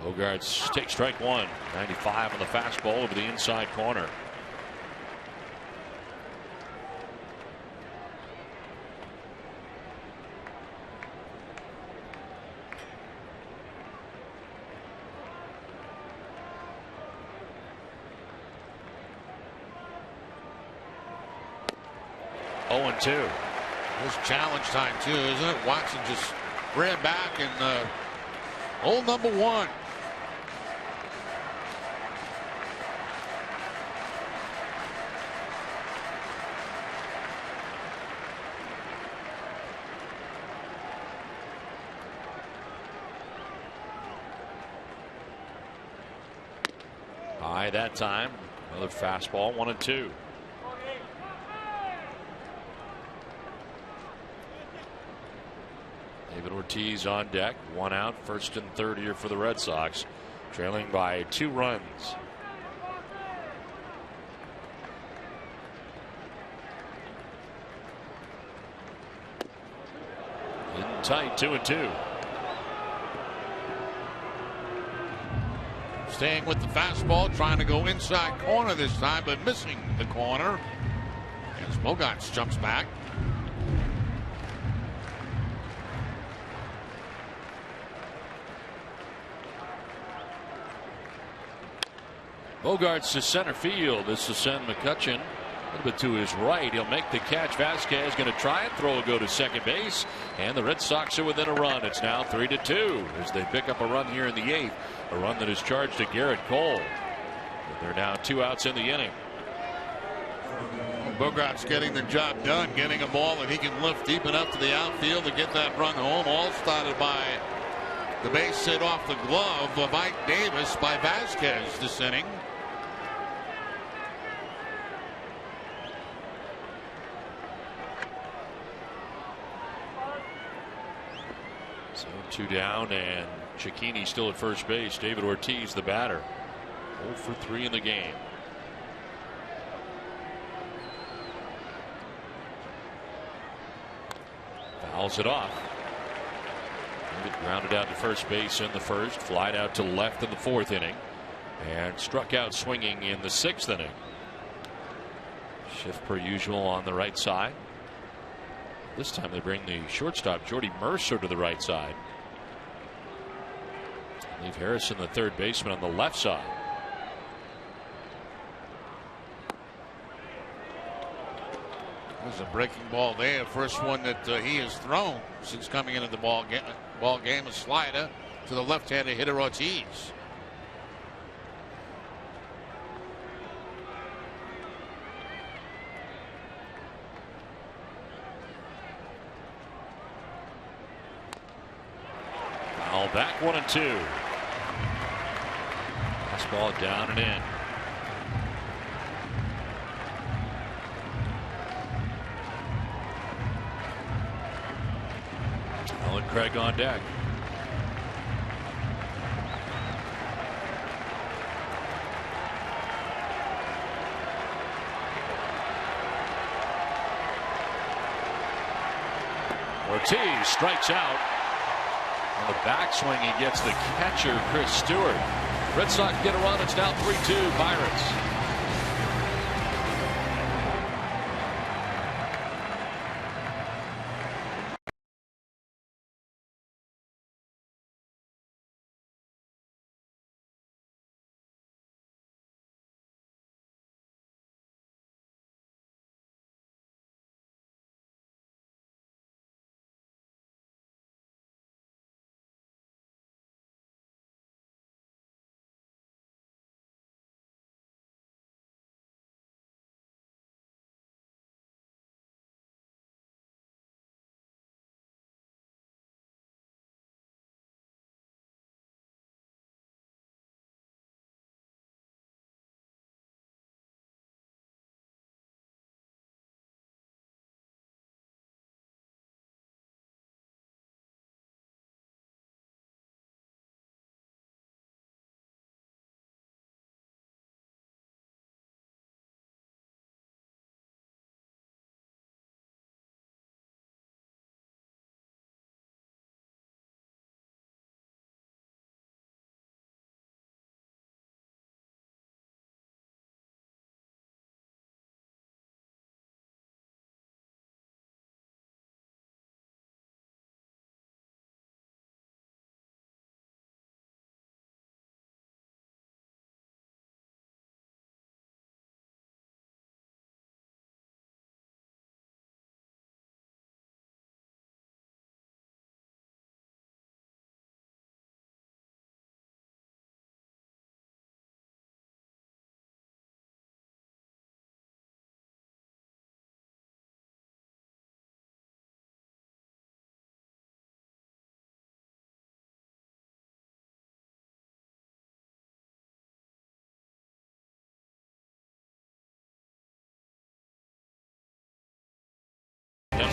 Bogaerts takes strike 1. 95 on the fastball over the inside corner. Two. This challenge time too, isn't it? Watson just ran back and hole number 1. High that time. Another fastball, 1-2. David Ortiz on deck. 1 out, first and third here for the Red Sox, trailing by 2 runs. In tight, 2-2. Staying with the fastball, trying to go inside corner this time, but missing the corner. As Bogaerts jumps back. Bogaerts to center field. This will send McCutchen a little bit to his right. He'll make the catch. Vasquez going to try it. Throw will go to second base. And the Red Sox are within a run. It's now 3-2 as they pick up a run here in the 8th. A run that is charged to Garrett Cole. But they're now 2 outs in the inning. Bogaerts getting the job done, getting a ball that he can lift deep enough to the outfield to get that run home. All started by the base hit off the glove of Ike Davis by Vasquez this inning. So 2 down, and Cecchini still at first base. David Ortiz, the batter, 0 for 3 in the game. Fouls it off. Grounded out to first base in the first, flied out to left in the 4th inning, and struck out swinging in the 6th inning. Shift per usual on the right side. This time they bring the shortstop Jordy Mercer to the right side. Leave Harrison, the third baseman, on the left side. There's a breaking ball there. First one that he has thrown since coming into the ball game. A slider to the left-handed hitter Ortiz. Foul back, 1-2. Fastball down and in. Alan Craig on deck. Ortiz strikes out. On the backswing, he gets the catcher, Chris Stewart. Red Sox get a run. It's now 3-2 Pirates.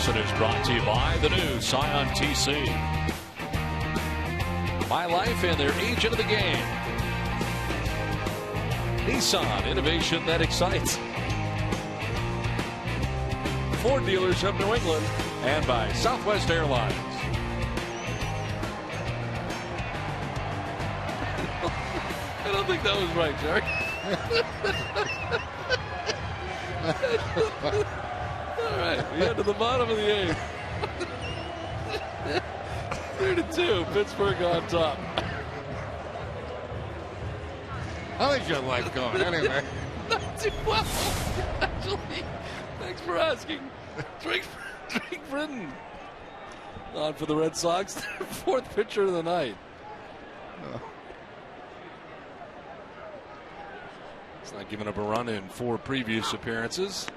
It is brought to you by the new Scion TC. My Life and their agent of the game. Nissan, innovation that excites. Ford dealers of New England. and by Southwest Airlines. I don't think that was right, Jerry. All right, we head to the bottom of the 8th. 3-2, Pittsburgh on top. How is your life going anyway? Not too well, actually. Thanks for asking. Drake Britton on for the Red Sox. Their 4th pitcher of the night. He's not giving up a run in 4 previous appearances.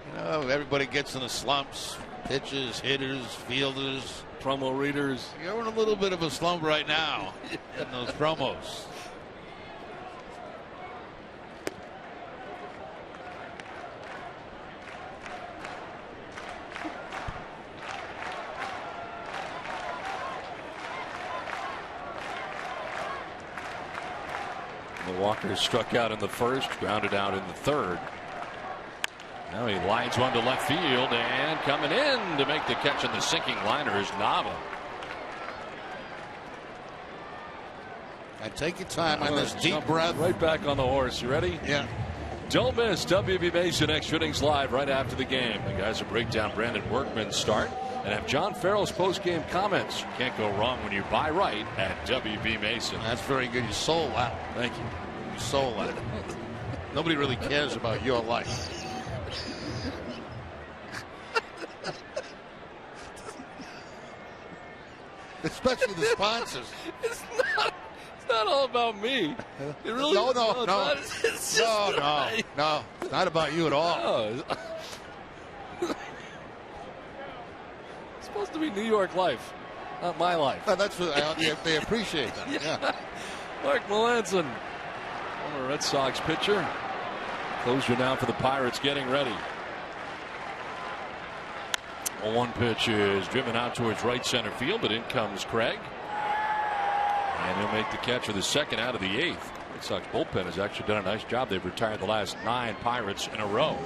You know, everybody gets in the slumps. Pitchers, hitters, fielders, promo readers. You're in a little bit of a slump right now in those promos. Walker struck out in the 1st, grounded out in the 3rd. Now he lines one to left field, and coming in to make the catch on the sinking liner is Nava. And take your time on this deep breath. Right back on the horse. You ready? Yeah. Don't miss WB Mason Extra Innings Live right after the game. The guys will break down Brandon Workman's start and have John Farrell's post-game comments. You can't go wrong when you buy right at WB Mason. That's very good. You sold that. Thank you. You sold that. Nobody really cares about your life. Especially the sponsors. It's not all about me. It really no. It's just no. It's not about you at all. No. It's supposed to be New York life, not my life. No, that's what they appreciate that. Yeah. Mark Melanson, former Red Sox pitcher. Closure now for the Pirates, getting ready. Well, one pitch is driven out towards right center field, but in comes Craig. And he'll make the catch of the 2nd out of the 8th. Red Sox bullpen has actually done a nice job. They've retired the last 9 Pirates in a row.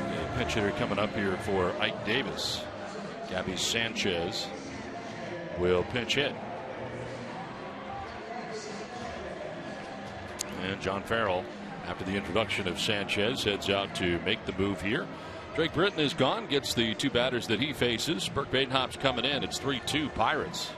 The pinch hitter coming up here for Ike Davis. Gabby Sanchez will pinch hit. And John Farrell, after the introduction of Sanchez, heads out to make the move here. Drake Britton is gone, gets the 2 batters that he faces. Burke Badenhop's coming in. It's 3-2 Pirates.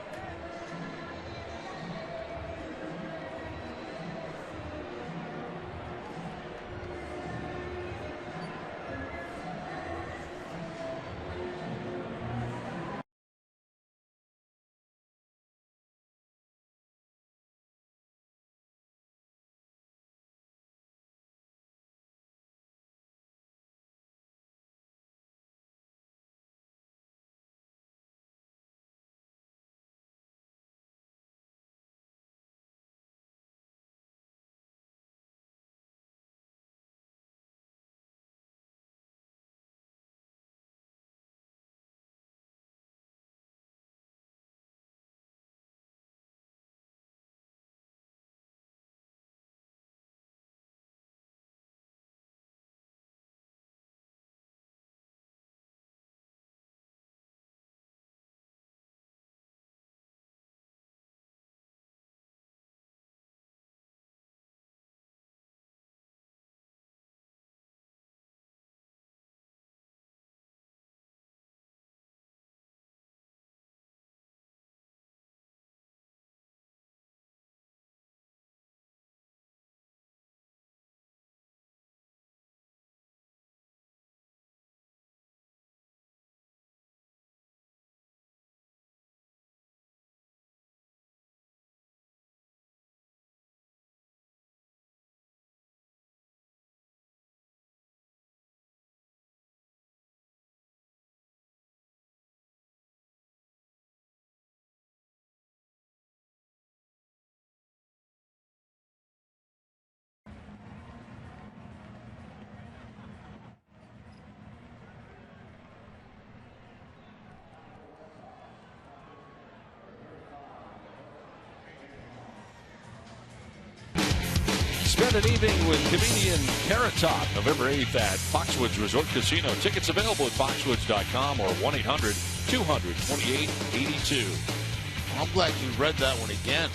Spend an evening with comedian Carrot Top November 8th at Foxwoods Resort Casino. Tickets available at foxwoods.com or 1-800-200-2882. I'm glad you read that one again.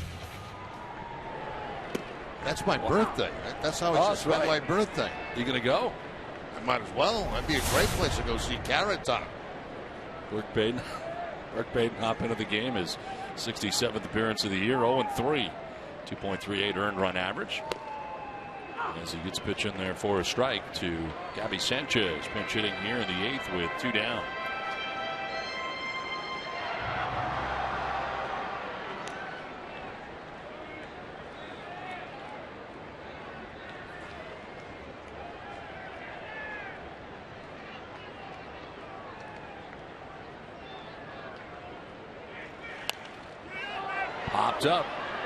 That's my birthday. That's how I should spend my birthday. You going to go? I might as well. That'd be a great place to go see Carrot Top. Burke Baden hop into the game, his 67th appearance of the year, 0-3. 2.38 earned run average. As he gets pitch in there for a strike to Gabby Sanchez, pinch hitting here in the 8th with 2 down. Popped up.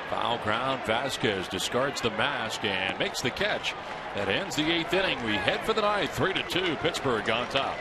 Foul ground. Vasquez discards the mask and makes the catch. That ends the 8th inning. We head for the 9th. 3-2. Pittsburgh on top.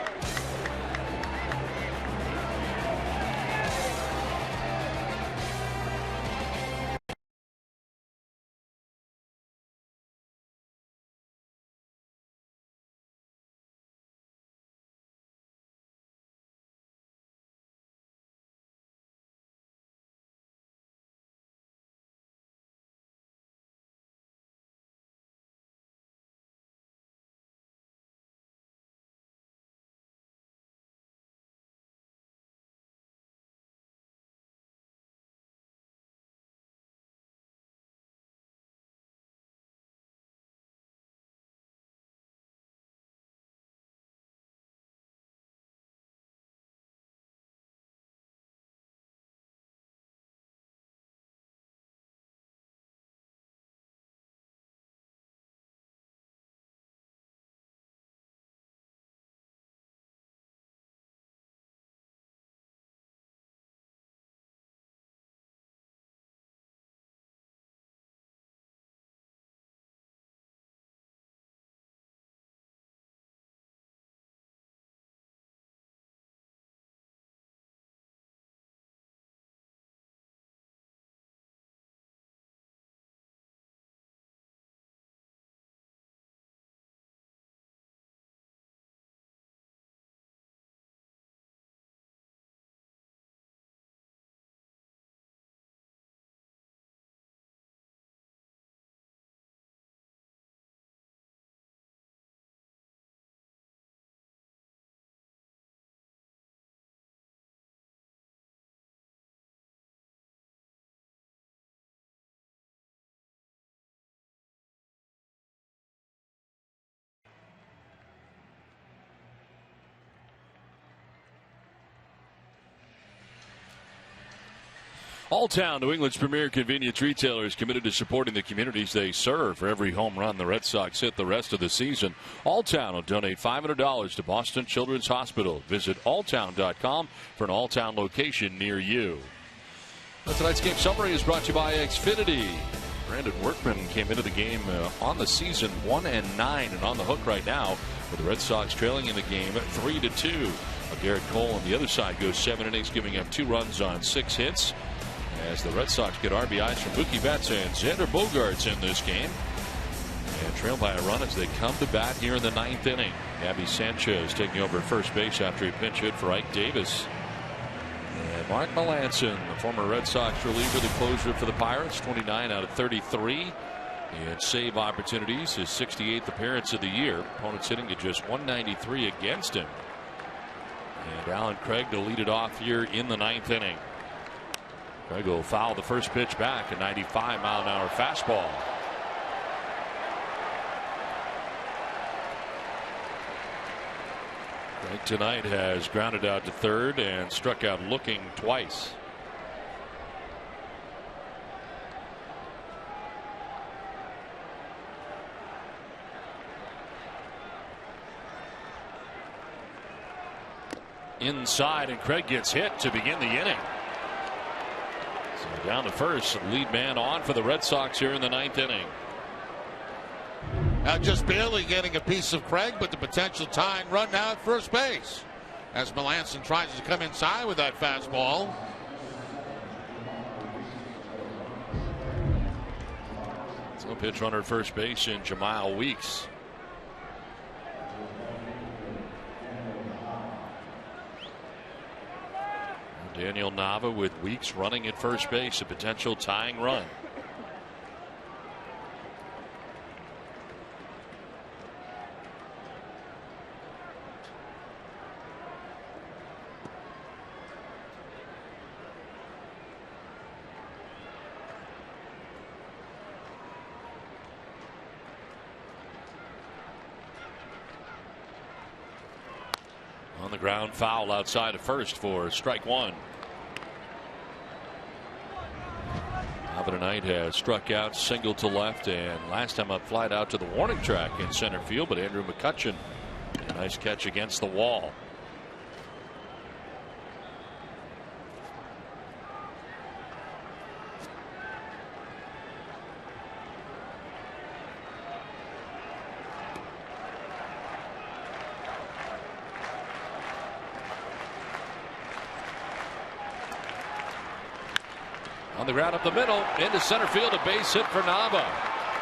Alltown, New England's premier convenience retailer, is committed to supporting the communities they serve. For every home run the Red Sox hit the rest of the season, Alltown will donate $500 to Boston Children's Hospital. Visit alltown.com for an Alltown location near you. Tonight's game summary is brought to you by Xfinity. Brandon Workman came into the game on the season 1-9 and on the hook right now, with the Red Sox trailing in the game 3-2. Garrett Cole on the other side goes 7 innings, giving up 2 runs on 6 hits. As the Red Sox get RBIs from Mookie Betts and Xander Bogaerts in this game, and trail by a run as they come to bat here in the 9th inning. Gabby Sanchez taking over at first base after he pinch hit for Ike Davis. And Mark Melancon, the former Red Sox reliever, the closer for the Pirates, 29 out of 33 in save opportunities, his 68th appearance of the year. Opponents hitting at just 193 against him. And Alan Craig to lead it off here in the 9th inning. Craig will foul the first pitch back, a 95-mile-an-hour fastball. Craig tonight has grounded out to third and struck out looking twice. Inside, and Craig gets hit to begin the inning. So down to first, lead man on for the Red Sox here in the 9th inning. Now just barely getting a piece of Craig, but the potential tying run now at first base as Melancon tries to come inside with that fastball. So pitch runner at first base in Jamal Weeks. Daniel Nava with Weeks running at first base, a potential tying run. On the ground, foul outside of first for strike one. Nava tonight has struck out, single to left, and last time up flied out to the warning track in center field, but Andrew McCutchen, a nice catch against the wall. On the ground up the middle, into center field, a base hit for Nava.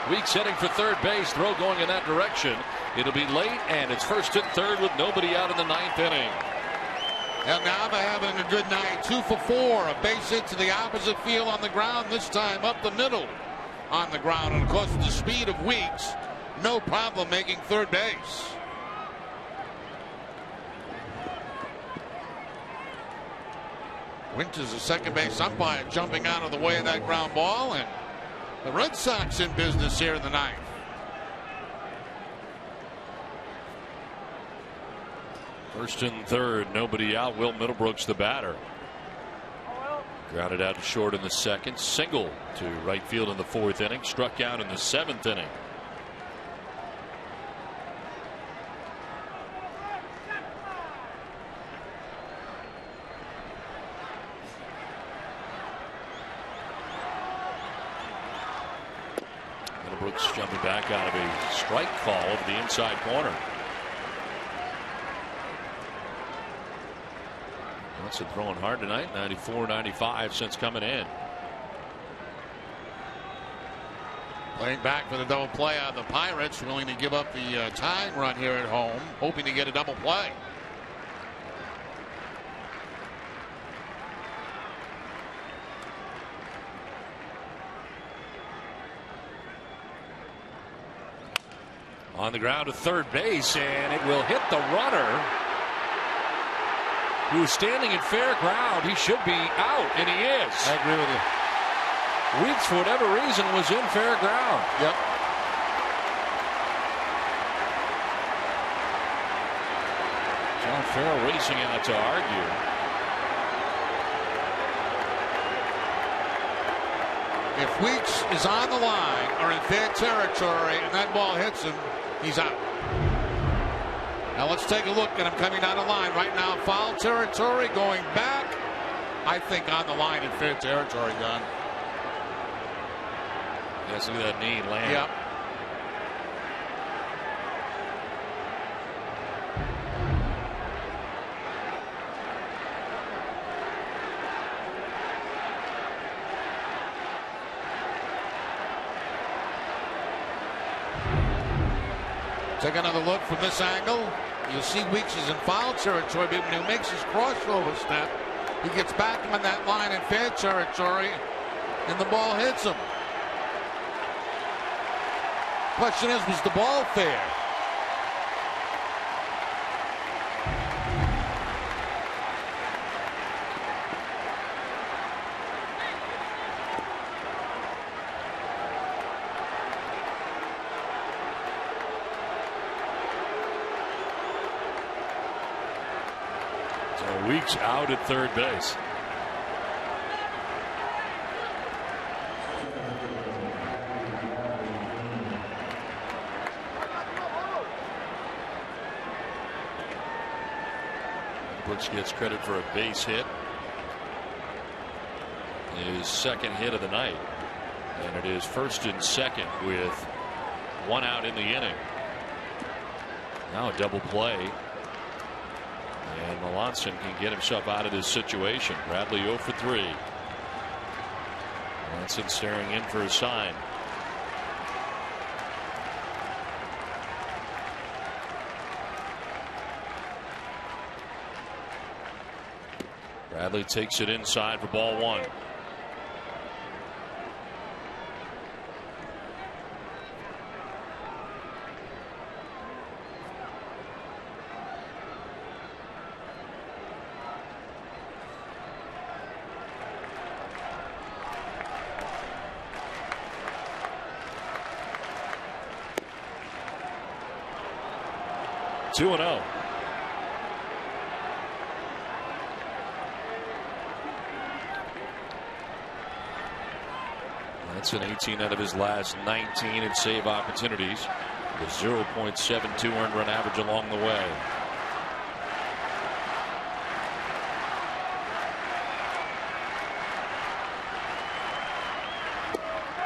Weeks heading for third base, throw going in that direction. It'll be late, and it's first and third with nobody out in the ninth inning. And Nava having a good night, 2 for 4, a base hit to the opposite field on the ground, this time up the middle on the ground. And of course, with the speed of Weeks, no problem making third base. Winters, the second base umpire, jumping out of the way of that ground ball, and the Red Sox in business here in the ninth. First and third, nobody out. Will Middlebrooks the batter. Grounded out to short in the second, single to right field in the fourth inning, struck out in the seventh inning. Brooks jumping back out of a strike call to the inside corner. Johnson throwing hard tonight, 94-95 since coming in. Playing back for the double play on the Pirates, willing to give up the tying run here at home, hoping to get a double play. On the ground to third base, and it will hit the runner who is standing in fair ground. He should be out, and he is. I agree with you. Weeks, for whatever reason, was in fair ground. Yep. John Farrell racing out to argue. If Weeks is on the line or in fair territory and that ball hits him, he's out. Now let's take a look at him coming down the line. Right now, foul territory, going back. I think on the line in fair territory, Don. Yes, look at that knee land. Yep. Take another look from this angle. You'll see Weeks is in foul territory, but when he makes his crossover step, he gets back on that line in fair territory, and the ball hits him. Question is, was the ball fair? Weeks out at third base. Brooks gets credit for a base hit. His second hit of the night. And it is first and second with one out in the inning. Now a double play. And Melanson can get himself out of this situation. Bradley 0 for 3. Melanson staring in for a sign. Bradley takes it inside for ball one. Two and 0. That's an 18 out of his last 19 in save opportunities. With a 0.72 earned run average along the way.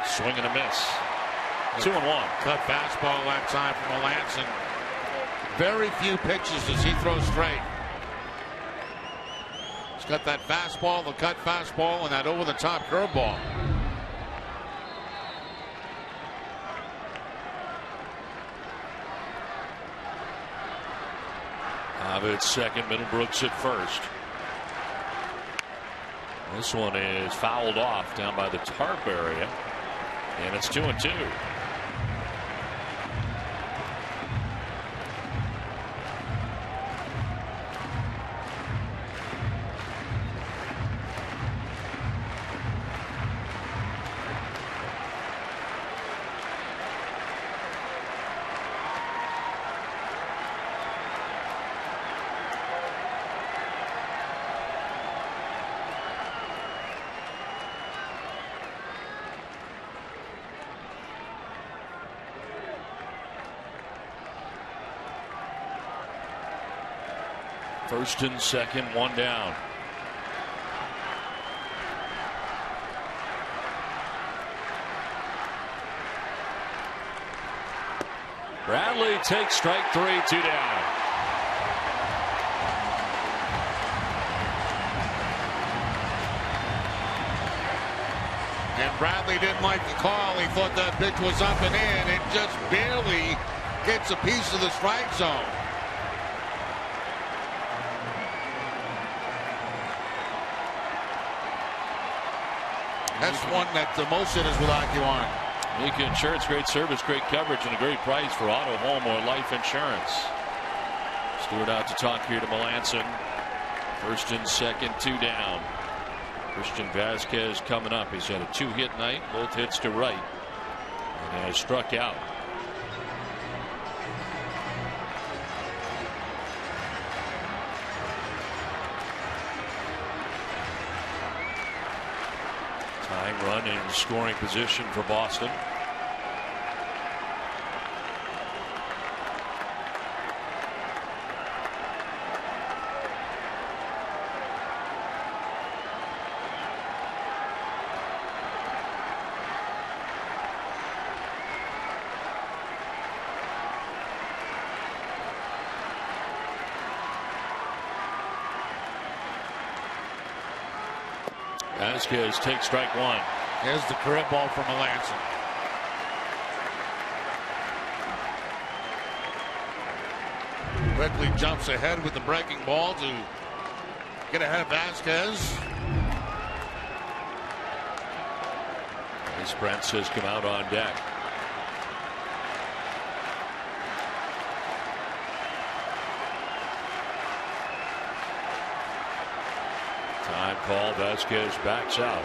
Swing and a miss. 2 and 1. Cut fastball that time from Melanson. Very few pitches does he throw straight. He's got that fastball, the cut fastball, and that over-the-top curveball. It's second, Middlebrooks at first. This one is fouled off down by the tarp area, and it's 2 and 2. First and second, one down. Bradley takes strike 3, 2 down. And Bradley didn't like the call. He thought that pitch was up and in. It just barely gets a piece of the strike zone. That's one that the most hitters would argue on. Nika Insurance, great service, great coverage, and a great price for auto, home, or life insurance. Stewart out to talk here to Melanson. First and second, 2 down. Christian Vasquez coming up. He's had a 2-hit night, both hits to right, and has struck out. Tying run in scoring position for Boston. Vasquez takes strike 1. Here's the curveball from Melanson. Quickly jumps ahead with the breaking ball to get ahead of Vasquez. As Brents has come out on deck. Time call. Vasquez backs out.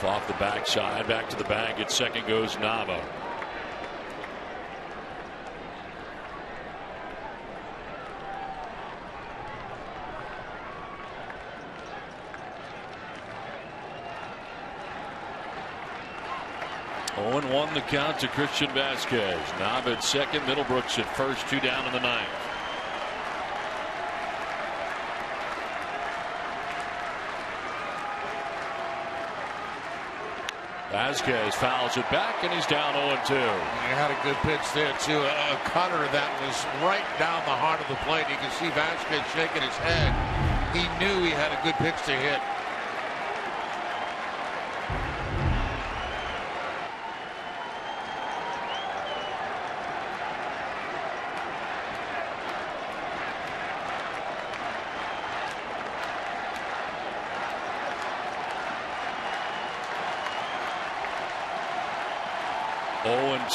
Off the backside, back to the bag. At second goes Nava. Oh, and 1 the count to Christian Vasquez. Nava at second, Middlebrooks at first, 2 down in the ninth. Vasquez fouls it back, and he's down 0-2. He had a good pitch there, too. A cutter that was right down the heart of the plate. You can see Vasquez shaking his head. He knew he had a good pitch to hit.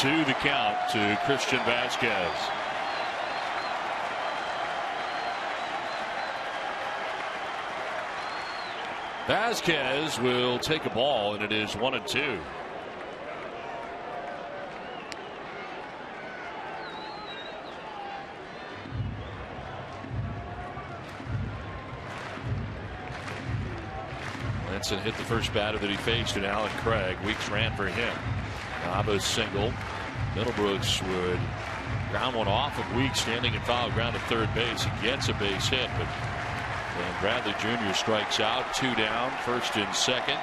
To the count to Christian Vasquez. Vasquez will take a ball, and it is 1-2. Lanson hit the first batter that he faced in Alan Craig. Weeks ran for him. Nava's single. Middlebrooks would ground one off of Weeks standing in foul ground at third base. He gets a base hit, but then Bradley Jr. strikes out. 2 down, first and second.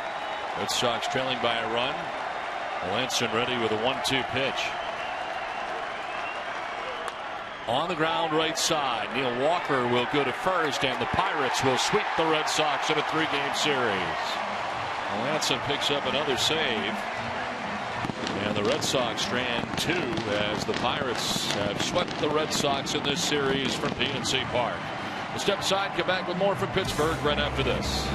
Red Sox trailing by a run. Melanson ready with a 1-2 pitch. On the ground right side, Neil Walker will go to first, and the Pirates will sweep the Red Sox in a 3-game series. Melanson picks up another save. And the Red Sox strand 2 as the Pirates have swept the Red Sox in this series from PNC Park. We'll step aside, get back with more from Pittsburgh right after this.